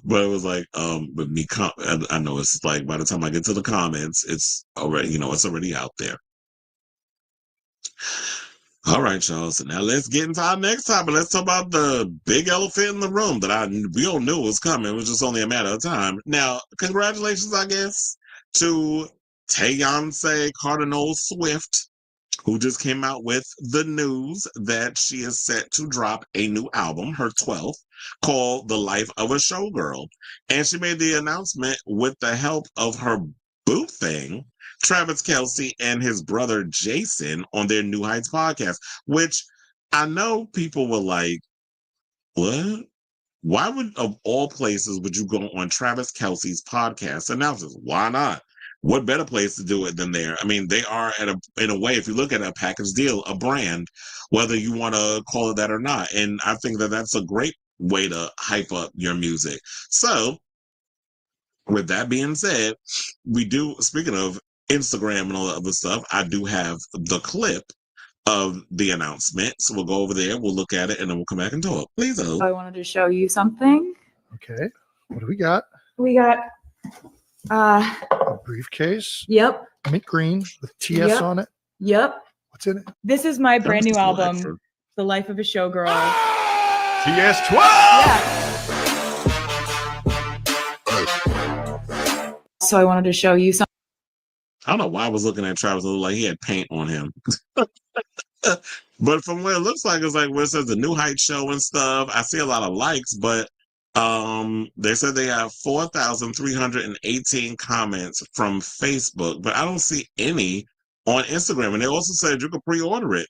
But it was like, but me, I know it's like by the time I get to the comments, it's already, it's already out there. All right, y'all. So now let's get into our next topic. Let's talk about the big elephant in the room that we all knew was coming. It was just only a matter of time. Now, congratulations, I guess, to Tayonce Cardinal Swift, who just came out with the news that she is set to drop a new album, her 12th, called The Life of a Showgirl. And she made the announcement with the help of her boo thing, Travis Kelce and his brother Jason, on their New Heights podcast, which I know people were like, what? Why would, of all places, would you go on Travis Kelce's podcast announcements? Why not? What better place to do it than there? I mean, they are in a way, if you look at a package deal, a brand, whether you want to call it that or not. And I think that that's a great way to hype up your music. So, with that being said, we do, speaking of Instagram and all that other stuff, I do have the clip of the announcement. So we'll go over there, we'll look at it, and then we'll come back and talk. Please, I wanted to show you something. Okay. What do we got? We got A briefcase. Yep. Mint green with TS on it. Yep. What's in it? This is my brand new album, extra. The Life of a Showgirl. TS 12. Yeah. So I wanted to show you something. I don't know why I was looking at Travis. It looked like he had paint on him. But from what it looks like, it's like where it says the New Heights show and stuff. I see a lot of likes, but they said they have 4,318 comments from Facebook, but I don't see any on Instagram. And they also said you could pre-order it.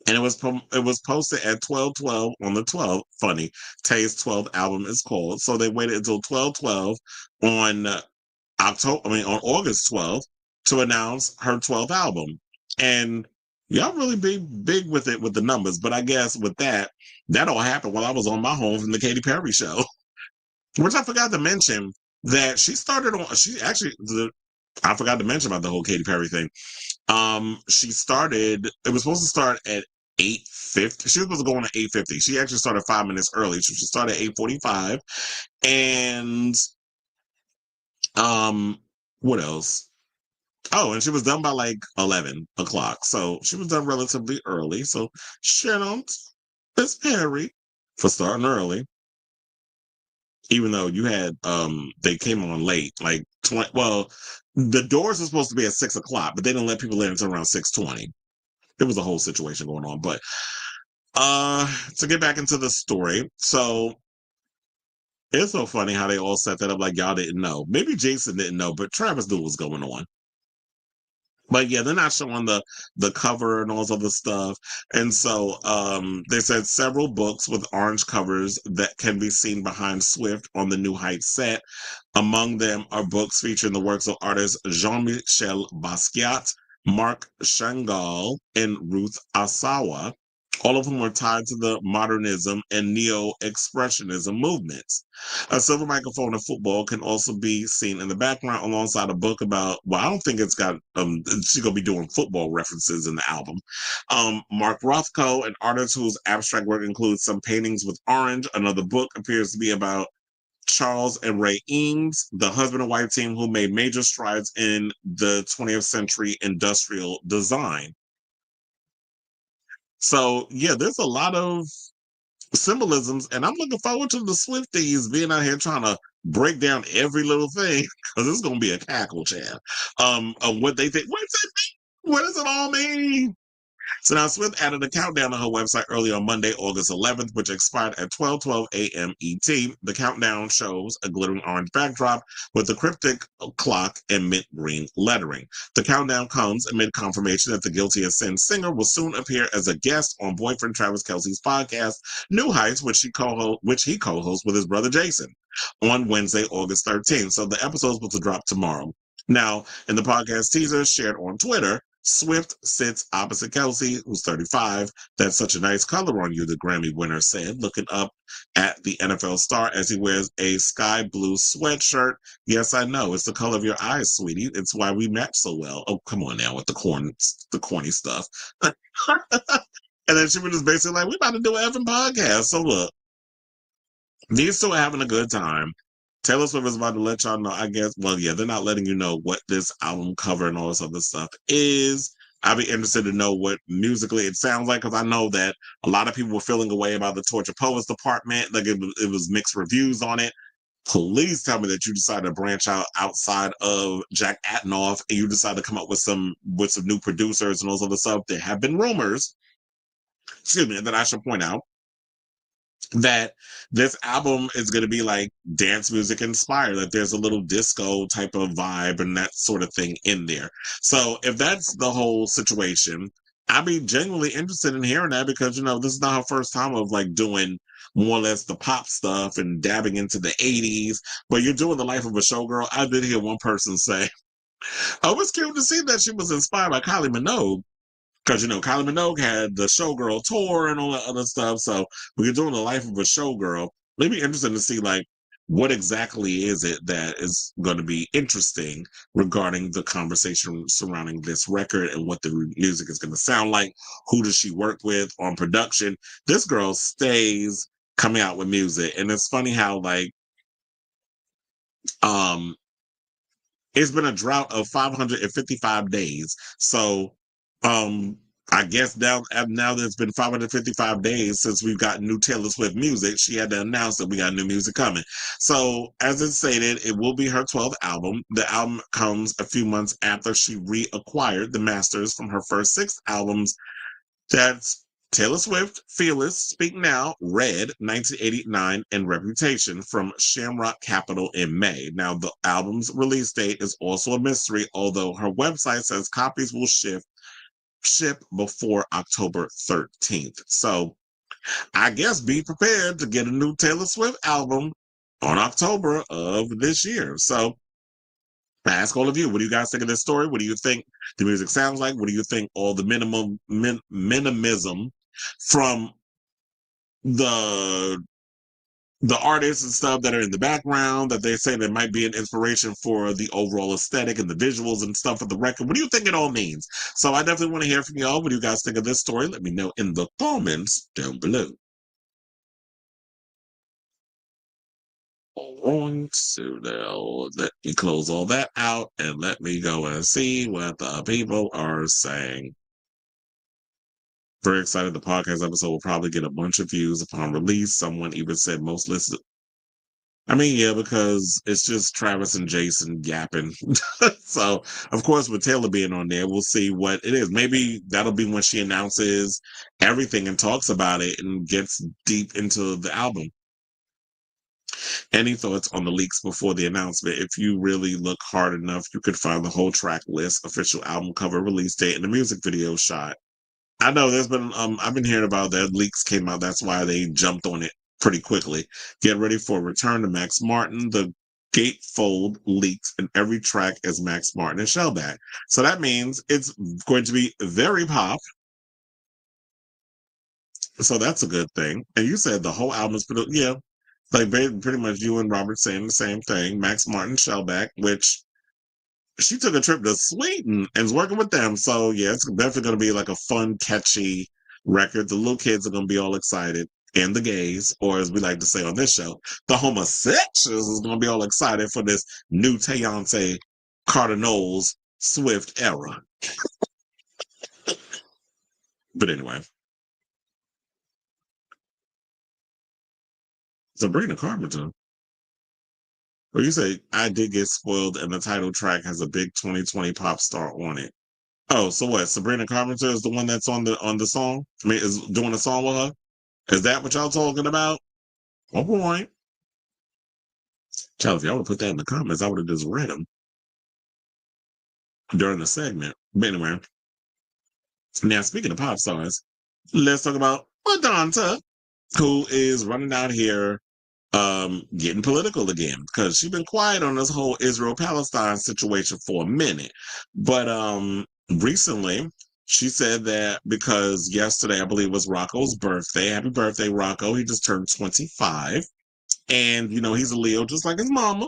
And it was posted at 12/12 on the 12th. Funny, Tay's 12th album is called. So they waited until 12/12 on on August 12th to announce her 12th album. And y'all really big with it with the numbers. But I guess with that all happened while I was on my home from the Katy Perry show, which I forgot to mention that I forgot to mention about the whole Katy Perry thing. It was supposed to start at 8:50. She was supposed to go on at 8:50. She actually started 5 minutes early. So she started at 8:45. And what else? Oh, and she was done by like 11 o'clock. So she was done relatively early. So shout out Miss Perry for starting early. Even though you had they came on late, like the doors were supposed to be at 6 o'clock, but they didn't let people in until around 6:20. There was a whole situation going on. But to get back into the story, so it's so funny how they all set that up like y'all didn't know. Maybe Jason didn't know, but Travis knew what was going on. But yeah, they're not showing the cover and all this other stuff. And so they said several books with orange covers that can be seen behind Swift on the New Heights set. Among them are books featuring the works of artists Jean-Michel Basquiat, Mark Chagall, and Ruth Asawa, all of whom are tied to the modernism and neo-expressionism movements. A silver microphone of football can also be seen in the background alongside a book about, well, I don't think it's got, she's going to be doing football references in the album. Mark Rothko, an artist whose abstract work includes some paintings with orange. Another book appears to be about Charles and Ray Eames, the husband and wife team who made major strides in the 20th century industrial design. So, yeah, there's a lot of symbolisms, and I'm looking forward to the Swifties being out here trying to break down every little thing, because it's going to be a cackle, Chad, of what they think. What's it mean? What does it all mean? So now Swift added a countdown on her website early on Monday, August 11th, which expired at 12:12 a.m. ET. The countdown shows a glittering orange backdrop with a cryptic clock and mint green lettering. The countdown comes amid confirmation that the Guilty as Sin singer will soon appear as a guest on boyfriend Travis Kelce's podcast, New Heights, which he co-hosts with his brother Jason on Wednesday, August 13th. So the episode is supposed to drop tomorrow. Now, in the podcast teaser shared on Twitter, Swift sits opposite Kelce, who's 35. That's such a nice color on you, the Grammy winner said, looking up at the NFL star as he wears a sky blue sweatshirt. Yes, I know. It's the color of your eyes, sweetie. It's why we match so well. Oh, come on now with the corny stuff. And then she was just basically like, we're about to do an effing podcast. So look, these two are having a good time. Taylor Swift is about to let y'all know, I guess. Well, yeah, they're not letting you know what this album cover and all this other stuff is. I'd be interested to know what musically it sounds like, because I know that a lot of people were feeling away about the Torture Poets department. Like it was mixed reviews on it. Please tell me that you decided to branch out outside of Jack Antonoff and you decided to come up with some new producers and all other stuff. There have been rumors, excuse me, that I should point out that this album is going to be like dance music inspired, like there's a little disco type of vibe and that sort of thing in there. So if that's the whole situation, I'd be genuinely interested in hearing that, because this is not her first time of like doing more or less the pop stuff and dabbing into the 80s, but you're doing the life of a showgirl. I did hear one person say, oh, it's cute to see that she was inspired by Kylie Minogue, because Kylie Minogue had the Showgirl tour and all that other stuff. So when you're doing the life of a showgirl, it'd be interesting to see like what exactly is it that is going to be interesting regarding the conversation surrounding this record and what the music is going to sound like. Who does she work with on production? This girl stays coming out with music, and it's funny how like it's been a drought of 555 days. So, I guess now there's been 555 days since we've got new Taylor Swift music. She had to announce that we got new music coming. So, as it stated, it will be her 12th album. The album comes a few months after she reacquired the masters from her first 6 albums. That's Taylor Swift, Fearless, Speak Now, Red, 1989, and Reputation from Shamrock Capital in May. Now, the album's release date is also a mystery, although her website says copies will ship before October 13th. So, I guess be prepared to get a new Taylor Swift album on October of this year. So, I ask all of you, what do you guys think of this story? What do you think the music sounds like? What do you think all the minimism from the artists and stuff that are in the background, that they say that might be an inspiration for the overall aesthetic and the visuals and stuff of the record? What do you think it all means? So I definitely want to hear from y'all. What do you guys think of this story? Let me know in the comments down below. All right, so now let me close all that out and let me go and see what the people are saying. Very excited. The podcast episode will probably get a bunch of views upon release. Someone even said most listed. I mean, yeah, because it's just Travis and Jason yapping. So, of course, with Taylor being on there, we'll see what it is. Maybe that'll be when she announces everything and talks about it and gets deep into the album. Any thoughts on the leaks before the announcement? If you really look hard enough, you could find the whole track list, official album cover, release date, and the music video shot. I know there's been, I've been hearing about that. Leaks came out. That's why they jumped on it pretty quickly. Get ready for Return to Max Martin. The gatefold leaks and every track is Max Martin and Shellback. So that means it's going to be very pop. So that's a good thing. And you said the whole album is pretty, yeah, like pretty much you and Robert saying the same thing. Max Martin, Shellback, which she took a trip to Sweden and is working with them. So yeah, it's definitely going to be like a fun, catchy record. The little kids are going to be all excited, and the gays, or as we like to say on this show, the homosexuals is going to be all excited for this new Teyonce Cardinals Swift era. But anyway, Sabrina Carpenter. Well, you say I did get spoiled, and the title track has a big 2020 pop star on it. Oh, so what? Sabrina Carpenter is the one that's on the song. I mean, is doing a song with her. Is that what y'all talking about? Oh boy, child, if y'all would put that in the comments, I would have just read them during the segment. But anyway, now speaking of pop stars, let's talk about Madonna, who is running out here getting political again, because she's been quiet on this whole Israel-Palestine situation for a minute. But recently she said that because yesterday, I believe, was Rocco's birthday. Happy birthday, Rocco. He just turned 25. And, he's a Leo, just like his mama,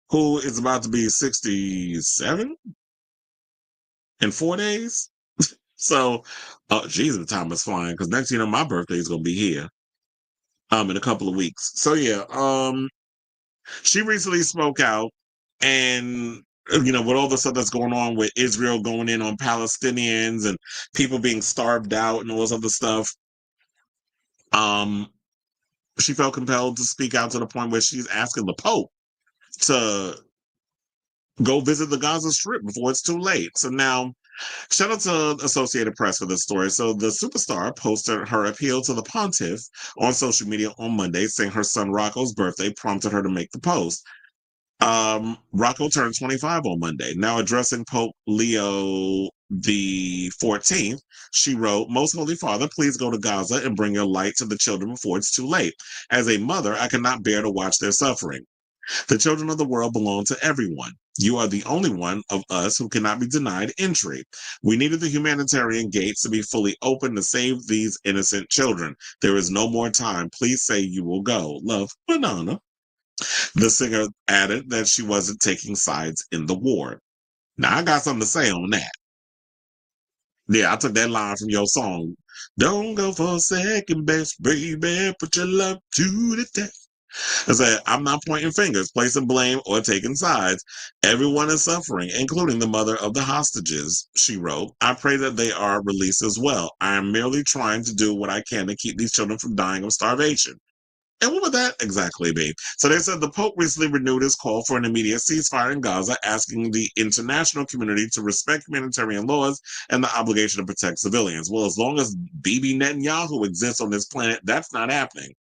who is about to be 67 in 4 days. So, geez, the time is flying, because next, my birthday is going to be here in a couple of weeks. So, yeah, she recently spoke out, and you know, with all the stuff that's going on with Israel going in on Palestinians and people being starved out and all this other stuff, she felt compelled to speak out to the point where she's asking the Pope to go visit the Gaza Strip before it's too late. So now, shout out to Associated Press for this story. So the superstar posted her appeal to the pontiff on social media on Monday, saying her son Rocco's birthday prompted her to make the post. Rocco turned 25 on Monday. Now addressing Pope Leo the 14th, she wrote, "Most Holy Father, please go to Gaza and bring your light to the children before it's too late. As a mother, I cannot bear to watch their suffering. The children of the world belong to everyone. You are the only one of us who cannot be denied entry. We needed the humanitarian gates to be fully open to save these innocent children. There is no more time. Please say you will go. Love, Madonna." The singer added that she wasn't taking sides in the war. Now, I got something to say on that. Yeah, I took that line from your song. Don't go for second best, baby. Put your love to the test. I said, I'm not pointing fingers, placing blame, or taking sides. Everyone is suffering, including the mother of the hostages, she wrote. I pray that they are released as well. I am merely trying to do what I can to keep these children from dying of starvation. And what would that exactly be? So they said the Pope recently renewed his call for an immediate ceasefire in Gaza, asking the international community to respect humanitarian laws and the obligation to protect civilians. Well, as long as Bibi Netanyahu exists on this planet, that's not happening.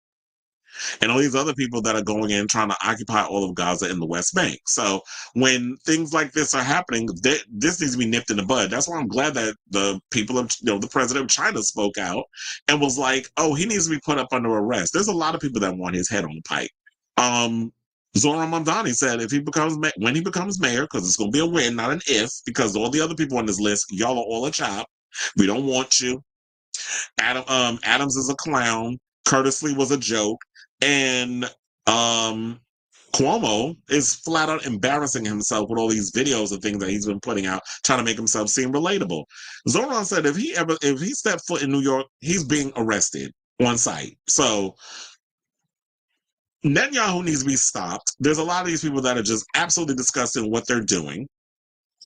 And all these other people that are going in trying to occupy all of Gaza in the West Bank. So when things like this are happening, this needs to be nipped in the bud. That's why I'm glad that the people of, the president of China spoke out and was like, oh, he needs to be put up under arrest. There's a lot of people that want his head on the pike. Zoran Mamdani said when he becomes mayor, because it's going to be a when, not an if, because all the other people on this list, y'all are all a chop. We don't want you. Adams is a clown. Curtis Lee was a joke. And Cuomo is flat out embarrassing himself with all these videos and things that he's been putting out, trying to make himself seem relatable. Zoran said if he stepped foot in New York, he's being arrested on site. So Netanyahu needs to be stopped. There's a lot of these people that are just absolutely disgusting what they're doing.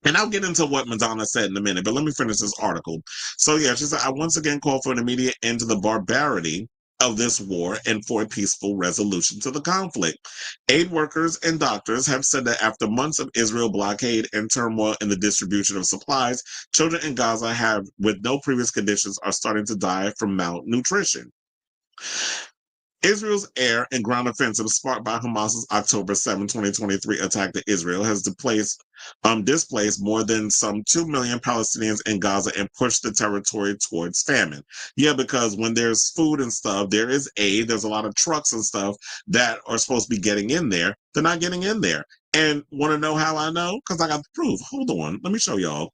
And I'll get into what Madonna said in a minute, but let me finish this article. So yeah, she said, I once again call for an immediate end to the barbarity of this war and for a peaceful resolution to the conflict. Aid workers and doctors have said that after months of Israel blockade and turmoil in the distribution of supplies, children in Gaza have, with no previous conditions, are starting to die from malnutrition. Israel's air and ground offensive sparked by Hamas's October 7, 2023 attack to Israel has displaced more than some 2 million Palestinians in Gaza and pushed the territory towards famine. Yeah, because when there's food and stuff, there is aid. There's a lot of trucks and stuff that are supposed to be getting in there. They're not getting in there. And want to know how I know? Because I got the proof. Hold on. Let me show y'all.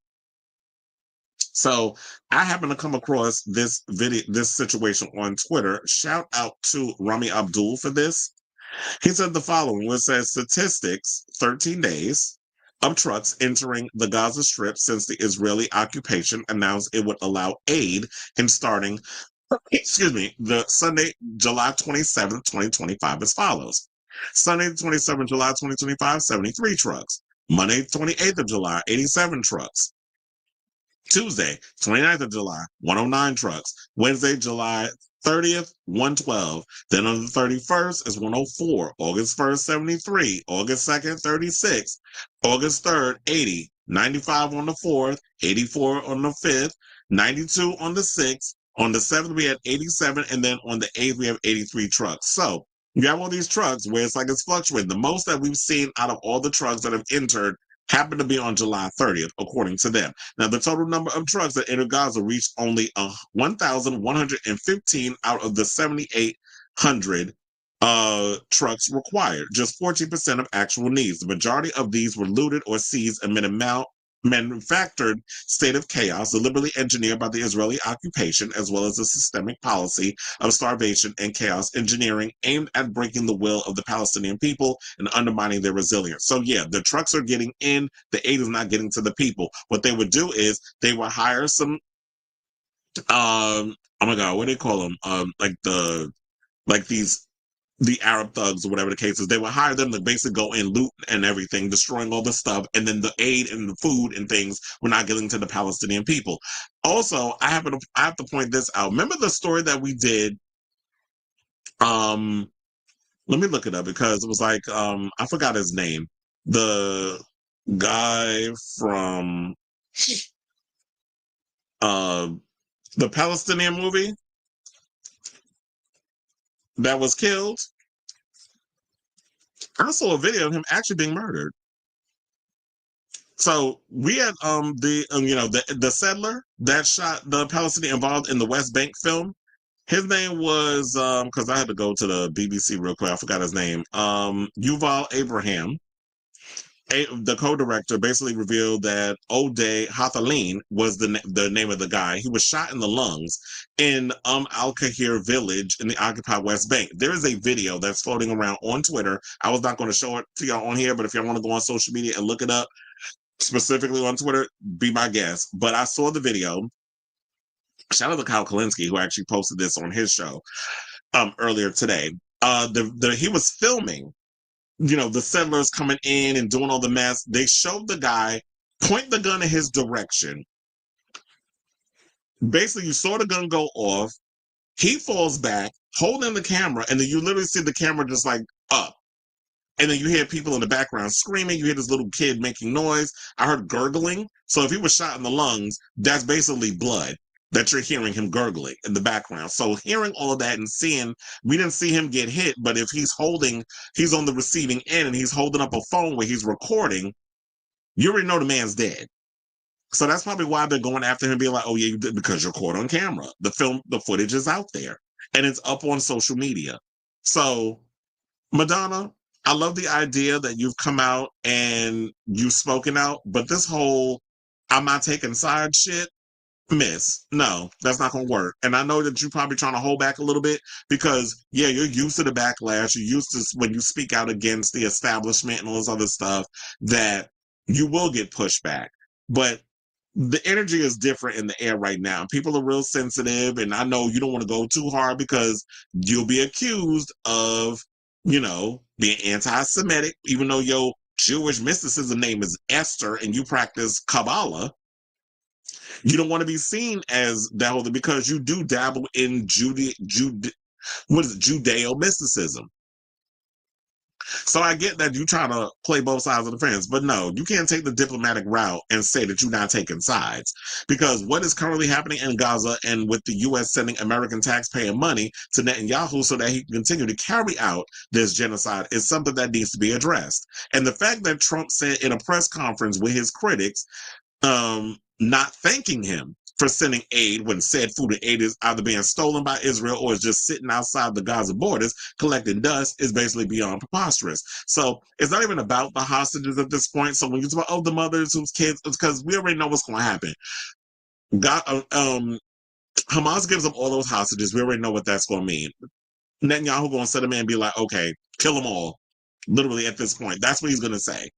So I happened to come across this situation on Twitter. Shout out to Rami Abdul for this. He said the following, which says statistics, 13 days of trucks entering the Gaza Strip since the Israeli occupation announced it would allow aid in starting, the Sunday, July 27th, 2025 as follows. Sunday, 27th July, 2025, 73 trucks. Monday, 28th of July, 87 trucks. Tuesday, 29th of July, 109 trucks. Wednesday, July 30th, 112. Then on the 31st is 104. August 1st, 73. August 2nd, 36. August 3rd, 80. 95 on the 4th. 84 on the 5th. 92 on the 6th. On the 7th, we had 87. And then on the 8th, we have 83 trucks. So you have all these trucks where it's like it's fluctuating. The most that we've seen out of all the trucks that have entered happened to be on July 30th, according to them. Now, the total number of trucks that entered Gaza reached only 1,115 out of the 7,800 trucks required, just 14% of actual needs. The majority of these were looted or seized amid a manufactured state of chaos, deliberately engineered by the Israeli occupation, as well as a systemic policy of starvation and chaos engineering aimed at breaking the will of the Palestinian people and undermining their resilience. So yeah, the trucks are getting in, the aid is not getting to the people. What they would do is they would hire some, oh my God, what do they call them? Like these the Arab thugs or whatever the case is. They would hire them to basically go and loot and everything, destroying all the stuff, and then the aid and the food and things were not getting to the Palestinian people. Also, I have to point this out. Remember the story that we did? Let me look it up because it was like I forgot his name. The guy from the Palestinian movie that was killed. I saw a video of him actually being murdered. So we had the settler that shot the Palestinian involved in the West Bank film. His name was because I had to go to the BBC real quick. I forgot his name. Yuval Abraham. The co-director basically revealed that Odeh Hathaleen was the name of the guy. He was shot in the lungs in Al-Kahir village in the occupied West Bank. There is a video that's floating around on Twitter. I was not going to show it to y'all on here, but if y'all want to go on social media and look it up, specifically on Twitter, be my guest. But I saw the video. Shout out to Kyle Kalinske, who actually posted this on his show earlier today. He was filming the settlers coming in and doing all the mess. They showed the guy point the gun in his direction. Basically, you saw the gun go off. He falls back, holding the camera, and then you literally see the camera just like up. And then you hear people in the background screaming. You hear this little kid making noise. I heard gurgling. So if he was shot in the lungs, that's basically blood that you're hearing him gurgling in the background. So hearing all of that and seeing, we didn't see him get hit, but if he's on the receiving end and he's holding up a phone where he's recording, you already know the man's dead. So that's probably why they're going after him, being like, oh yeah, you did, because you're caught on camera. The footage is out there and it's up on social media. So Madonna, I love the idea that you've come out and you've spoken out, but this whole I'm not taking side shit, miss, no, that's not going to work. And I know that you're probably trying to hold back a little bit because, yeah, you're used to the backlash. You're used to when you speak out against the establishment and all this other stuff that you will get pushed back. But the energy is different in the air right now. People are real sensitive, and I know you don't want to go too hard because you'll be accused of, being anti-Semitic, even though your Jewish mysticism name is Esther and you practice Kabbalah. You don't want to be seen as that whole thing because you do dabble in Judeo mysticism. So I get that you try to play both sides of the fence, but no, you can't take the diplomatic route and say that you're not taking sides, because what is currently happening in Gaza and with the U.S. sending American taxpayer money to Netanyahu so that he can continue to carry out this genocide is something that needs to be addressed. And the fact that Trump said in a press conference with his critics, not thanking him for sending aid when said food and aid is either being stolen by Israel or is just sitting outside the Gaza borders collecting dust is basically beyond preposterous. So it's not even about the hostages at this point. So when you talk about, the mothers whose kids, it's because we already know what's going to happen. Hamas gives them all those hostages. We already know what that's going to mean. Netanyahu going to sit them in and be like, okay, kill them all. Literally at this point, that's what he's going to say.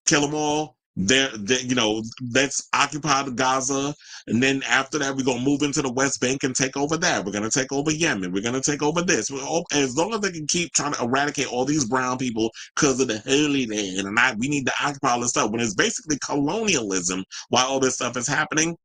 Kill them all. Let's occupy the Gaza, and then after that, we're gonna move into the West Bank and take over that. We're gonna take over Yemen. We're gonna take over this. As long as they can keep trying to eradicate all these brown people because of the Holy Land, and we need to occupy all this stuff. When it's basically colonialism, while all this stuff is happening,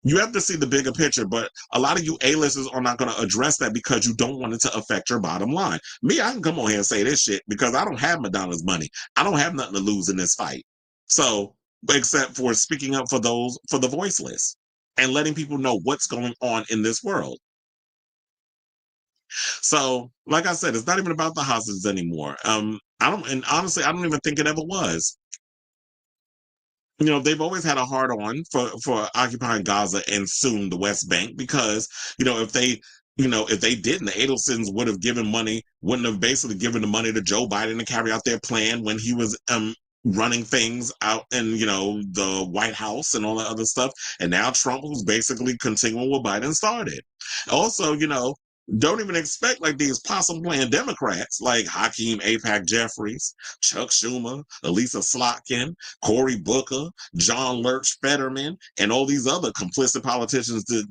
you have to see the bigger picture. But a lot of you A-listers are not going to address that because you don't want it to affect your bottom line. Me, I can come on here and say this shit because I don't have Madonna's money. I don't have nothing to lose in this fight. So, except for speaking up for the voiceless and letting people know what's going on in this world. So, like I said, it's not even about the hostages anymore. Honestly, I don't even think it ever was. They've always had a hard on for occupying Gaza and soon the West Bank because, if they didn't, the Adelsons wouldn't have basically given the money to Joe Biden to carry out their plan when he was running things out in, the White House and all that other stuff. And now Trump, who's basically continuing what Biden started. Also, don't even expect like these possum-playing Democrats like Hakeem AIPAC Jeffries, Chuck Schumer, Elisa Slotkin, Cory Booker, John Lurch Fetterman, and all these other complicit politicians that,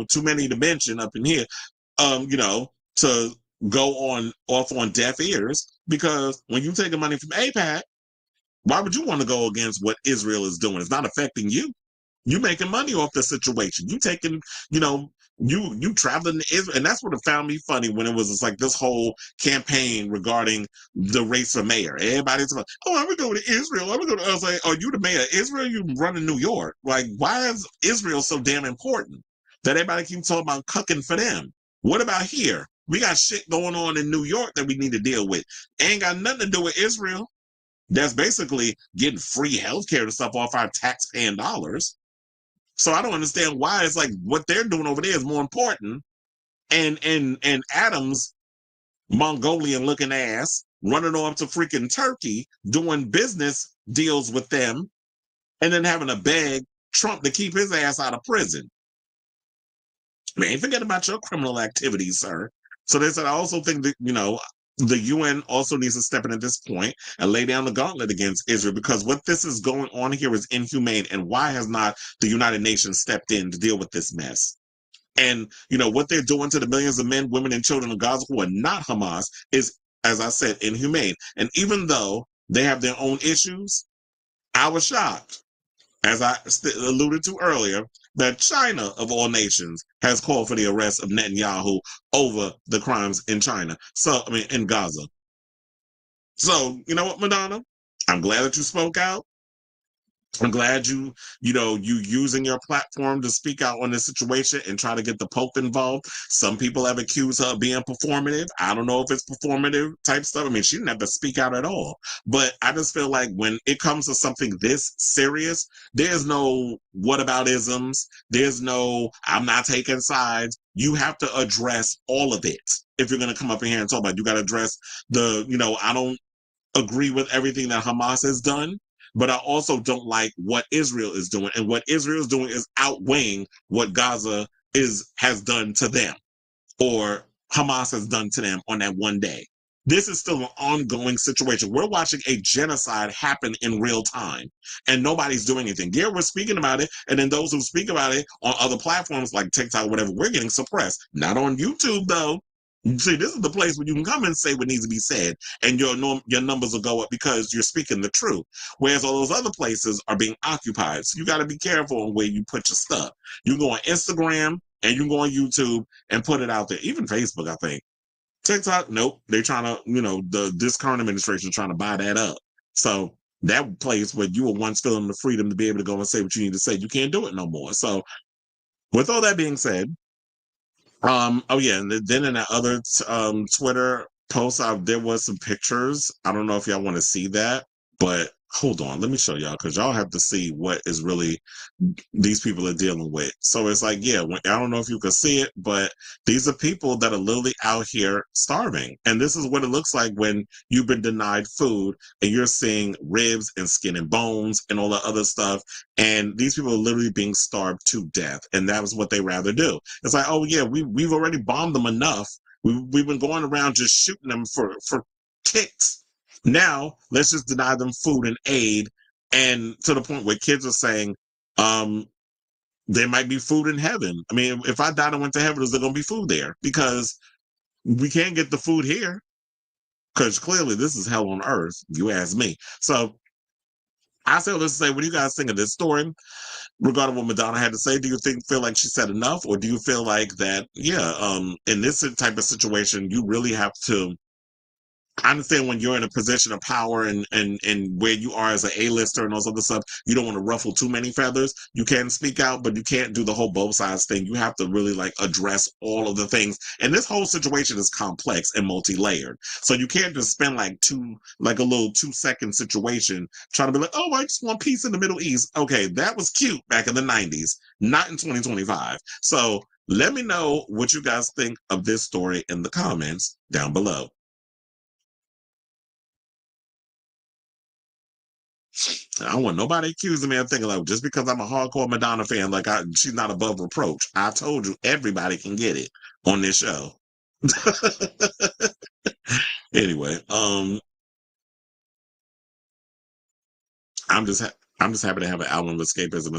too many to mention up in here, to go off on deaf ears, because when you taking money from AIPAC, why would you want to go against what Israel is doing? It's not affecting you. You making money off the situation. You taking, you traveling to Israel. And that's what it found me funny when it was just like this whole campaign regarding the race for mayor. Everybody's like, oh, I'm going to go to Israel. I was like, are you the mayor of Israel? You running New York. Like, why is Israel so damn important that everybody keeps talking about cucking for them? What about here? We got shit going on in New York that we need to deal with. Ain't got nothing to do with Israel. That's basically getting free healthcare and stuff off our taxpaying dollars. So I don't understand why it's like what they're doing over there is more important. And Adam's Mongolian looking ass running off to freaking Turkey, doing business deals with them, and then having to beg Trump to keep his ass out of prison. Man, forget about your criminal activities, sir. So they said, I also think that, the UN also needs to step in at this point and lay down the gauntlet against Israel, because what this is going on here is inhumane. And why has not the United Nations stepped in to deal with this mess? And, what they're doing to the millions of men, women, and children of Gaza who are not Hamas is, as I said, inhumane. And even though they have their own issues, I was shocked, as I alluded to earlier, that China, of all nations, has called for the arrest of Netanyahu over the crimes in China. In Gaza. So, you know what, Madonna? I'm glad that you spoke out. I'm glad you using your platform to speak out on this situation and try to get the Pope involved. Some people have accused her of being performative. I don't know if it's performative type stuff. I mean, she didn't have to speak out at all. But I just feel like when it comes to something this serious, there's no whataboutisms. There's no, I'm not taking sides. You have to address all of it. If you're going to come up in here and talk about it, you got to address I don't agree with everything that Hamas has done. But I also don't like what Israel is doing. And what Israel is doing is outweighing what Gaza has done to them, or Hamas has done to them on that one day. This is still an ongoing situation. We're watching a genocide happen in real time, and nobody's doing anything. Yeah, we're speaking about it, and then those who speak about it on other platforms like TikTok, whatever, we're getting suppressed. Not on YouTube, though. See, this is the place where you can come and say what needs to be said, and your numbers will go up because you're speaking the truth. Whereas all those other places are being occupied. So you got to be careful on where you put your stuff. You can go on Instagram and you can go on YouTube and put it out there. Even Facebook, I think. TikTok, nope. They're trying to, this current administration is trying to buy that up. So that place where you were once feeling the freedom to be able to go and say what you need to say, you can't do it no more. So with all that being said, and then in that other Twitter post, there was some pictures. I don't know if y'all want to see that, but hold on, let me show y'all, because y'all have to see what is really these people are dealing with. So it's like, I don't know if you can see it, but these are people that are literally out here starving. And this is what it looks like when you've been denied food and you're seeing ribs and skin and bones and all the other stuff. And these people are literally being starved to death. And that was what they rather do. It's like, oh yeah, we've already bombed them enough. We've been going around just shooting them for kicks. Now let's just deny them food and aid, and to the point where kids are saying, there might be food in heaven. I mean, if I died and went to heaven, is there going to be food there? Because we can't get the food here. Because clearly this is hell on earth, you ask me. So I say all this to say, what do you guys think of this story? Regarding what Madonna had to say, do you feel like she said enough? Or do you feel like that, in this type of situation, you really have to, I understand when you're in a position of power and where you are as an A-lister and all this other stuff, you don't want to ruffle too many feathers. You can speak out, but you can't do the whole both sides thing. You have to really address all of the things. And this whole situation is complex and multi-layered. So you can't just spend a little 2-second situation trying to be like, oh, I just want peace in the Middle East. Okay, that was cute back in the 90s, not in 2025. So let me know what you guys think of this story in the comments down below. I don't want nobody accusing me of thinking just because I'm a hardcore Madonna fan, she's not above reproach. I told you everybody can get it on this show. Anyway, I'm just I'm just happy to have an album of escapism.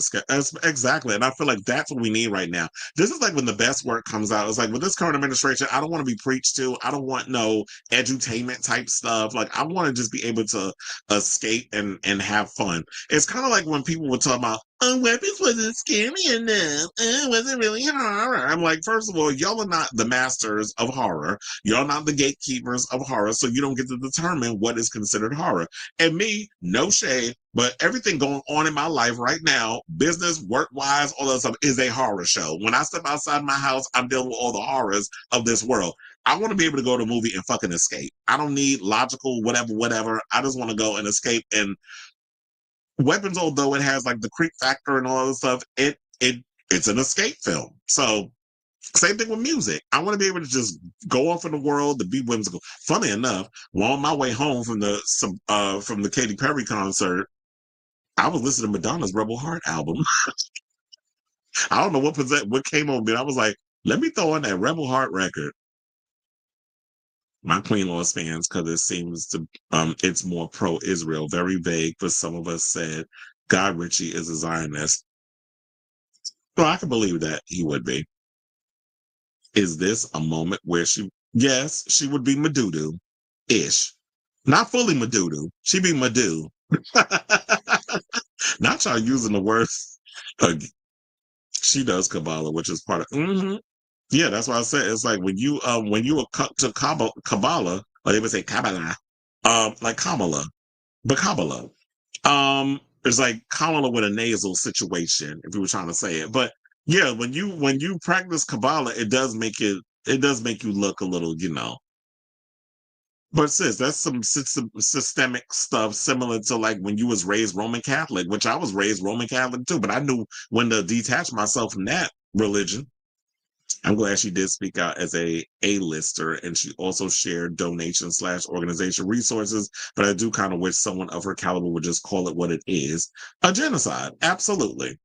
Exactly. And I feel like that's what we need right now. This is like when the best work comes out. It's like with this current administration, I don't want to be preached to. I don't want no edutainment type stuff. Like I want to just be able to escape and have fun. It's kind of like when people would talk about, oh, weapons wasn't scary enough. It wasn't really horror. I'm like, first of all, y'all are not the masters of horror. Y'all not the gatekeepers of horror. So you don't get to determine what is considered horror. And me, no shade, but everything going on in my life right now, business, work-wise, all that stuff, is a horror show. When I step outside my house, I'm dealing with all the horrors of this world. I want to be able to go to a movie and fucking escape. I don't need logical whatever. I just want to go and escape. And Weapons, although it has like the creep factor and all that stuff, it's an escape film. So same thing with music. I want to be able to just go off in the world to be whimsical. Funny enough, while on my way home from the Katy Perry concert, I was listening to Madonna's Rebel Heart album. I don't know what came on me. I was like, let me throw on that Rebel Heart record. My Queen Laws fans, because it seems to it's more pro-Israel, very vague, but some of us said Guy Ritchie is a Zionist. Well, I can believe that he would be. Is this a moment where yes, she would be Madudu-ish. Not fully Madudu. She'd be Madu. Not y'all using the words. She does Kabbalah, which is part of. Yeah, that's why I said it's like when you were cut to Kabbalah, or they would say Kabbalah, like Kamala, but Kabbalah. It's like Kamala with a nasal situation, if you were trying to say it. But yeah, when you practice Kabbalah, it does make you look a little, But sis, that's some systemic stuff similar to like when you was raised Roman Catholic, which I was raised Roman Catholic too, but I knew when to detach myself from that religion. I'm glad she did speak out as a A-lister, and she also shared donation/organization resources, but I do kind of wish someone of her caliber would just call it what it is, a genocide. Absolutely.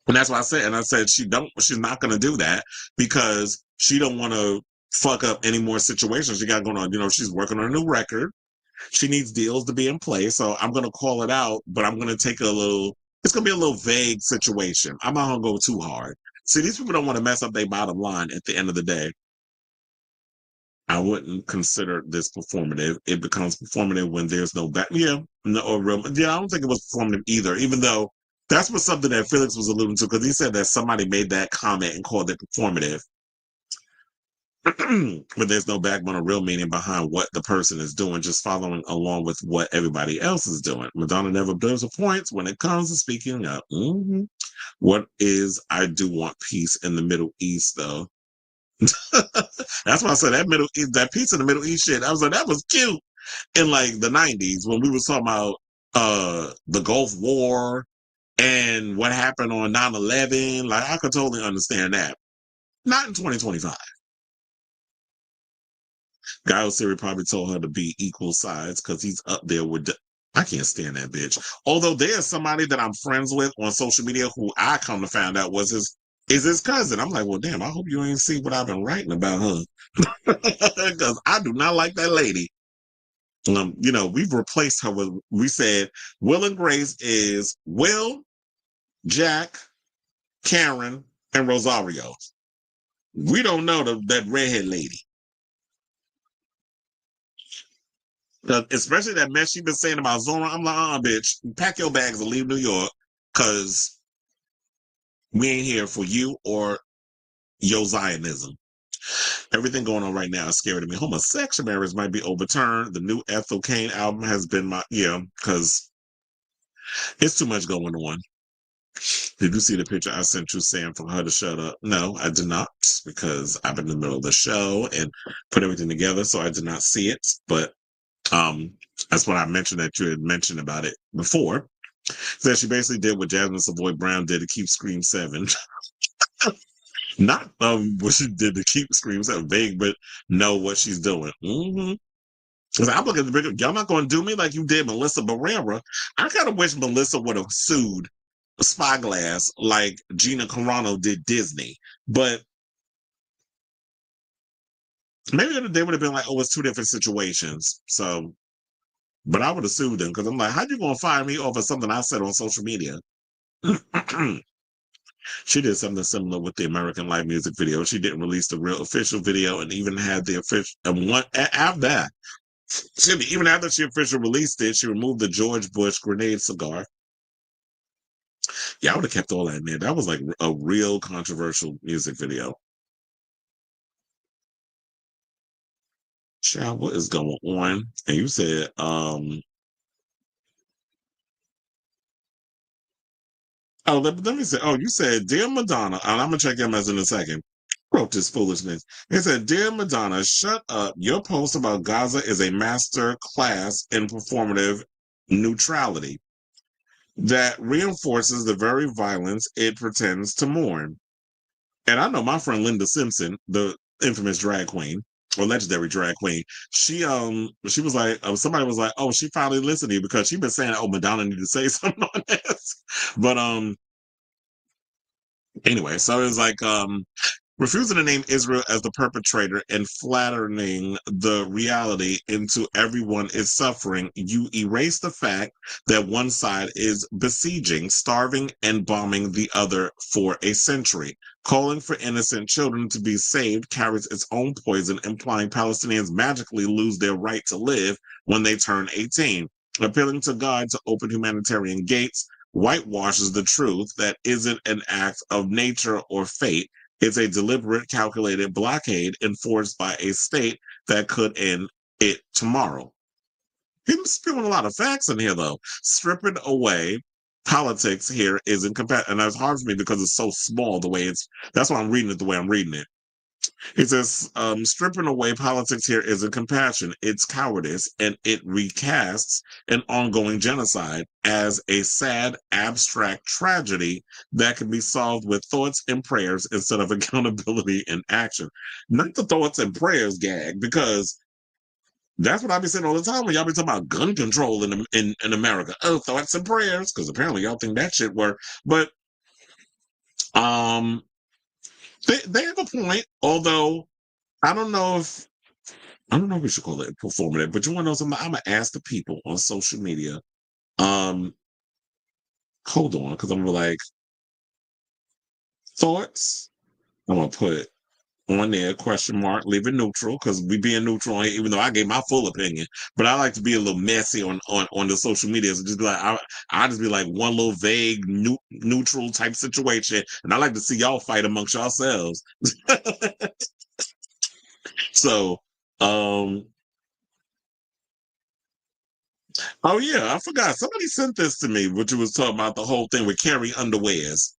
And that's why I said she's not going to do that because she don't want to fuck up any more situations she got going on. She's working on a new record. She needs deals to be in place. So I'm going to call it out, but I'm going to take it's going to be a little vague situation. I'm not going to go too hard. See, these people don't want to mess up their bottom line at the end of the day. I wouldn't consider this performative. It becomes performative when there's no back. Yeah, no, I don't think it was performative either, even though that's what something that Felix was alluding to, because he said that somebody made that comment and called it performative. But there's no backbone or real meaning behind what the person is doing, just following along with what everybody else is doing. Madonna never builds her points when it comes to speaking up. I do want peace in the Middle East, though. That's why I said that peace in the Middle East shit. I was like, that was cute in like the 90s when we were talking about the Gulf War and what happened on 9/11. Like, I could totally understand that. Not in 2025. Guy Siri probably told her to be equal sides because he's up there with I can't stand that bitch. Although there's somebody that I'm friends with on social media who I come to find out is his cousin. I'm like, well, damn, I hope you ain't see what I've been writing about her. Because I do not like that lady. We've replaced her we said Will and Grace is Will, Jack, Karen, and Rosario. We don't know that redhead lady. Especially that mess she been saying about Zora. I'm like, bitch, pack your bags and leave New York, because we ain't here for you or your Zionism. Everything going on right now is scary to me. Homosexual marriage might be overturned. The new Ethel Cain album has been because it's too much going on. Did you see the picture I sent you saying for her to shut up? No, I did not, because I've been in the middle of the show and put everything together, so I did not see it. But that's what I mentioned, that you had mentioned about it before. So she basically did what Jasmine Savoy Brown did to keep Scream 7. Not what she did to keep Scream 7 vague, but know what she's doing. Because I'm looking at the video, y'all not going to do me like you did Melissa Barrera. I kind of wish Melissa would have sued Spyglass like Gina Carano did Disney. But maybe they would have been like, oh, it's two different situations. So But I would have sued them because I'm like, how you gonna fire me over something I said on social media? She did something similar with the American Life music video. She didn't release the real official video and even had the official. And one after that, even after she officially released it, she removed the George Bush grenade cigar. Yeah, I would have kept all that in there. That was like a real controversial music video. Child, what is going on? And you said, oh, let me say, oh, you said, Dear Madonna, and I'm going to check your message in a second. Wrote this foolishness. It said, Dear Madonna, shut up. Your post about Gaza is a master class in performative neutrality that reinforces the very violence it pretends to mourn. And I know my friend Linda Simpson, the infamous drag queen, or legendary drag queen, she was like, somebody was like, oh, she finally listened to you because she'd been saying, oh, Madonna need to say something on this. But anyway, so it was like refusing to name Israel as the perpetrator and flattening the reality into everyone is suffering, you erase the fact that one side is besieging, starving, and bombing the other for a century. Calling for innocent children to be saved carries its own poison, implying Palestinians magically lose their right to live when they turn 18. Appealing to God to open humanitarian gates whitewashes the truth that isn't an act of nature or fate. It's a deliberate, calculated blockade enforced by a state that could end it tomorrow. He's spewing a lot of facts in here, though. Stripping away politics here is incompatible. And that's hard for me because it's so small the way it's, that's why I'm reading it the way I'm reading it. He says, stripping away politics here isn't compassion, it's cowardice, and it recasts an ongoing genocide as a sad, abstract tragedy that can be solved with thoughts and prayers instead of accountability and action. Not the thoughts and prayers gag, because that's what I be saying all the time when y'all be talking about gun control in America. Oh, thoughts and prayers, because apparently y'all think that shit work. But they have a point, although I don't know if we should call it performative, but you want to know something? I'm gonna ask the people on social media. Hold on, because I'm gonna like thoughts. I'm gonna put on there question mark, leave it neutral, because we being neutral on here, even though I gave my full opinion. But I like to be a little messy on the social media. So just be like, I just be like one little vague neutral type situation, and I like to see y'all fight amongst yourselves. So, oh yeah, I forgot. Somebody sent this to me, which was talking about the whole thing with Carrie Underwears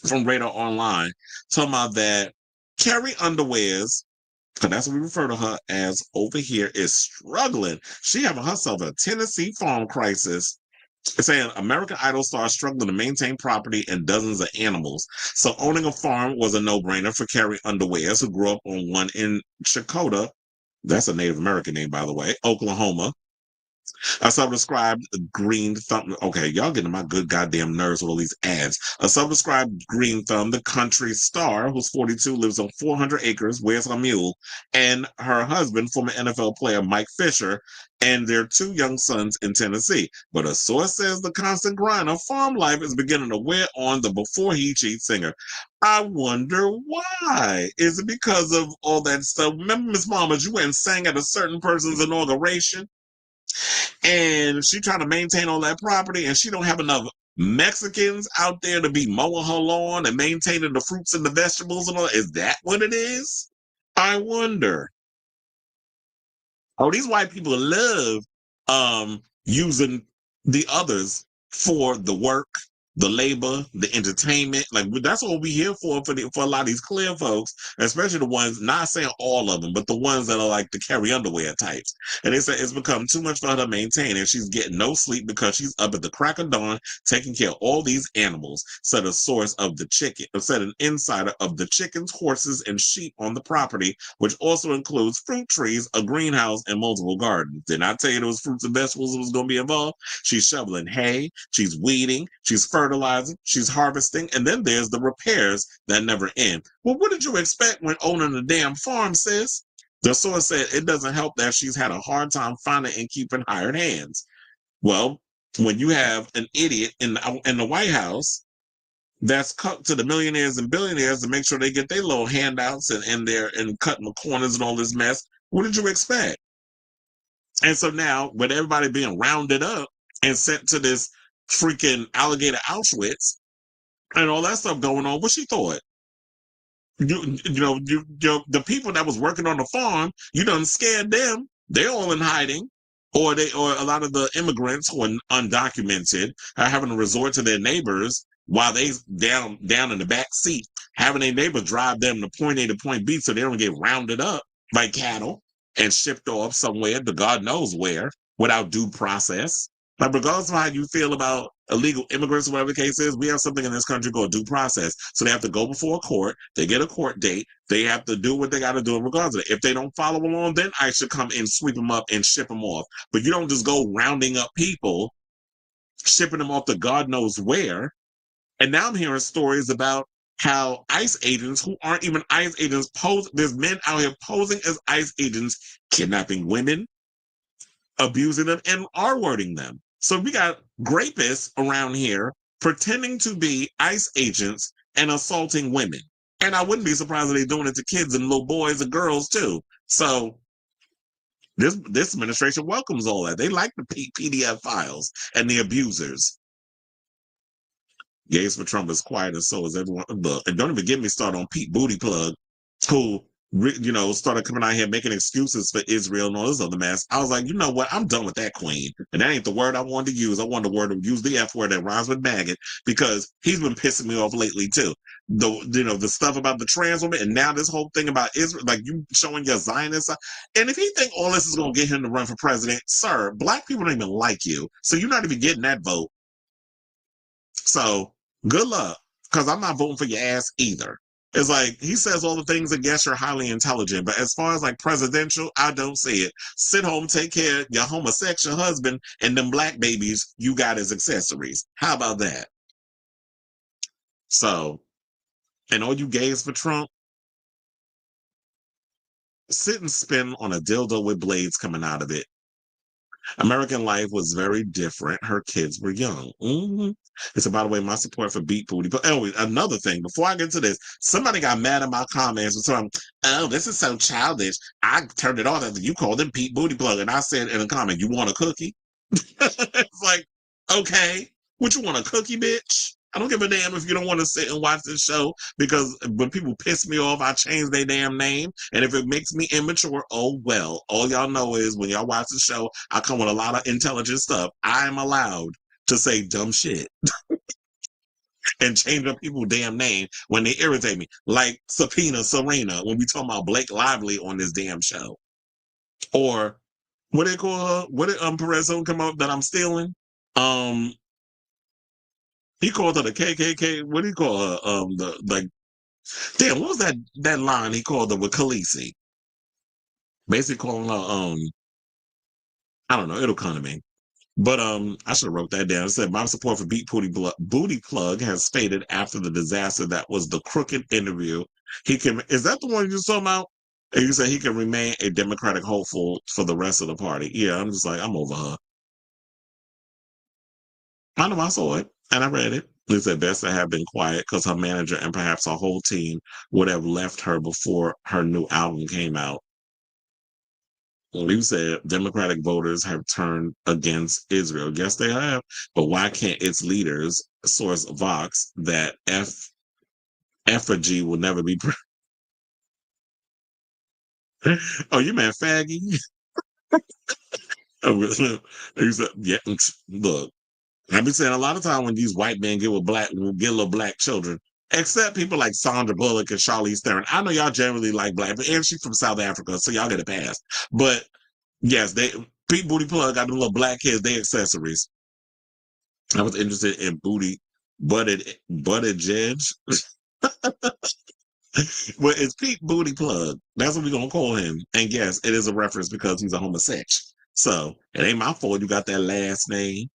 from Radar Online, talking about that Carrie Underwears, because that's what we refer to her as over here, is struggling. She having herself a Tennessee farm crisis. It's saying American Idol star struggling to maintain property and dozens of animals. So owning a farm was a no-brainer for Carrie Underwears, who grew up on one in Chakota. That's a Native American name, by the way, Oklahoma. A subscribed Green Thumb. Okay, y'all getting my good goddamn nerves with all these ads. A subscribed Green Thumb, the country star, who's 42, lives on 400 acres, wears a mule, and her husband, former NFL player Mike Fisher, and their two young sons in Tennessee. But a source says the constant grind of farm life is beginning to wear on the before he cheats singer. I wonder why. Is it because of all that stuff? Remember, Miss Mamas, you went and sang at a certain person's inauguration? And she trying to maintain all that property, and she don't have enough Mexicans out there to be mowing her lawn and maintaining the fruits and the vegetables and all that. Is that what it is? I wonder. Oh, these white people love using the others for the work, the labor, the entertainment. Like that's what we here for a lot of these clear folks, especially the ones, not saying all of them, but the ones that are like the Carrie Underwear types. And they say it's become too much for her to maintain, and she's getting no sleep because she's up at the crack of dawn taking care of all these animals, said a source of the chicken, said an insider of the chickens, horses, and sheep on the property, which also includes fruit trees, a greenhouse, and multiple gardens. Did I tell you there was fruits and vegetables that was going to be involved? She's shoveling hay, she's weeding, she's fertilizing, she's harvesting, and then there's the repairs that never end. Well, what did you expect when owning a damn farm, sis? The source said it doesn't help that she's had a hard time finding and keeping hired hands. Well, when you have an idiot in the White House that's cut to the millionaires and billionaires to make sure they get their little handouts and cutting the corners and all this mess, what did you expect? And so now, with everybody being rounded up and sent to this freaking alligator Auschwitz and all that stuff going on, what she thought? The people that was working on the farm, you done scared them. They're all in hiding, or a lot of the immigrants who are undocumented are having to resort to their neighbors while they down in the back seat, having their neighbors drive them to point A to point B so they don't get rounded up like cattle and shipped off somewhere to God knows where without due process. Like, regardless of how you feel about illegal immigrants or whatever the case is, we have something in this country called due process. So they have to go before a court. They get a court date. They have to do what they got to do regardless of it. If they don't follow along, then I should come and sweep them up and ship them off. But you don't just go rounding up people, shipping them off to God knows where. And now I'm hearing stories about how ICE agents who aren't even ICE agents there's men out here posing as ICE agents, kidnapping women, abusing them, and R-wording them. So we got rapists around here pretending to be ICE agents and assaulting women. And I wouldn't be surprised if they're doing it to kids and little boys and girls too. So this administration welcomes all that. They like the PDF files and the abusers. Gays for Trump is quiet, and so is everyone. Look, and don't even get me started on Pete Booty Plug, who started coming out here making excuses for Israel and all this other mess. I was like, you know what? I'm done with that, queen. And that ain't the word I wanted to use. I wanted the word to use the F word that rhymes with maggot, because he's been pissing me off lately too. The stuff about the trans woman, and now this whole thing about Israel, like you showing your Zionist side. And if he think all this is gonna get him to run for president, sir, black people don't even like you, so you're not even getting that vote. So good luck, because I'm not voting for your ass either. It's like, he says all the things that guess you're highly intelligent, but as far as like presidential, I don't see it. Sit home, take care of your homosexual husband, and them black babies you got as accessories. How about that? So, and all you gays for Trump, sit and spin on a dildo with blades coming out of it. American life was very different. Her kids were young. Mm-hmm. So, by the way, my support for Beat Booty. But anyway, another thing, before I get to this, somebody got mad at my comments and saying, oh, this is so childish. I turned it off after you called him Pete Booty Plug. And I said in a comment, you want a cookie? It's like, okay, what, you want a cookie, bitch? I don't give a damn if you don't want to sit and watch this show, because when people piss me off, I change their damn name. And if it makes me immature, oh well. All y'all know is when y'all watch the show, I come with a lot of intelligent stuff. I am allowed to say dumb shit and change up people's damn name when they irritate me. Like Subpoena Serena when we talk about Blake Lively on this damn show. Or what they call her? What did Perez come up that I'm stealing? He called her the KKK. What do you call her? Damn, what was that line he called her with Khaleesi? Basically calling her, I don't know, it'll come to me. But I should have wrote that down. It said, my support for Beat Booty Plug has faded after the disaster that was the crooked interview. Is that the one you're talking about? And you said he can remain a Democratic hopeful for the rest of the party. Yeah, I'm just like, I'm over her. I know, I saw it and I read it. He said best to have been quiet because her manager and perhaps her whole team would have left her before her new album came out. You said Democratic voters have turned against Israel. Yes, they have. But why can't its leaders, source Vox, that effigy will never be... Oh, you meant faggy? He said, yeah, look. I've been saying a lot of time when these white men get little black children, except people like Sandra Bullock and Charlize Theron. I know y'all generally like black, but and she's from South Africa, so y'all get a pass. But yes, Pete Booty Plug got them little black kids, they accessories. I was interested in butted Jedge. Well, it's Pete Booty Plug. That's what we're gonna call him. And yes, it is a reference because he's a homosexual. So it ain't my fault you got that last name.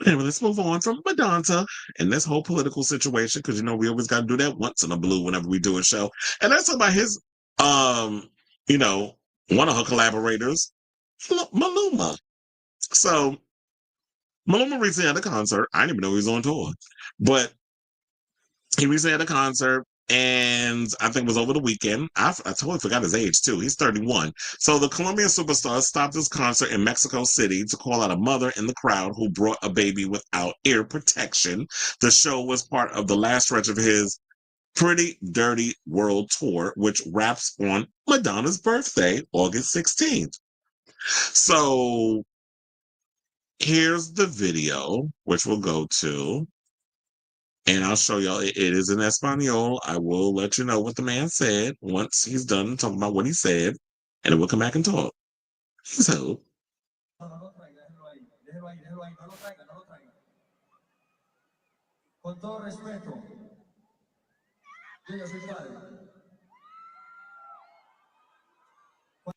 Anyway, let's move on from Madonna and this whole political situation, because we always got to do that once in a blue whenever we do a show. And that's about his You know, one of her collaborators, Maluma. So Maluma recently had a concert. I didn't even know he was on tour, but he recently had a concert, and I think it was over the weekend. I totally forgot his age too. He's 31. So the Colombian superstar stopped his concert in Mexico City to call out a mother in the crowd who brought a baby without ear protection. The show was part of the last stretch of his Pretty Dirty World Tour, which wraps on Madonna's birthday, August 16th. So here's the video, which we'll go to. And I'll show y'all, it is in Espanol. I will let you know what the man said once he's done talking about what he said, and then we'll come back and talk. So. Con todo respeto,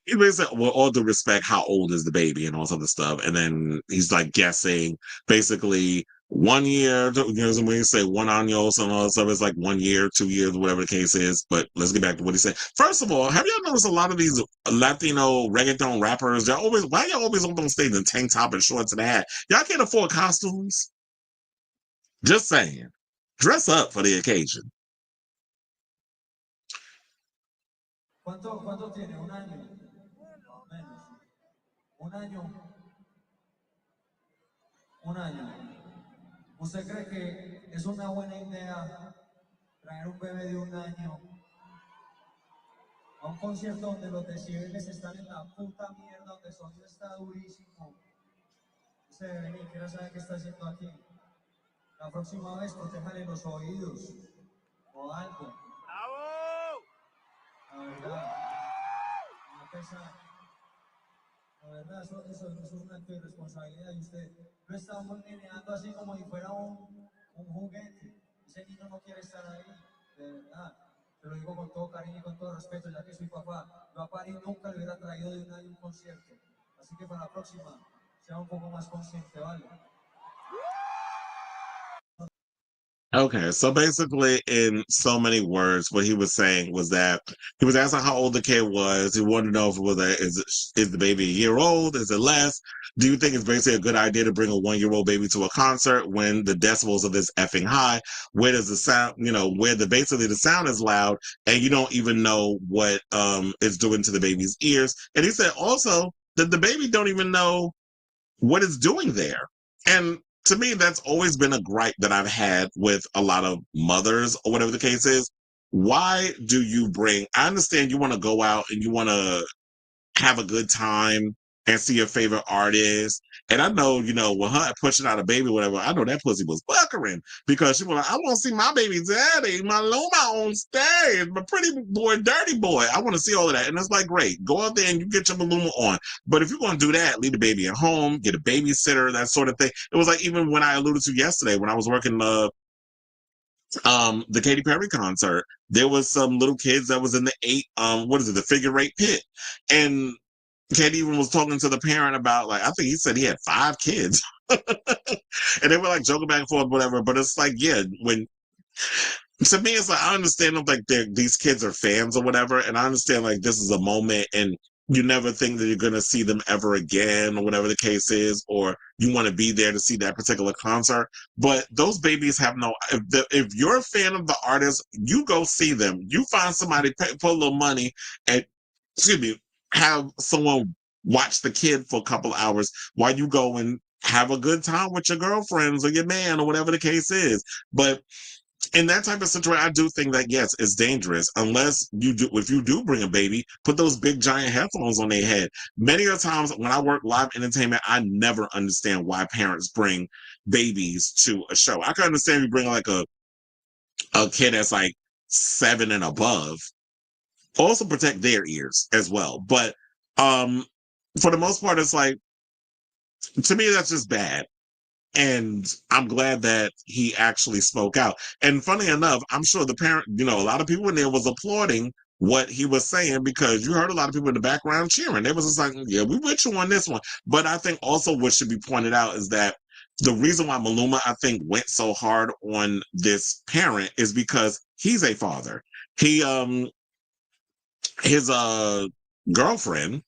he basically, with all due respect, how old is the baby and all this other stuff. And then he's like guessing basically 1 year, you know, when you say 1 años and all that stuff, it's like 1 year, 2 years, whatever the case is. But let's get back to what he said. First of all, have y'all noticed a lot of these Latino reggaeton rappers, why y'all always up on stage in tank top and shorts and a hat? Y'all can't afford costumes? Just saying. Dress up for the occasion. ¿Cuánto tiene? ¿Un año? Menos. ¿Un año? Un año. ¿Usted cree que es una buena idea traer un bebé de 1 año a un concierto donde los decibeles están en la puta mierda, donde el sonido está durísimo? Usted debe venir, quiero saber qué está haciendo aquí. La próxima vez protéjale los oídos o algo. La verdad, no pesa. La verdad, eso es un acto de responsabilidad y usted lo está meneando así como si fuera un juguete. Ese niño no quiere estar ahí, de verdad. Te lo digo con todo cariño y con todo respeto, ya que soy papá. Yo a París nunca le hubiera traído de un año un concierto. Así que para la próxima, sea un poco más consciente, ¿vale? Okay, so basically, in so many words, what he was saying was that he was asking how old the kid was. He wanted to know if it was is the baby a year old? Is it less? Do you think it's basically a good idea to bring a 1-year-old baby to a concert when the decibels are this effing high? Where does the sound, where basically the sound is loud and you don't even know what it's doing to the baby's ears? And he said also that the baby don't even know what it's doing there. And to me, that's always been a gripe that I've had with a lot of mothers or whatever the case is. Why do you I understand you want to go out and you want to have a good time and see your favorite artist. And I know, with her pushing out a baby, whatever, I know that pussy was buckering because she was like, I want to see my baby daddy, Maluma on stage, my pretty boy, dirty boy. I want to see all of that. And it's like, great, go out there and you get your Maluma on. But if you're going to do that, leave the baby at home, get a babysitter, that sort of thing. It was like even when I alluded to yesterday, when I was working the Katy Perry concert, there was some little kids that was in the figure eight pit. And Katy even was talking to the parent about, like, I think he said he had 5 kids. And they were like joking back and forth, whatever. But it's like, yeah, to me, it's like, I understand them, like these kids are fans or whatever. And I understand like this is a moment and you never think that you're going to see them ever again or whatever the case is, or you want to be there to see that particular concert. But those babies have if you're a fan of the artist, you go see them. You find somebody, put a little money and, have someone watch the kid for a couple hours while you go and have a good time with your girlfriends or your man or whatever the case is. But in that type of situation, I do think that, yes, it's dangerous unless if you do bring a baby, put those big giant headphones on their head. Many of the times when I work live entertainment, I never understand why parents bring babies to a show. I can understand you bring like a kid that's like 7 and above. Also protect their ears as well. But for the most part, it's like, to me, that's just bad. And I'm glad that he actually spoke out. And funny enough, I'm sure the parent, a lot of people in there was applauding what he was saying because you heard a lot of people in the background cheering. They was just like, yeah, we with you on this one. But I think also what should be pointed out is that the reason why Maluma, I think, went so hard on this parent is because he's a father. his girlfriend,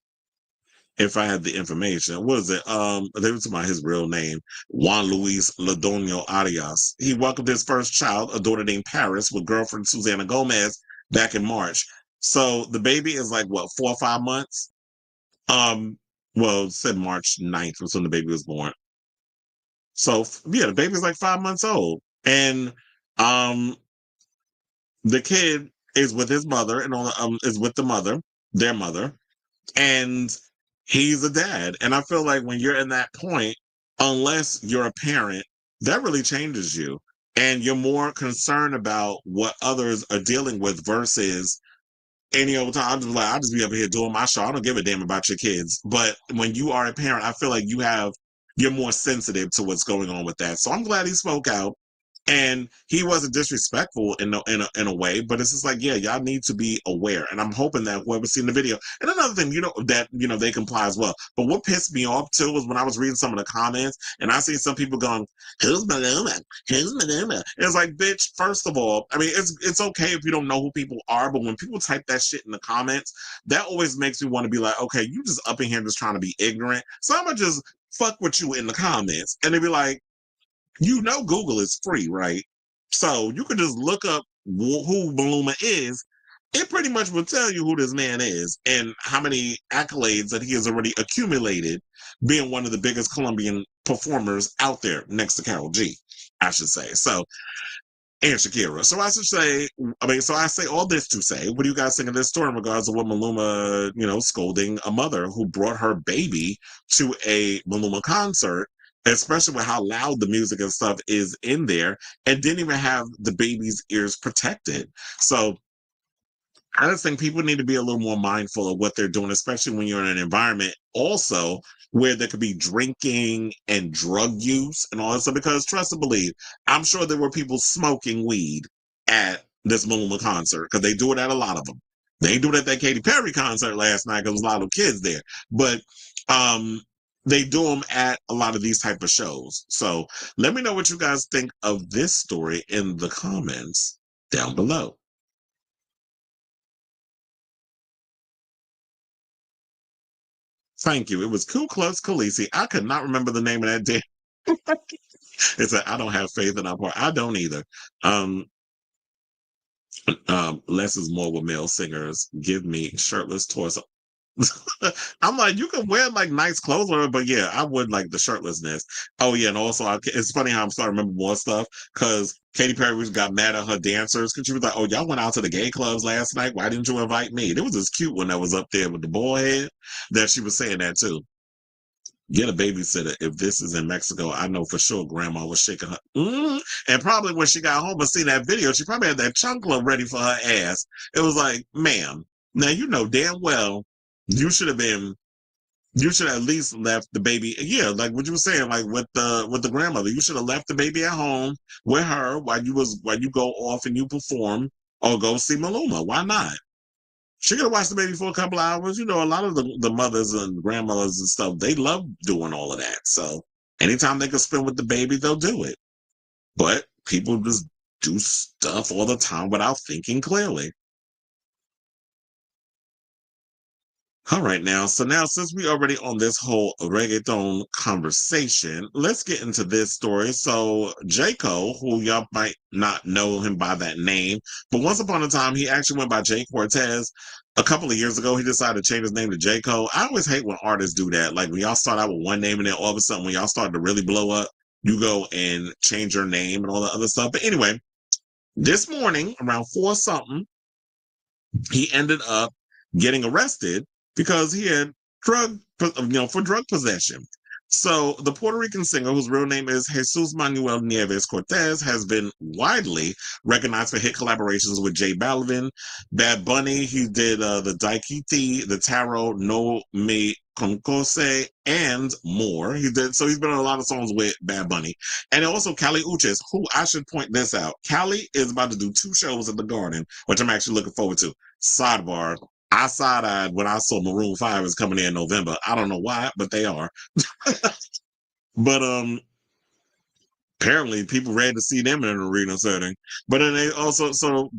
if I had the information, what is it? They were talking about his real name, Juan Luis Ladonio Arias. He welcomed his first child, a daughter named Paris, with girlfriend Susana Gomez back in March. So the baby is like what, 4 or 5 months? Well, it said March 9th was when the baby was born. So yeah, the baby's like 5 months old. And the kid is with his mother and is with the mother, their mother, and he's a dad. And I feel like when you're in that point, unless you're a parent, that really changes you. And you're more concerned about what others are dealing with versus any old time. I'll just be up here doing my show. I don't give a damn about your kids. But when you are a parent, I feel like you're more sensitive to what's going on with that. So I'm glad he spoke out. And he wasn't disrespectful in a way, but it's just like, yeah, y'all need to be aware. And I'm hoping that whoever's seen the video. And another thing, they comply as well. But what pissed me off too was when I was reading some of the comments and I see some people going, "Who's Maluma? Who's Maluma?" It's like, bitch. First of all, I mean, it's okay if you don't know who people are, but when people type that shit in the comments, that always makes me want to be like, okay, you just up in here just trying to be ignorant. So I'm gonna just fuck with you in the comments, and they be like, Google is free, right? So you can just look up who Maluma is. It pretty much will tell you who this man is and how many accolades that he has already accumulated being one of the biggest Colombian performers out there next to Karol G, I should say. So, and Shakira. So I say all this to say, what do you guys think of this story in regards to what Maluma, scolding a mother who brought her baby to a Maluma concert, especially with how loud the music and stuff is in there, and didn't even have the baby's ears protected. So I just think people need to be a little more mindful of what they're doing, especially when you're in an environment also where there could be drinking and drug use and all that stuff. Because trust and believe, I'm sure there were people smoking weed at this Maluma concert because they do it at a lot of them. They do it at that Katy Perry concert last night because there was a lot of kids there. But they do them at a lot of these type of shows. So let me know what you guys think of this story in the comments down below. Thank you. It was Ku Klux Khaleesi. I could not remember the name of that day. It's like, I don't have faith in our part. I don't either. Less is more with male singers. Give me shirtless torso. I'm like, you can wear like nice clothes, but yeah, I would like the shirtlessness. Oh yeah, and also it's funny how I'm starting to remember more stuff because Katy Perry got mad at her dancers because she was like, "Oh, y'all went out to the gay clubs last night. Why didn't you invite me?" There was this cute one that was up there with the boy head that she was saying that too. Get a babysitter. If this is in Mexico, I know for sure grandma was shaking her. And probably when she got home and seen that video, she probably had that chunkla ready for her ass. It was like, ma'am, now you know damn well you should have at least left the baby. Yeah, like what you were saying, like with the grandmother, you should have left the baby at home with her while you go off and you perform or go see Maluma. Why not? She could have watched the baby for a couple of hours. You know, a lot of the mothers and grandmothers and stuff, they love doing all of that. So anytime they can spend with the baby, they'll do it. But people just do stuff all the time without thinking clearly. All right, now since we already on this whole reggaeton conversation, let's get into this story. So Jhayco, who y'all might not know him by that name, but once upon a time he actually went by Jay Cortez. A couple of years ago, he decided to change his name to Jhayco. I always hate when artists do that. Like when y'all start out with one name and then all of a sudden when y'all start to really blow up, you go and change your name and all that other stuff. But anyway, this morning around 4 something, he ended up getting arrested because he had for drug possession. So the Puerto Rican singer, whose real name is Jesus Manuel Nieves Cortez, has been widely recognized for hit collaborations with J Balvin, Bad Bunny. He did the Daikiti, the Tarot, No Me Concose, and more. He's been on a lot of songs with Bad Bunny. And also Kali Uchis, who I should point this out. Kali is about to do 2 shows at the Garden, which I'm actually looking forward to. Sidebar. I side-eyed when I saw Maroon 5 is coming in November. I don't know why, but they are. But apparently people ready to see them in an arena setting. But then they also, so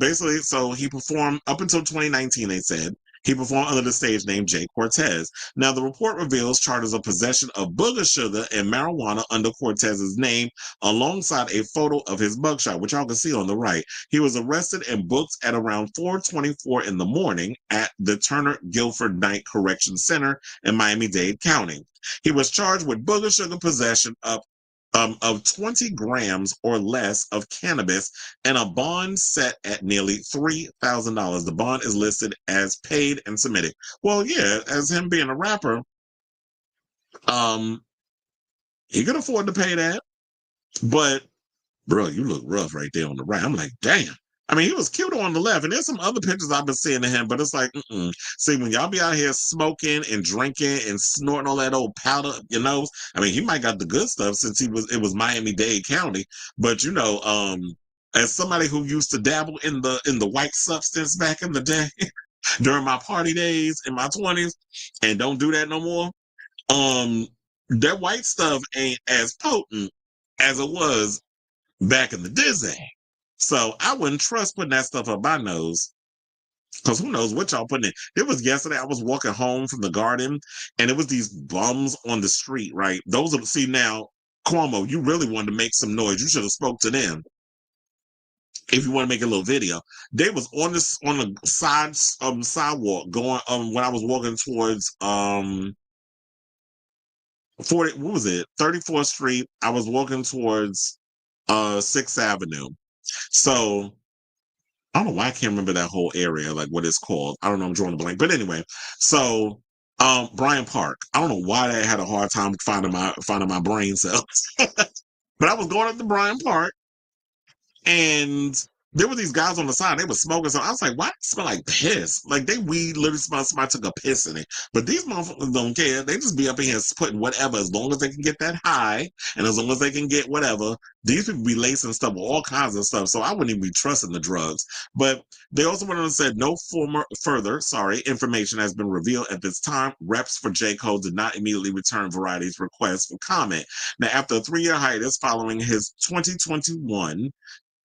he performed up until 2019, they said. He performed under the stage name Jay Cortez. Now, the report reveals charges of possession of booger sugar and marijuana under Cortez's name, alongside a photo of his mugshot, which y'all can see on the right. He was arrested and booked at around 4:24 in the morning at the Turner Guilford Night Correction Center in Miami-Dade County. He was charged with booger sugar possession of 20 grams or less of cannabis and a bond set at nearly $3,000. The bond is listed as paid and submitted. Well, yeah, as him being a rapper, he could afford to pay that. But, bro, you look rough right there on the right. I'm like, damn. I mean, he was cute on the left, and there's some other pictures I've been seeing of him, but it's like, See, when y'all be out here smoking and drinking and snorting all that old powder, I mean, he might got the good stuff since it was Miami-Dade County, but as somebody who used to dabble in the white substance back in the day during my party days in my 20s, and don't do that no more, that white stuff ain't as potent as it was back in the Disney. So I wouldn't trust putting that stuff up my nose, because who knows what y'all putting in. It was yesterday, I was walking home from the garden, and it was these bums on the street, right? See now, Cuomo, you really wanted to make some noise. You should have spoke to them if you want to make a little video. They was on the sidewalk going when I was walking towards 34th Street. I was walking towards 6th Avenue. So I don't know why I can't remember that whole area, like what it's called. I don't know, I'm drawing a blank. But anyway, so Bryant Park. I don't know why I had a hard time finding my brain cells. But I was going up to Bryant Park, and there were these guys on the side. They were smoking. So I was like, why does it smell like piss? Like they weed literally smell somebody took a piss in it. But these motherfuckers don't care. They just be up in here putting whatever, as long as they can get that high, and as long as they can get whatever. These people be lacing stuff with all kinds of stuff. So I wouldn't even be trusting the drugs. But they also went on and said no further information has been revealed at this time. Reps for Jhayco did not immediately return Variety's request for comment. Now, after a 3-year hiatus following his 2021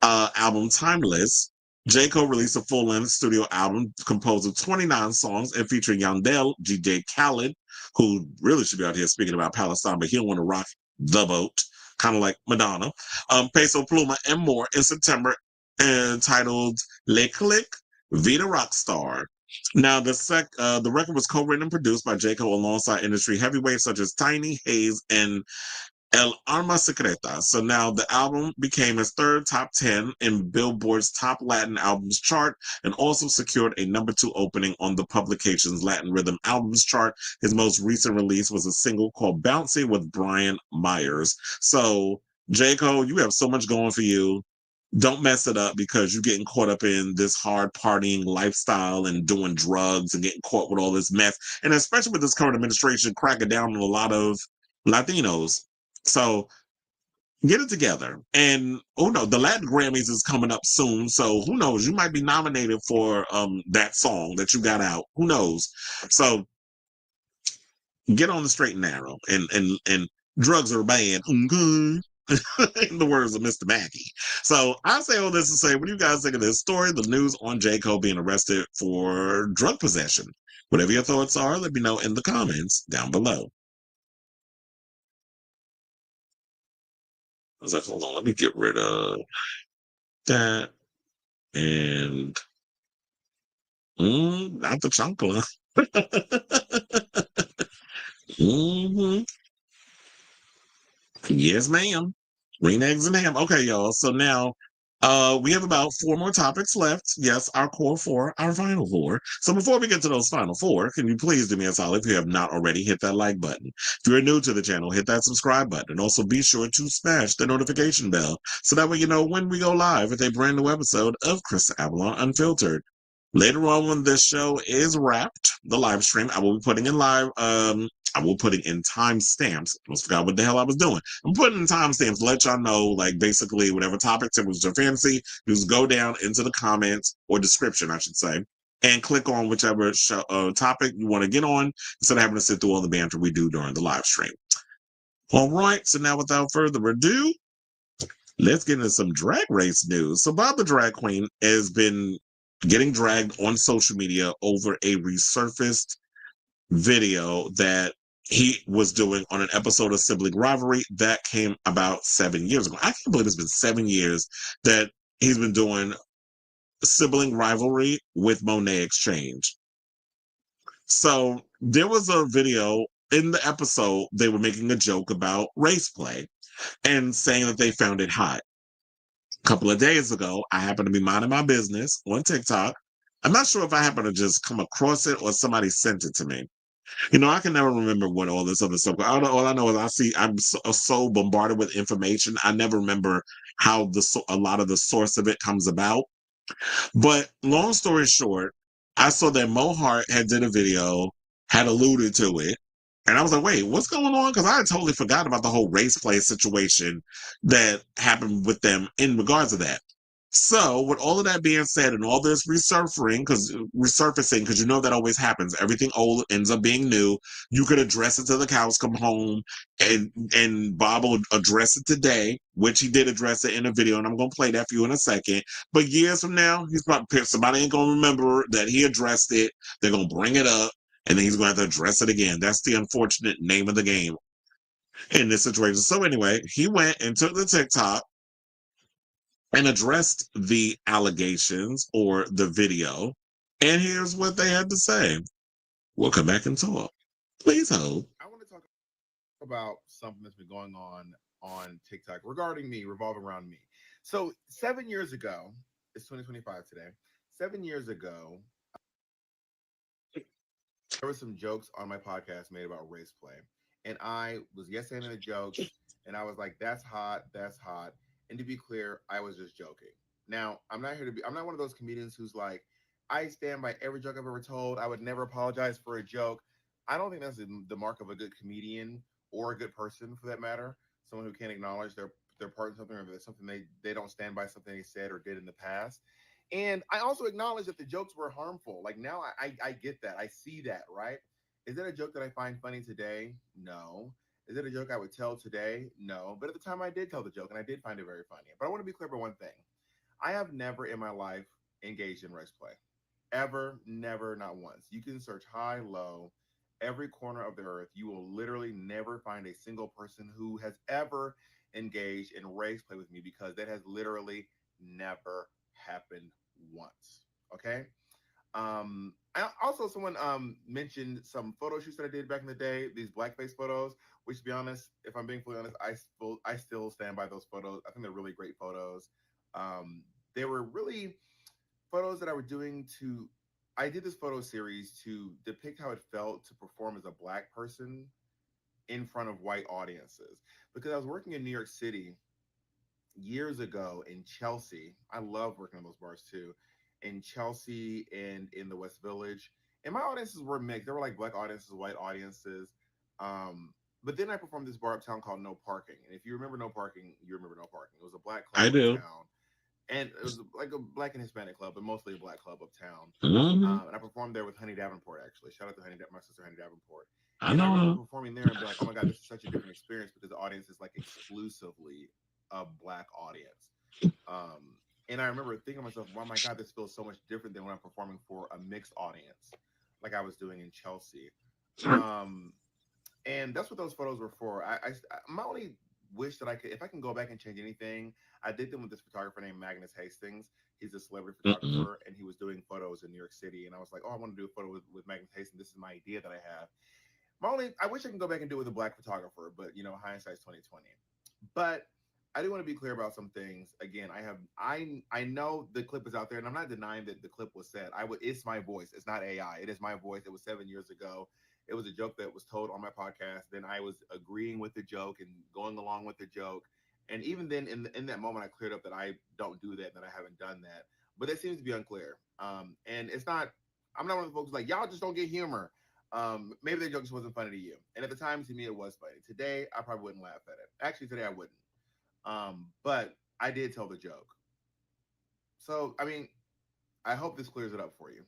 album Timeless, Jhayco released a full-length studio album composed of 29 songs and featuring Yandel, DJ Khaled, who really should be out here speaking about Palestine, but he don't want to rock the boat, kind of like Madonna, Peso Pluma, and more in September, entitled Le Click, Vida Rockstar. Now, the record was co-written and produced by Jhayco alongside industry heavyweights such as Tiny, Hayes, and El Arma Secreta. So now the album became his third top 10 in Billboard's Top Latin Albums chart, and also secured a number 2 opening on the publication's Latin Rhythm Albums chart. His most recent release was a single called Bouncy with Brian Myers. So Jhayco, you have so much going for you. Don't mess it up because you're getting caught up in this hard partying lifestyle and doing drugs and getting caught with all this mess. And especially with this current administration cracking down on a lot of Latinos. So get it together. And who knows, the Latin Grammys is coming up soon. So who knows, you might be nominated for that song that you got out. Who knows? So get on the straight and narrow. And drugs are bad. Okay. In the words of Mr. Mackey. So I say all this to say, what do you guys think of this story? The news on Jhayco being arrested for drug possession. Whatever your thoughts are, let me know in the comments down below. I was like, hold on, let me get rid of that. And not the chancla. Yes, ma'am. Green eggs and ham. Okay, y'all. So now we have about 4 more topics left. Yes, our core 4, our final 4. So before we get to those final 4, can you please do me a solid, if you have not already, hit that like button. If you're new to the channel, hit that subscribe button. And also be sure to smash the notification bell so that way you know when we go live with a brand new episode of Chris Avalon Unfiltered. Later on, when this show is wrapped, the live stream, I will be putting in timestamps. I almost forgot what the hell I was doing. I'm putting in timestamps to let y'all know, like, basically, whatever topics it was your fancy, just go down into the comments, or description, I should say, and click on whichever topic you want to get on, instead of having to sit through all the banter we do during the live stream. All right, so now without further ado, let's get into some drag race news. So Bob the Drag Queen has been getting dragged on social media over a resurfaced video that he was doing on an episode of Sibling Rivalry that came about 7 years ago. I can't believe it's been 7 years that he's been doing Sibling Rivalry with Monet Exchange. So there was a video in the episode, they were making a joke about race play and saying that they found it hot. A couple of days ago, I happened to be minding my business on TikTok. I'm not sure if I happened to just come across it or somebody sent it to me. You know, I can never remember what all this other stuff. All I know is I'm so bombarded with information. I never remember how a lot of the source of it comes about. But long story short, I saw that Hart had did a video, had alluded to it. And I was like, wait, what's going on? Because I had totally forgot about the whole race play situation that happened with them in regards to that. So with all of that being said and all this resurfacing, because you know that always happens. Everything old ends up being new. You could address it till the cows come home, and Bob will address it today, which he did address it in a video, and I'm going to play that for you in a second. But years from now, somebody ain't going to remember that he addressed it. They're going to bring it up, and then he's going to have to address it again. That's the unfortunate name of the game in this situation. So anyway, he went and took the TikTok and addressed the allegations or the video. And here's what they had to say. We'll come back and talk. Please hold. I want to talk about something that's been going on TikTok regarding me, revolving around me. So 7 years ago, it's 2025 today. 7 years ago, there were some jokes on my podcast made about race play. And I was saying the jokes, and I was like, that's hot, that's hot. And to be clear, I was just joking. Now, I'm not one of those comedians who's like, I stand by every joke I've ever told. I would never apologize for a joke. I don't think that's the mark of a good comedian or a good person, for that matter. Someone who can't acknowledge their part in something, or there's something they don't stand by something they said or did in the past. And I also acknowledge that the jokes were harmful. Like, now I get that. I see that, right? Is that a joke that I find funny today? No. Is it a joke I would tell today? No. But at the time, I did tell the joke, and I did find it very funny. But I want to be clear about one thing. I have never in my life engaged in race play. Ever, never, not once. You can search high, low, every corner of the earth. You will literally never find a single person who has ever engaged in race play with me, because that has literally never happened once. Okay? Someone mentioned some photo shoots that I did back in the day, these blackface photos, which, to be honest, if I'm being fully honest, I still stand by those photos. I think they're really great photos. They were really photos that I did this photo series to depict how it felt to perform as a Black person in front of white audiences. Because I was working in New York City years ago in Chelsea. I love working on those bars too. In Chelsea and in the West Village. And my audiences were mixed. There were like Black audiences, white audiences. But then I performed this bar uptown called No Parking. And if you remember No Parking, you remember No Parking. It was a Black club uptown. And it was like a Black and Hispanic club, but mostly a Black club uptown. Mm-hmm. And I performed there with Honey Davenport, actually. Shout out to my sister Honey Davenport. I know. I remember performing there and be like, oh my God, this is such a different experience, because the audience is like exclusively a Black audience. And I remember thinking to myself, oh my God, this feels so much different than when I'm performing for a mixed audience, like I was doing in Chelsea. And that's what those photos were for. My only wish that if I can go back and change anything, I did them with this photographer named Magnus Hastings. He's a celebrity photographer, and he was doing photos in New York City. And I was like, oh, I want to do a photo with Magnus Hastings. This is my idea that I have. I wish I can go back and do it with a Black photographer, but hindsight's 2020. But I do want to be clear about some things. Again, I know the clip is out there, and I'm not denying that the clip was said. It's my voice. It's not AI. It is my voice. It was 7 years ago. It was a joke that was told on my podcast. Then I was agreeing with the joke and going along with the joke. And even then, in that moment, I cleared up that I don't do that, that I haven't done that. But that seems to be unclear. And it's not. I'm not one of the folks who's like, y'all just don't get humor. Maybe the joke just wasn't funny to you. And at the time, to me, it was funny. Today, I probably wouldn't laugh at it. Actually, today I wouldn't. But I did tell the joke. So, I mean, I hope this clears it up for you.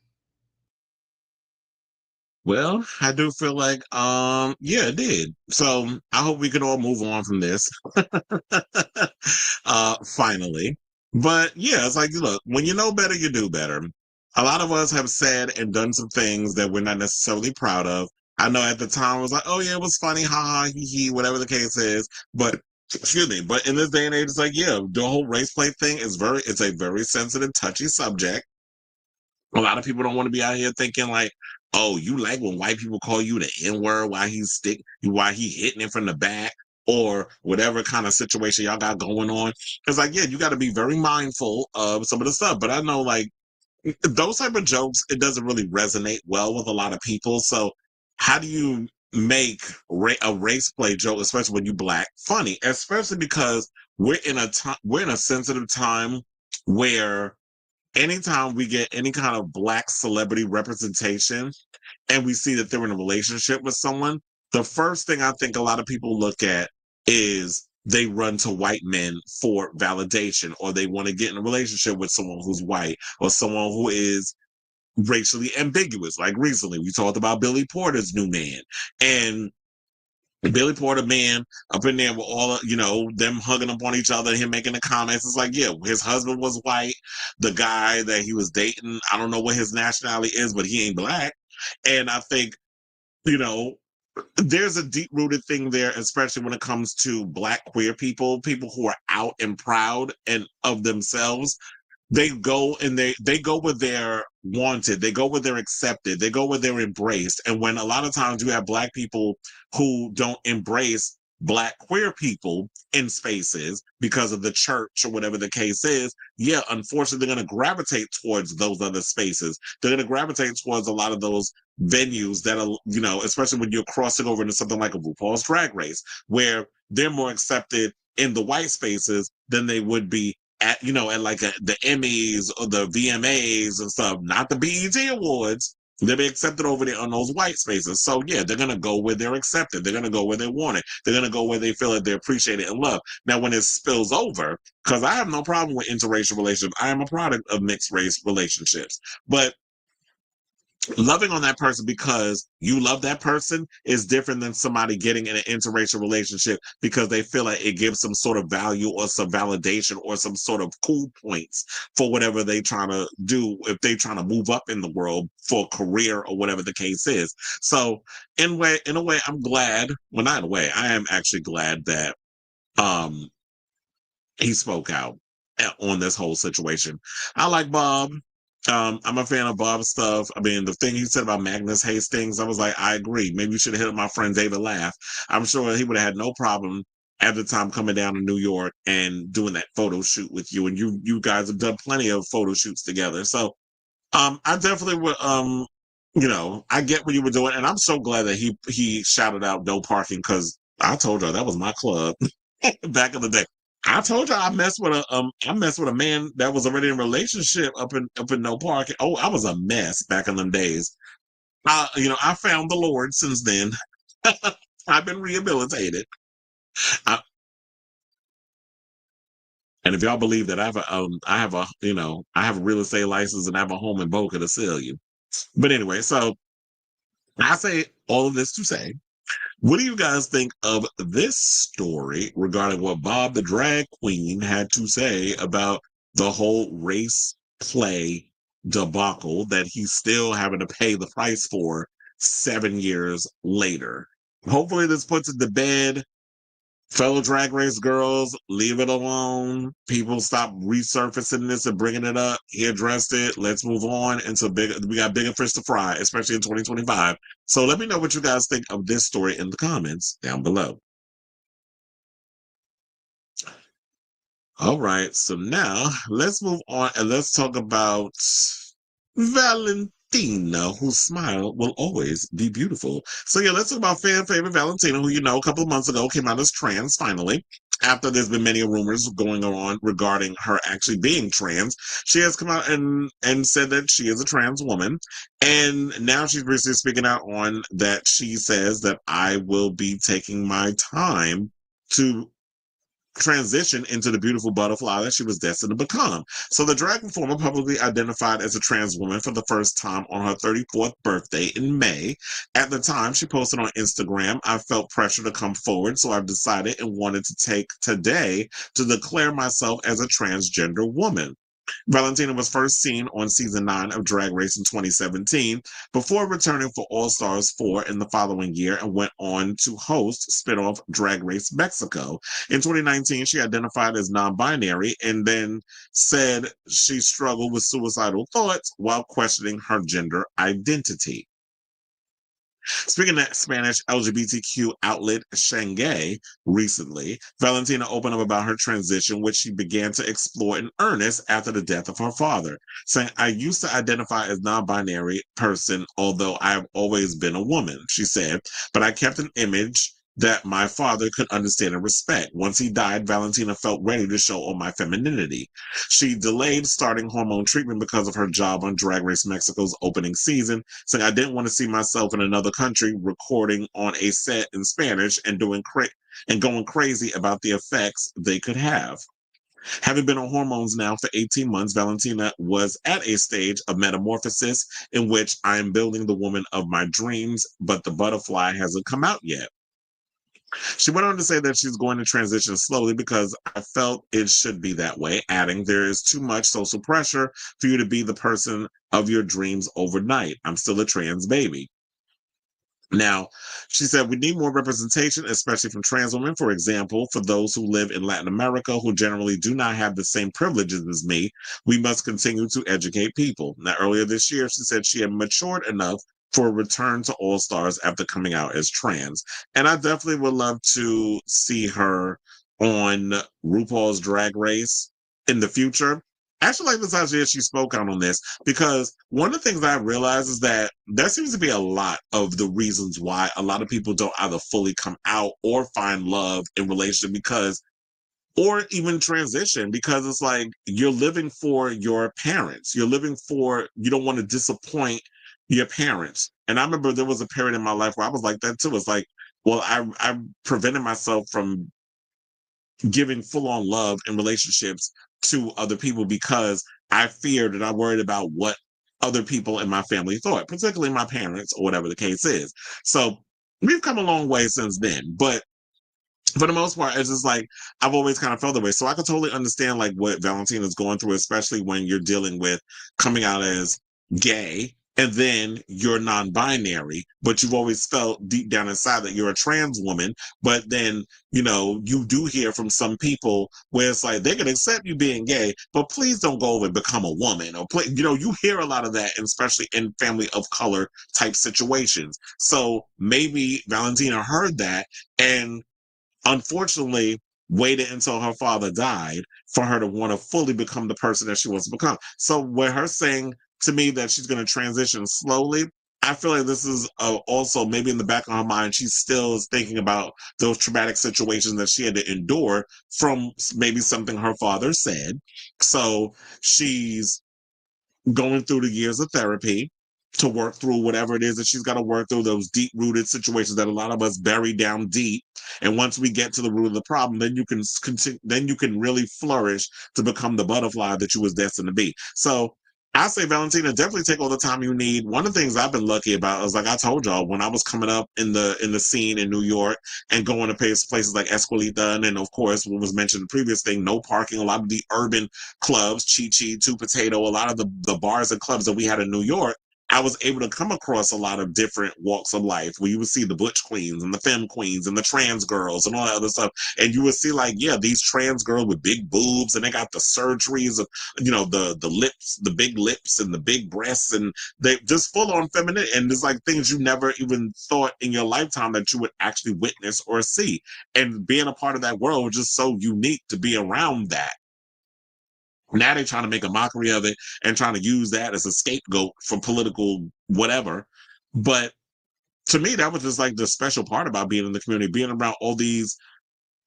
Well, I do feel like, yeah, it did. So I hope we can all move on from this. Finally. But yeah, it's like, look, when you know better, you do better. a lot of us have said and done some things that we're not necessarily proud of. I know at the time I was like, oh yeah, it was funny, haha, hee hee, whatever the case is. But excuse me, but in this day and age, it's like, yeah, the whole race play thing it's a very sensitive, touchy subject. A lot of people don't want to be out here thinking like, oh, you like when white people call you the N-word while he hitting it from the back or whatever kind of situation y'all got going on. It's like, yeah, you got to be very mindful of some of the stuff. But I know like those type of jokes, it doesn't really resonate well with a lot of people. So how do you make a race play joke, especially when you Black, funny? Especially because we're in a sensitive time where anytime we get any kind of Black celebrity representation and we see that they're in a relationship with someone, the first thing I think a lot of people look at is they run to white men for validation, or they want to get in a relationship with someone who's white or someone who is racially ambiguous. Like recently, we talked about Billy Porter's new man, and Billy Porter man up in there with all them hugging up on each other, him making the comments. It's like, yeah, his husband was white. The guy that he was dating, I don't know what his nationality is, but he ain't Black. And I think, there's a deep rooted thing there, especially when it comes to Black queer people who are out and proud and of themselves. They go and they go where they're wanted, they go where they're accepted, they go where they're embraced. And when a lot of times you have Black people who don't embrace Black queer people in spaces because of the church or whatever the case is, yeah, unfortunately, they're going to gravitate towards those other spaces. They're going to gravitate towards a lot of those venues that are, especially when you're crossing over into something like a RuPaul's Drag Race, where they're more accepted in the white spaces than they would be at like the Emmys or the VMAs and stuff, not the BET Awards. They'll be accepted over there on those white spaces. So yeah, they're gonna go where they're accepted. They're gonna go where they want it. They're gonna go where they feel that they're appreciated and loved. Now, when it spills over, because I have no problem with interracial relationships, I am a product of mixed race relationships, but loving on that person because you love that person is different than somebody getting in an interracial relationship because they feel like it gives some sort of value or some validation or some sort of cool points for whatever they trying to do, if they trying to move up in the world for a career or whatever the case is. So in a way, I'm glad. Well, not in a way, I am actually glad that he spoke out on this whole situation. I like Bob. I'm a fan of Bob's stuff. I mean, the thing he said about Magnus Hastings, I was like, I agree. Maybe you should have hit up my friend David Laugh. I'm sure he would have had no problem at the time coming down to New York and doing that photo shoot with you. And you guys have done plenty of photo shoots together. So I definitely would I get what you were doing, and I'm so glad that he shouted out no parking, because I told you that was my club back in the day. I told you I messed with a man that was already in a relationship up in no parking. Oh, I was a mess back in them days. I found the Lord since then. I've been rehabilitated. And if y'all believe that I have a real estate license and I have a home in Boca to sell you. But anyway, so I say all of this to say, what do you guys think of this story regarding what Bob the drag queen had to say about the whole race play debacle that he's still having to pay the price for 7 years later? Hopefully this puts it to bed. Fellow Drag Race girls, leave it alone. People stop resurfacing this and bringing it up. He addressed it. Let's move on. We got bigger fish to fry, especially in 2025. So let me know what you guys think of this story in the comments down below. All right, so now let's move on and let's talk about Valentina, whose smile will always be beautiful. So yeah, let's talk about fan favorite Valentina, who a couple of months ago came out as trans finally. After there's been many rumors going on regarding her actually being trans, she has come out and said that she is a trans woman. And now she's recently speaking out on that. She says that I will be taking my time to transition into the beautiful butterfly that she was destined to become. So the drag performer publicly identified as a trans woman for the first time on her 34th birthday in May. At the time, she posted on Instagram, I felt pressure to come forward, so I've decided and wanted to take today to declare myself as a transgender woman. Valentina was first seen on season 9 of Drag Race in 2017 before returning for All Stars 4 in the following year and went on to host spinoff Drag Race Mexico. In 2019, she identified as non-binary and then said she struggled with suicidal thoughts while questioning her gender identity. Speaking of Spanish LGBTQ outlet Shanghai recently, Valentina opened up about her transition, which she began to explore in earnest after the death of her father, saying, "I used to identify as non-binary person, although I have always been a woman," she said, "but I kept an image that my father could understand and respect. Once he died, Valentina felt ready to show all my femininity. She delayed starting hormone treatment because of her job on Drag Race Mexico's opening season, saying, I didn't want to see myself in another country recording on a set in Spanish and going crazy about the effects they could have." Having been on hormones now for 18 months, Valentina was at a stage of metamorphosis in which I am building the woman of my dreams, but the butterfly hasn't come out yet. She went on to say that she's going to transition slowly because I felt it should be that way, adding, "There is too much social pressure for you to be the person of your dreams overnight. I'm still a trans baby." Now, she said, "We need more representation, especially from trans women. For example, for those who live in Latin America who generally do not have the same privileges as me, we must continue to educate people." Now, earlier this year, she said she had matured enough for a return to All Stars after coming out as trans. And I definitely would love to see her on RuPaul's Drag Race in the future. I actually like this idea she spoke out on this because one of the things I realized is that there seems to be a lot of the reasons why a lot of people don't either fully come out or find love in relationship because, or even transition, because it's like you're living for your parents. You don't want to disappoint your parents. And I remember there was a period in my life where I was like that too. It's like, well, I prevented myself from giving full-on love in relationships to other people because I feared and I worried about what other people in my family thought, particularly my parents or whatever the case is. So we've come a long way since then, but for the most part, it's just like I've always kind of felt that way. So I can totally understand like what Valentina's going through, especially when you're dealing with coming out as gay and then you're non-binary, but you've always felt deep down inside that you're a trans woman. But then, you do hear from some people where it's like they can accept you being gay, but please don't go over and become a woman. Or you hear a lot of that, especially in family of color type situations. So maybe Valentina heard that and unfortunately waited until her father died for her to want to fully become the person that she wants to become. So with her saying to me that she's going to transition slowly, I feel like this is also maybe in the back of her mind, she still is thinking about those traumatic situations that she had to endure from maybe something her father said. So she's going through the years of therapy to work through whatever it is that she's got to work through, those deep-rooted situations that a lot of us bury down deep. And once we get to the root of the problem, then you can continue, then you can really flourish to become the butterfly that you was destined to be. So I say, Valentina, definitely take all the time you need. One of the things I've been lucky about is, like I told y'all, when I was coming up in the scene in New York and going to places like Esquilita, and then of course what was mentioned in the previous thing, no parking, a lot of the urban clubs, Chi Chi, Two Potato, a lot of the bars and clubs that we had in New York, I was able to come across a lot of different walks of life where you would see the butch queens and the femme queens and the trans girls and all that other stuff. And you would see like, yeah, these trans girls with big boobs and they got the surgeries of, the lips, the big lips and the big breasts, and they just full on feminine. And there's like things you never even thought in your lifetime that you would actually witness or see. And being a part of that world was just so unique to be around that. Now they're trying to make a mockery of it and trying to use that as a scapegoat for political whatever. But to me, that was just like the special part about being in the community, being around all these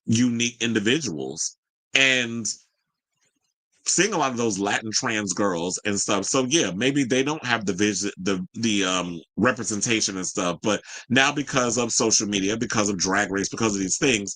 unique individuals and seeing a lot of those Latin trans girls and stuff. So yeah, maybe they don't have the representation and stuff, but now because of social media, because of Drag Race, because of these things,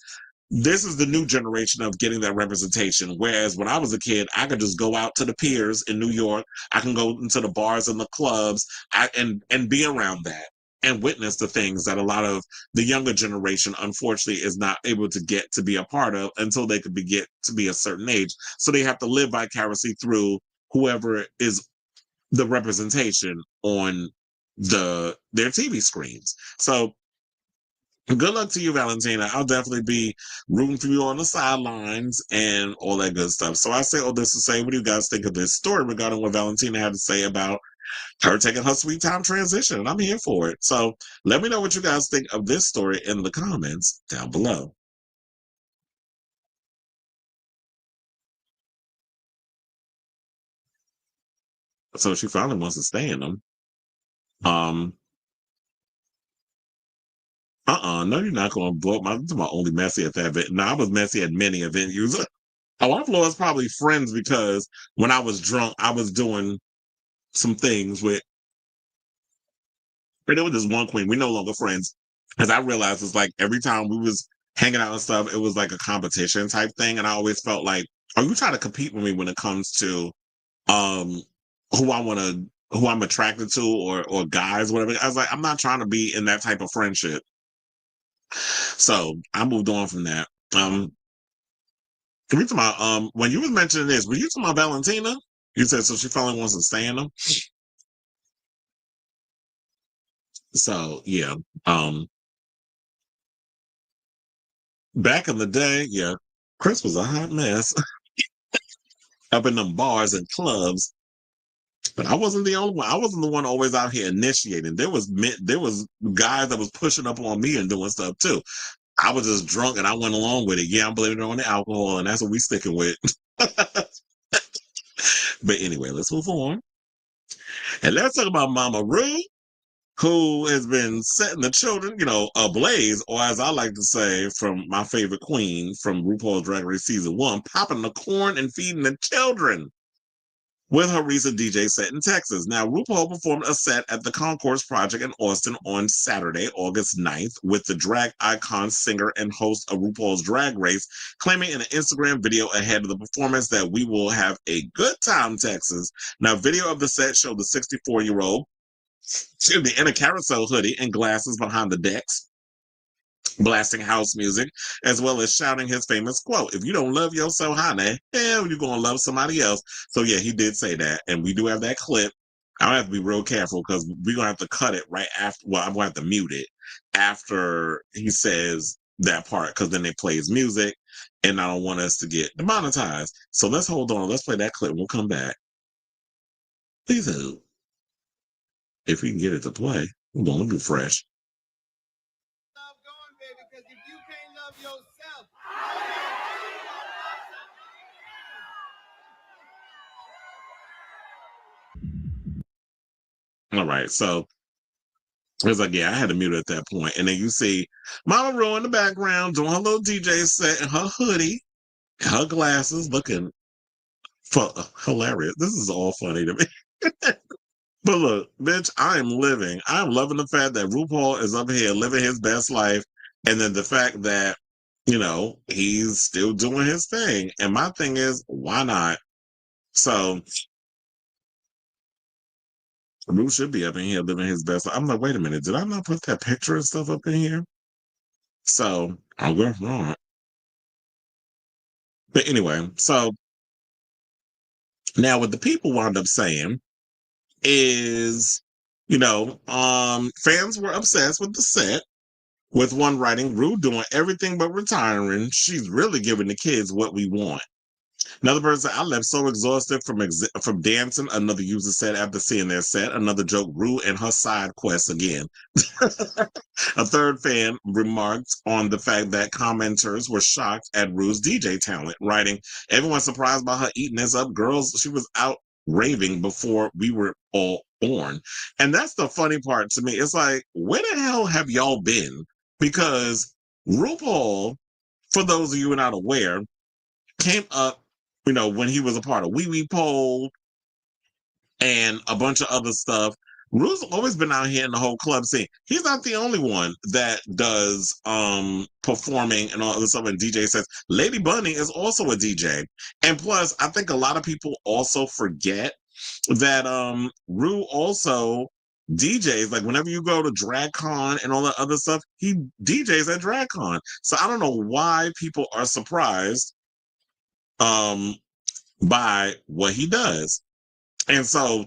this is the new generation of getting that representation. Whereas when I was a kid, I could just go out to the piers in New York. I can go into the bars and the clubs and be around that and witness the things that a lot of the younger generation, unfortunately, is not able to get to be a part of until they could get to be a certain age. So they have to live vicariously through whoever is the representation on their TV screens. So good luck to you, Valentina. I'll definitely be rooting for you on the sidelines and all that good stuff. So I say all this to say, what do you guys think of this story regarding what Valentina had to say about her taking her sweet time transition? And I'm here for it. So let me know what you guys think of this story in the comments down below. So she finally wants to stay in them. No, you're not going to blow up my only messy at that event. No, I was messy at many venues. A lot of us probably friends because when I was drunk, I was doing some things with, and there was this one queen, we're no longer friends. Because I realized it's like every time we was hanging out and stuff, it was like a competition type thing. And I always felt like, are you trying to compete with me when it comes to who I'm attracted to or guys, whatever. I was like, I'm not trying to be in that type of friendship. So I moved on from that. Can we talk about when you was mentioning this, were you talking about Valentina? You said so she finally wants to stay in them. So yeah. Back in the day, yeah, Chris was a hot mess up in them bars and clubs. But I wasn't the only one. I wasn't the one always out here initiating. There was guys that was pushing up on me and doing stuff too. I was just drunk and I went along with it. Yeah, I'm blaming it on the alcohol, and that's what we sticking with. But anyway, let's move on. And let's talk about Mama Ru, who has been setting the children, ablaze, or as I like to say, from my favorite queen from RuPaul's Drag Race Season 1, popping the corn and feeding the children with her recent DJ set in Texas. Now, RuPaul performed a set at the Concourse Project in Austin on Saturday, August 9th, with the drag icon, singer, and host of RuPaul's Drag Race, claiming in an Instagram video ahead of the performance that we will have a good time, Texas. Now, video of the set showed the 64-year-old, in a carousel hoodie and glasses behind the decks, blasting house music, as well as shouting his famous quote, "If you don't love yourself, honey, hell, you're going to love somebody else." So yeah, he did say that. And we do have that clip. I have to be real careful because we're going to have to cut it right after. Well, I'm going to have to mute it after he says that part because then it plays music and I don't want us to get demonetized. So let's hold on. Let's play that clip. We'll come back. Please hold. If we can get it to play, we're going to be fresh. All right, so it's like, yeah, I had to mute it at that point. And then you see Mama Ru in the background doing her little DJ set in her hoodie, her glasses, looking hilarious. This is all funny to me. But look, bitch, I'm loving the fact that RuPaul is up here living his best life. And then the fact that, he's still doing his thing. And my thing is, why not? So Ru should be up in here living his best life. I'm like, wait a minute, did I not put that picture and stuff up in here? So I'll go wrong. But anyway, so now what the people wound up saying is, fans were obsessed with the set, with one writing, "Ru doing everything but retiring. She's really giving the kids what we want." Another person said, "I left so exhausted from dancing." Another user said after seeing their set. Another joke, "Ru and her side quest again." A third fan remarked on the fact that commenters were shocked at Ru's DJ talent, writing, "Everyone's surprised by her eating this up. Girls, she was out raving before we were all born." And that's the funny part to me. It's like, where the hell have y'all been? Because RuPaul, for those of you who are not aware, came up, when he was a part of Wee Wee Pole and a bunch of other stuff. Ru's always been out here in the whole club scene. He's not the only one that does performing and all other stuff and DJ sets. Lady Bunny is also a DJ. And plus, I think a lot of people also forget that Ru also DJs. Like whenever you go to DragCon and all that other stuff, he DJs at DragCon. So I don't know why people are surprised by what he does. And so,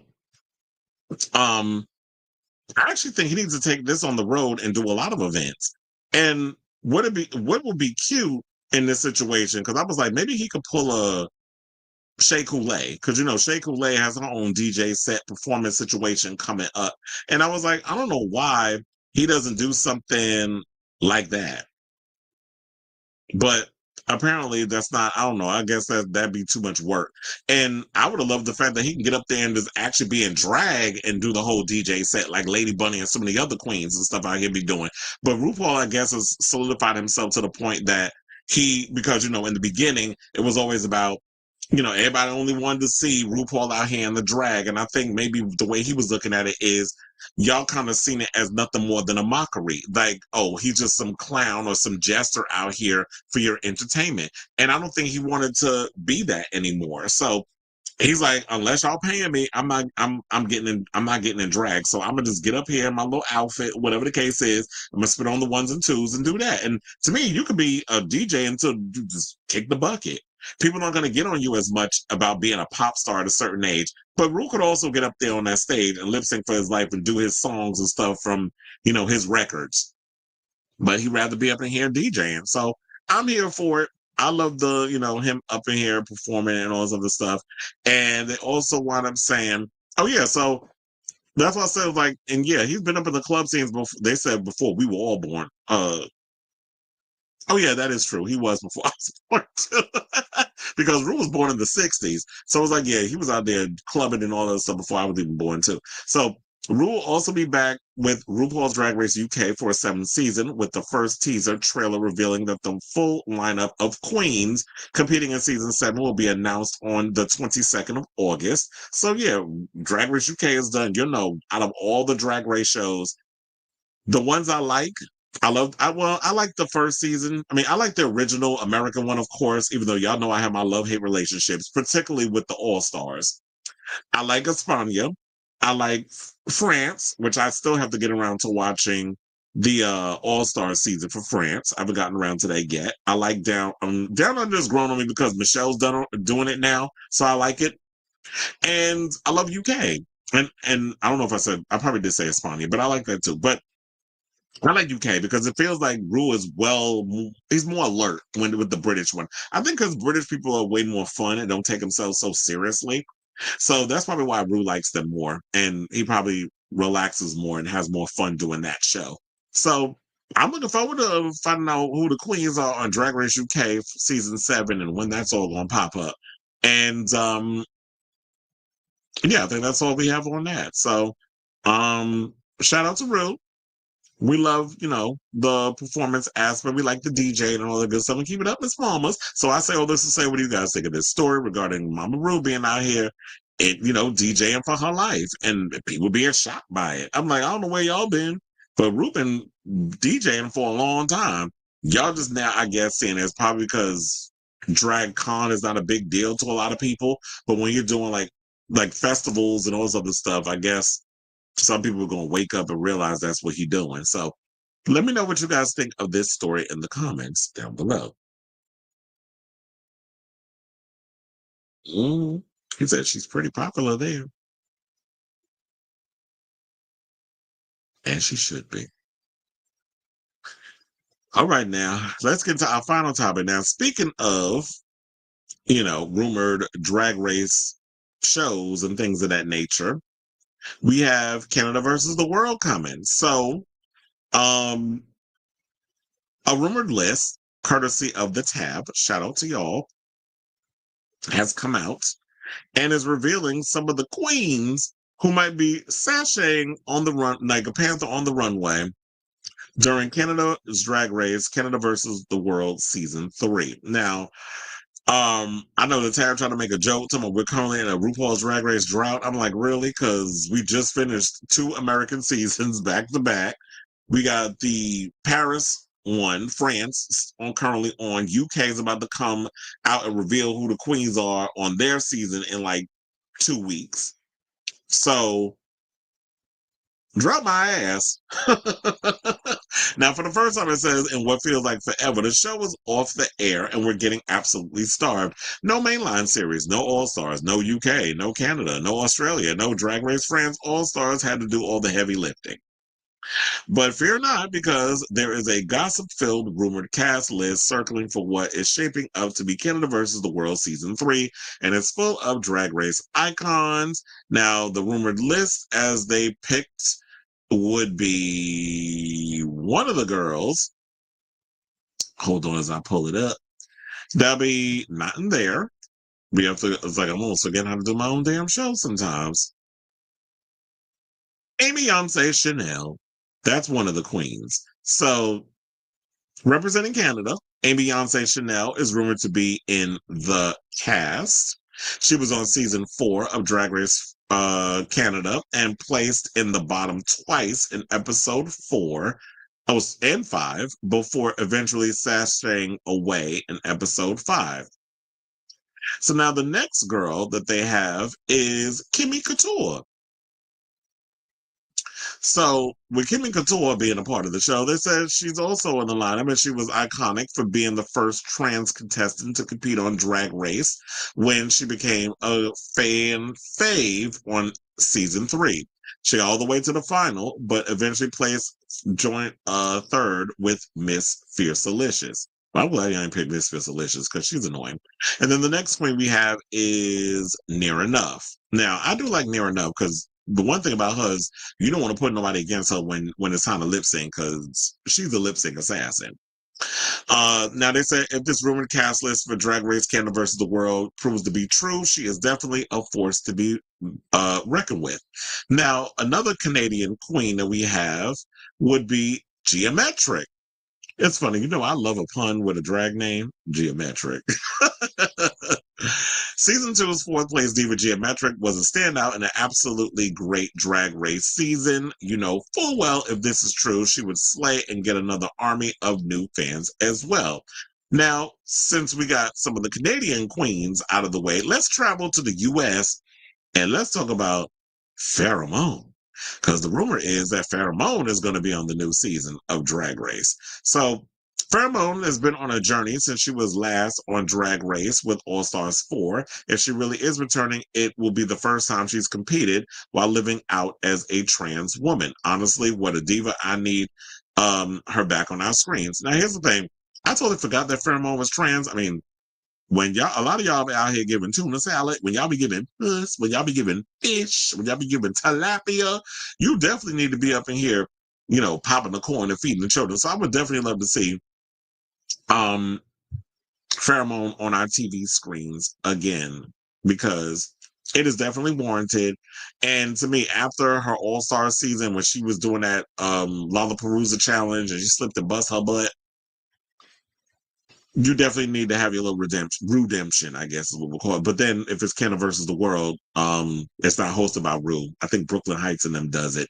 I actually think he needs to take this on the road and do a lot of events. And what would be cute in this situation? Because I was like, maybe he could pull a Shea Coulee, because Shea Coulee has her own DJ set performance situation coming up. And I was like, I don't know why he doesn't do something like that. But apparently that's not, I don't know, I guess that'd be too much work. And I would have loved the fact that he can get up there and just actually be in drag and do the whole DJ set like Lady Bunny and some of the other queens and stuff out here be doing. But RuPaul, I guess, has solidified himself to the point that because in the beginning, it was always about, everybody only wanted to see RuPaul out here in the drag. And I think maybe the way he was looking at it is y'all kind of seen it as nothing more than a mockery. Like, oh, he's just some clown or some jester out here for your entertainment. And I don't think he wanted to be that anymore. So he's like, unless y'all paying me, I'm not getting in drag. So I'm gonna just get up here in my little outfit, whatever the case is. I'm gonna spit on the ones and twos and do that. And to me, you could be a DJ until you just kick the bucket. People aren't going to get on you as much about being a pop star at a certain age. But Ru could also get up there on that stage and lip sync for his life and do his songs and stuff from, his records. But he'd rather be up in here DJing. So I'm here for it. I love the, him up in here performing and all this other stuff. And they also wound up saying, oh, yeah, so that's what I said, like, and yeah, he's been up in the club scenes before. They said before we were all born. Oh, yeah, that is true. He was before I was born, too. Because Ru was born in the 60s. So I was like, yeah, he was out there clubbing and all that stuff before I was even born, too. So Ru will also be back with RuPaul's Drag Race UK for a 7th season, with the first teaser trailer revealing that the full lineup of queens competing in season 7 will be announced on the 22nd of August. So, yeah, Drag Race UK is done. Out of all the Drag Race shows, the ones I like, I like the first season. I mean, I like the original American one, of course, even though y'all know I have my love-hate relationships, particularly with the All-Stars. I like España. I like France, which I still have to get around to watching the All-Star season for France. I haven't gotten around to that yet. I like Down Under is growing on me because Michelle's doing it now, so I like it. And I love UK. And I don't know if I probably did say España, but I like that too. But I like UK because it feels like Ru is he's more alert with the British one. I think because British people are way more fun and don't take themselves so seriously. So that's probably why Ru likes them more. And he probably relaxes more and has more fun doing that show. So I'm looking forward to finding out who the queens are on Drag Race UK season 7 and when that's all going to pop up. And yeah, I think that's all we have on that. So shout out to Ru. We love, the performance aspect. We like the DJ and all the good stuff and keep it up, Miss Mamas. So I say all this to say, what do you guys think of this story regarding Mama Ru being out here and, DJing for her life and people being shocked by it? I'm like, I don't know where y'all been, but Ru been DJing for a long time. Y'all just now, I guess, seeing it's probably because drag con is not a big deal to a lot of people. But when you're doing like festivals and all this other stuff, I guess some people are going to wake up and realize that's what he's doing. So let me know what you guys think of this story in the comments down below. He said she's pretty popular there. And she should be. All right, now let's get to our final topic. Now, speaking of, rumored drag race shows and things of that nature, we have Canada versus the world coming. So, a rumored list, courtesy of the Tab, shout out to y'all, has come out and is revealing some of the queens who might be sashaying on the run, like a panther on the runway, during Canada's Drag Race, Canada versus the World Season 3. Now, I know the Tab trying to make a joke to me. We're currently in a RuPaul's Drag Race drought. I'm like, really? Because we just finished 2 American seasons back to back. We got the Paris one, France currently on. UK is about to come out and reveal who the queens are on their season in like 2 weeks. So Drop my ass. Now, for the first time, it says, in what feels like forever, the show is off the air and we're getting absolutely starved. No mainline series, no All-Stars, no UK, no Canada, no Australia, no Drag Race France. All-Stars had to do all the heavy lifting. But fear not, because there is a gossip-filled rumored cast list circling for what is shaping up to be Canada versus the World Season 3, and it's full of Drag Race icons. Now, the rumored list, as they picked, would be one of the girls. Hold on as I pull it up. That'll be not in there. We have to, it's like I'm almost forgetting how to do my own damn show sometimes. Amy Yonsei Chanel. That's one of the queens. So, representing Canada, Amy Yonsei Chanel is rumored to be in the cast. She was on season 4 of Drag Race Canada and placed in the bottom twice in episode 4 and 5 before eventually sashaying away in episode 5. So now the next girl that they have is Kimmy Couture. So with Kimmy Couture being a part of the show, they said she's also in the lineup, and she was iconic for being the first trans contestant to compete on Drag Race when she became a fan fave on season 3. She got all the way to the final, but eventually placed joint third with Miss Fiercelicious. Well, I'm glad I ain't picked Miss Fiercelicious because she's annoying. And then the next queen we have is Near Enough. Now, I do like Near Enough because the one thing about her is you don't want to put nobody against her when it's time to lip sync because she's a lip sync assassin. Now they say if this rumored cast list for Drag Race Canada versus the World proves to be true, she is definitely a force to be reckoned with. Now, another Canadian queen that we have would be Geometric. It's funny, you know, I love a pun with a drag name, Geometric. Season 2's 4th place diva Geometric was a standout in an absolutely great Drag Race season. You know full well if this is true, she would slay and get another army of new fans as well. Now, since we got some of the Canadian queens out of the way, let's travel to the U.S. and let's talk about Pheromone. Because the rumor is that Pheromone is going to be on the new season of Drag Race. So Pheromone has been on a journey since she was last on Drag Race with All Stars 4. If she really is returning, it will be the first time she's competed while living out as a trans woman. Honestly, what a diva. I need her back on our screens. Now, here's the thing. I totally forgot that Pheromone was trans. I mean, when a lot of y'all be out here giving tuna salad, when y'all be giving puss, when y'all be giving fish, when y'all be giving tilapia, you definitely need to be up in here, you know, popping the corn and feeding the children. So I would definitely love to see Pheromone on our TV screens again, because it is definitely warranted. And to me, after her All-Star season, when she was doing that Lollapalooza challenge and she slipped and bust her butt, you definitely need to have your little redemption, I guess is what we'll call it. But then if it's Canada versus the World, it's not hosted by Ru. I think Brooklyn Heights and them does it.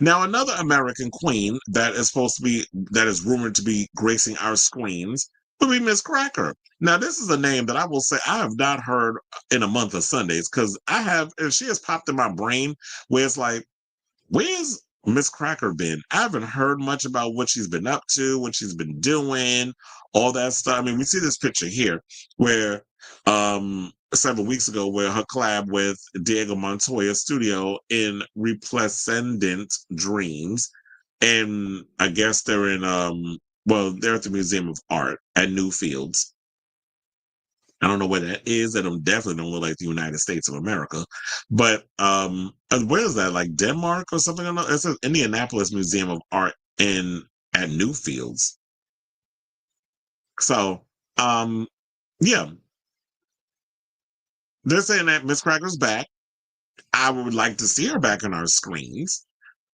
Now, another American queen that is rumored to be gracing our screens would be Miss Cracker. Now, this is a name that I will say I have not heard in a month of Sundays, because and she has popped in my brain where it's like, where's Miss Cracker been? I haven't heard much about what she's been up to, what she's been doing, all that stuff. I mean, we see this picture here where several weeks ago where her collab with Diego Montoya Studio in Resplendent Dreams. And I guess they're in they're at the Museum of Art at Newfields. I don't know where that is. That definitely don't look like the United States of America. But where is that? Like Denmark or something? It's an Indianapolis Museum of Art at Newfields. So, yeah. They're saying that Miss Cracker's back. I would like to see her back on our screens.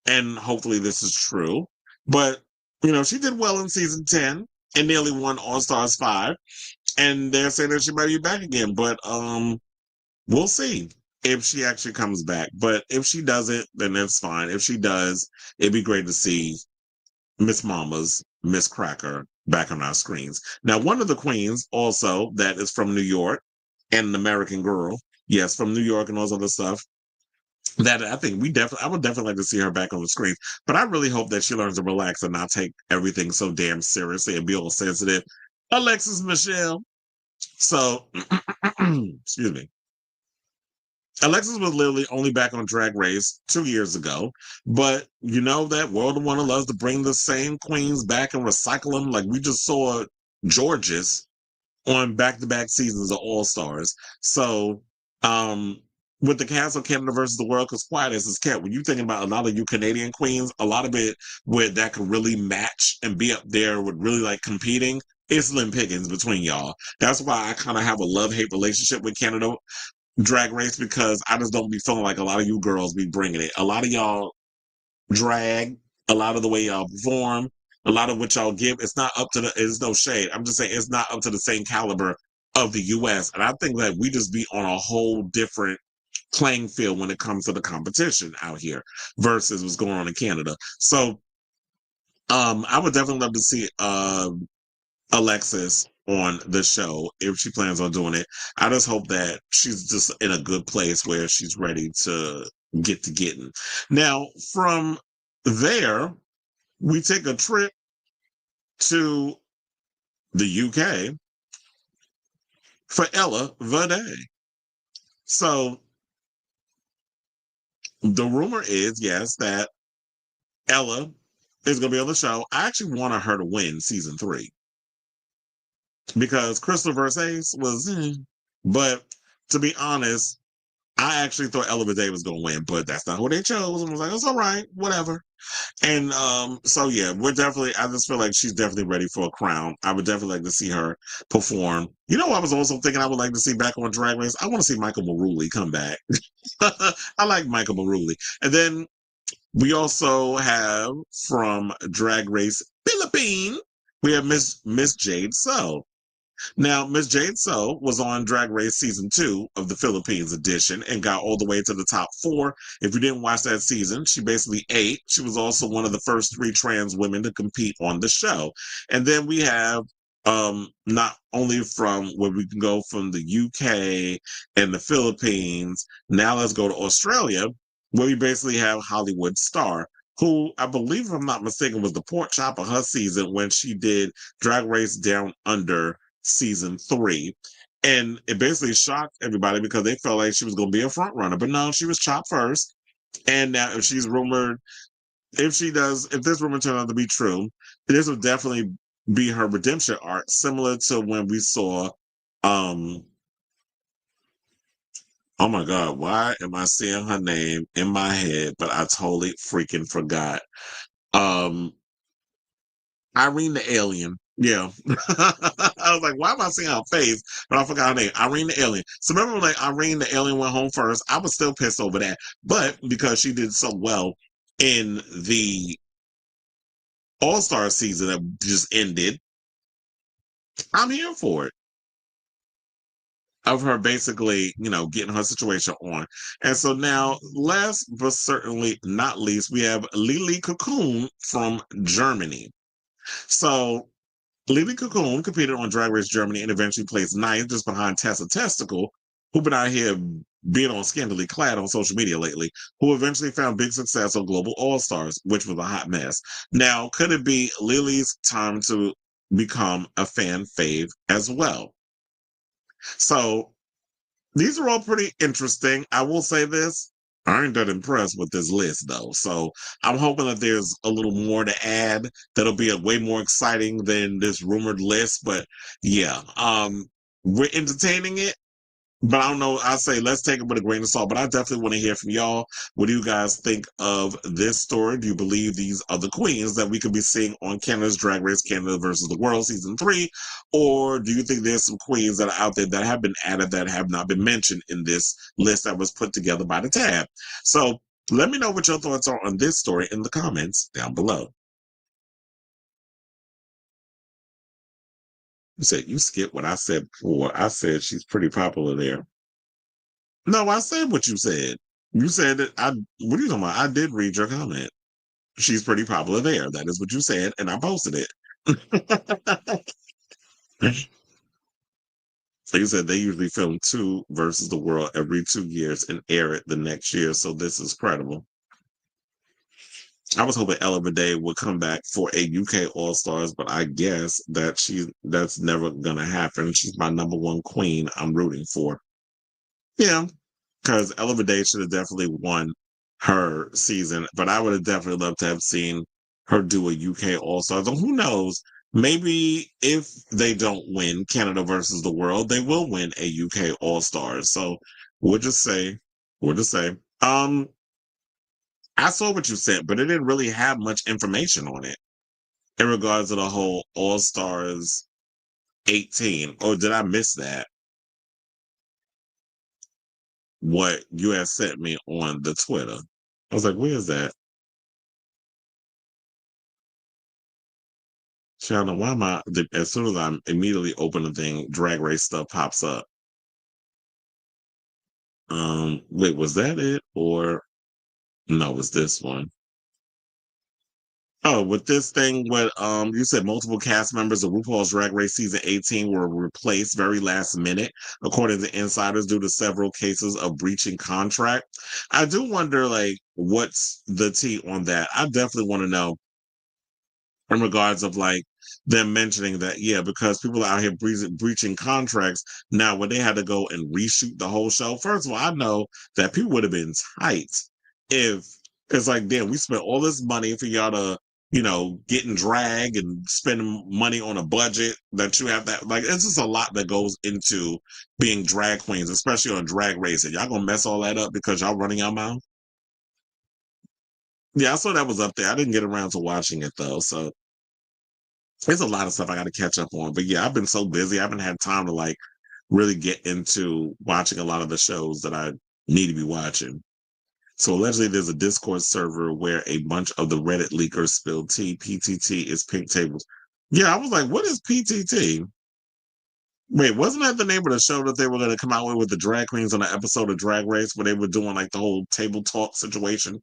And hopefully this is true. But, you know, she did well in season 10 and nearly won All Stars 5. And they're saying that she might be back again. But we'll see if she actually comes back. But if she doesn't, then that's fine. If she does, it'd be great to see Miss Mama's Miss Cracker back on our screens. Now, one of the queens also that is from New York and an American girl, yes, from New York and all this other stuff, that I think I would definitely like to see her back on the screen. But I really hope that she learns to relax and not take everything so damn seriously and be all sensitive. Alexis Michelle. So, excuse me. Alexis was literally only back on Drag Race 2 years ago, but you know that World of Wonder loves to bring the same queens back and recycle them. Like we just saw George's on back-to-back seasons of All Stars. So, with the cast of Canada versus the World, because quiet as it's kept, when you're thinking about a lot of you Canadian queens, a lot of it where that could really match and be up there with really like competing, it's slim pickings between y'all. That's why I kind of have a love-hate relationship with Canada Drag Race, because I just don't be feeling like a lot of you girls be bringing it. A lot of y'all drag, a lot of the way y'all perform, a lot of what y'all give, it's not up to it's no shade. I'm just saying it's not up to the same caliber of the US. And I think that we just be on a whole different playing field when it comes to the competition out here versus what's going on in Canada. So I would definitely love to see Alexis on the show if she plans on doing it. I just hope that she's just in a good place where she's ready to get to getting. Now, from there, we take a trip to the UK for Ella Verde. So the rumor is, yes, that Ella is going to be on the show. I actually wanted her to win season 3 because Crystal Versace was, but to be honest, I actually thought Ella Verde was going to win, but that's not who they chose. And I was like, it's all right, whatever. And so yeah, I just feel like she's definitely ready for a crown. I would definitely like to see her perform. You know, I was also thinking I would like to see back on Drag Race. I want to see Michael Maruli come back. I like Michael Maruli. And then we also have from Drag Race Philippines, we have Miss Jade So. Now, Miss Jade So was on Drag Race Season 2 of the Philippines edition and got all the way to the top 4. If you didn't watch that season, she basically ate. She was also one of the first 3 trans women to compete on the show. And then we have not only from where we can go from the UK and the Philippines, now let's go to Australia, where we basically have Hollywood Star, who I believe, if I'm not mistaken, was the pork chop of her season when she did Drag Race Down Under season 3, and it basically shocked everybody because they felt like she was going to be a front runner, but no, she was chopped first. And now if this rumor turns out to be true, this will definitely be her redemption arc, similar to when we saw oh my god, why am I seeing her name in my head but I totally freaking forgot. Irene the Alien. Yeah. I was like, why am I seeing her face? But I forgot her name. Irene the Alien. So remember when like Irene the Alien went home first? I was still pissed over that. But because she did so well in the All-Star season that just ended, I'm here for it. Of her basically, getting her situation on. And so now, last but certainly not least, we have Lily Cocoon from Germany. So Lily Cocoon competed on Drag Race Germany and eventually placed 9th, just behind Tessa Testicle, who been out here being on scantily clad on social media lately, who eventually found big success on Global All-Stars, which was a hot mess. Now, could it be Lily's time to become a fan fave as well? So these are all pretty interesting. I will say this. I ain't that impressed with this list, though. So I'm hoping that there's a little more to add that'll be way more exciting than this rumored list. But yeah, we're entertaining it. But I don't know. I say let's take it with a grain of salt. But I definitely want to hear from y'all. What do you guys think of this story? Do you believe these are the queens that we could be seeing on Canada's Drag Race Canada versus the World Season 3? Or do you think there's some queens that are out there that have been added that have not been mentioned in this list that was put together by the tab? So let me know what your thoughts are on this story in the comments down below. You said you skipped what I said before. I said she's pretty popular there. No, I said what you said. You said that what are you talking about? I did read your comment. She's pretty popular there. That is what you said, and I posted it. Like you said, they usually film 2 versus the world every 2 years and air it the next year. So this is credible. I was hoping Ella Day would come back for a UK All Stars, but I guess that's never gonna happen. She's my number 1 queen I'm rooting for. Yeah, because Ella Day should have definitely won her season, but I would have definitely loved to have seen her do a UK All Stars. And who knows? Maybe if they don't win Canada versus the world, they will win a UK All Stars. So we'll just say, I saw what you sent, but it didn't really have much information on it in regards to the whole All Stars 18. Or did I miss that? What you had sent me on the Twitter. I was like, where is that? Shannon, why am I, as soon as I immediately open the thing, Drag Race stuff pops up. Wait, was that it? Or no, it was this one. Oh, with this thing, you said multiple cast members of RuPaul's Drag Race season 18 were replaced very last minute, according to insiders, due to several cases of breaching contract. I do wonder, like, what's the tea on that? I definitely want to know in regards of like them mentioning that, yeah, because people are out here breaching contracts. Now, when they had to go and reshoot the whole show, first of all, I know that people would have been tight if it's like, damn, we spent all this money for y'all to, get in drag and spending money on a budget that you have that. Like, it's just a lot that goes into being drag queens, especially on Drag Race. And y'all gonna mess all that up because y'all running your mouth? Yeah, I saw that was up there. I didn't get around to watching it though. So there's a lot of stuff I got to catch up on. But yeah, I've been so busy. I haven't had time to like really get into watching a lot of the shows that I need to be watching. So allegedly there's a Discord server where a bunch of the Reddit leakers spilled tea. PTT is pink tables. Yeah, I was like, what is PTT? Wait, wasn't that the name of the show that they were going to come out with the drag queens on an episode of Drag Race where they were doing like the whole table talk situation?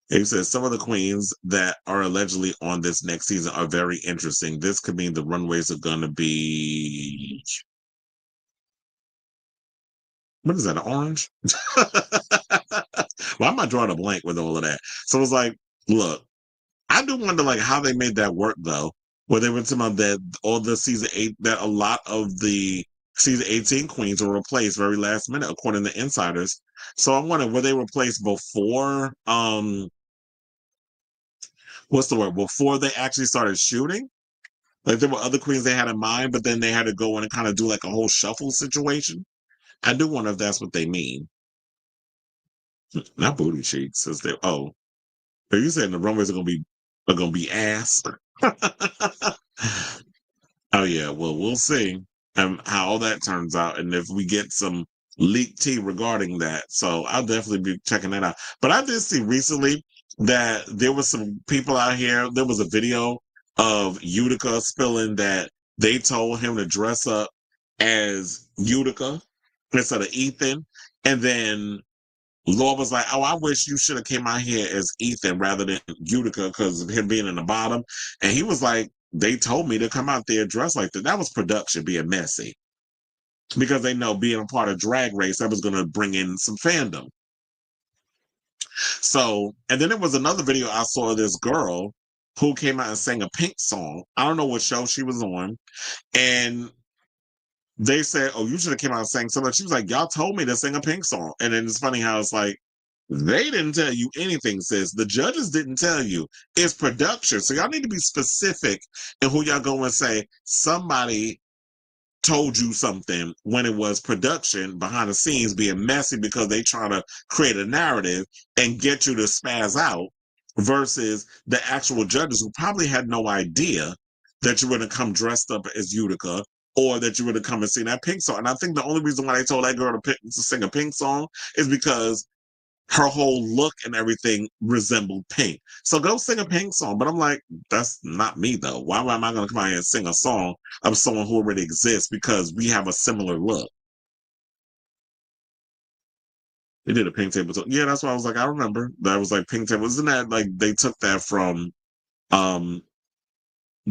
He says some of the queens that are allegedly on this next season are very interesting. This could mean the runways are going to be. What is that, orange? Why am I drawing a blank with all of that? So it's like, look, I do wonder like how they made that work though, where they were talking about that all the season 8, that a lot of the season 18 queens were replaced very last minute, according to insiders. So I'm wondering, were they replaced before what's the word? Before they actually started shooting? Like there were other queens they had in mind, but then they had to go in and kind of do like a whole shuffle situation. I do wonder if that's what they mean. Not booty cheeks, says they. Oh, are you saying the runways are gonna be ass? Oh yeah, well we'll see how all that turns out, and if we get some leaked tea regarding that. So I'll definitely be checking that out. But I did see recently that there was some people out here. There was a video of Utica spilling that they told him to dress up as Utica instead of Ethan, and then Law was like, "Oh, I wish you should have came out here as Ethan rather than Utica because of him being in the bottom." And he was like, "They told me to come out there dressed like that." That was production being messy because they know being a part of Drag Race that was going to bring in some fandom. So, and then there was another video I saw of this girl who came out and sang a Pink song. I don't know what show she was on, and they said, "Oh, you should have came out and sang something." She was like, "Y'all told me to sing a Pink song." And then it's funny how it's like, they didn't tell you anything, sis. The judges didn't tell you. It's production. So y'all need to be specific in who y'all go and say somebody told you something when it was production behind the scenes being messy because they trying to create a narrative and get you to spaz out versus the actual judges who probably had no idea that you were going to come dressed up as Utica or that you were going to come and sing that Pink song. And I think the only reason why they told that girl to sing a Pink song is because her whole look and everything resembled Pink. So go sing a Pink song. But I'm like, that's not me though. Why am I going to come out here and sing a song of someone who already exists because we have a similar look? They did a Pink table talk. Yeah, that's why I was like, I remember. That was like Pink table. Isn't that like they took that from that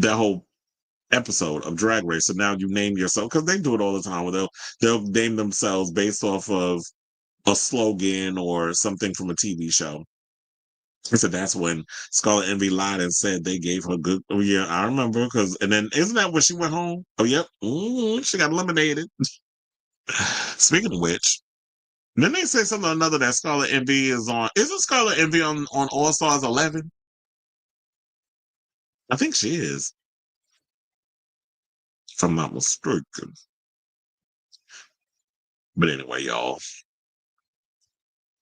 whole episode of Drag Race. So now you name yourself, because they do it all the time where they'll name themselves based off of a slogan or something from a TV show. So that's when Scarlet Envy lied and said they gave her good. Oh yeah, I remember. And then isn't that when she went home? Oh yep, she got eliminated. Speaking of which, then they say something or another that Scarlet Envy is on. Isn't Scarlet Envy on All Stars 11? I think she is, if I'm not mistaken. But anyway, y'all.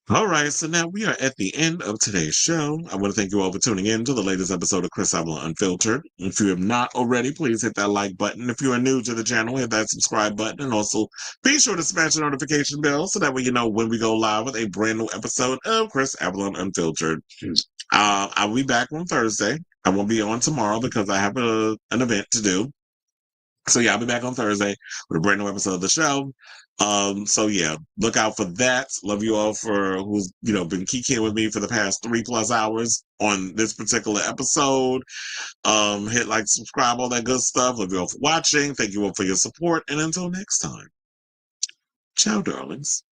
All right, so now we are at the end of today's show. I want to thank you all for tuning in to the latest episode of Chris Avalon Unfiltered. If you have not already, please hit that like button. If you are new to the channel, hit that subscribe button. And also, be sure to smash the notification bell so that way you know when we go live with a brand new episode of Chris Avalon Unfiltered. I'll be back on Thursday. I won't be on tomorrow because I have an event to do. So yeah, I'll be back on Thursday with a brand new episode of the show. So yeah, look out for that. Love you all for who's been kicking with me for the past 3+ hours on this particular episode. Hit like, subscribe, all that good stuff. Love you all for watching. Thank you all for your support. And until next time, ciao, darlings.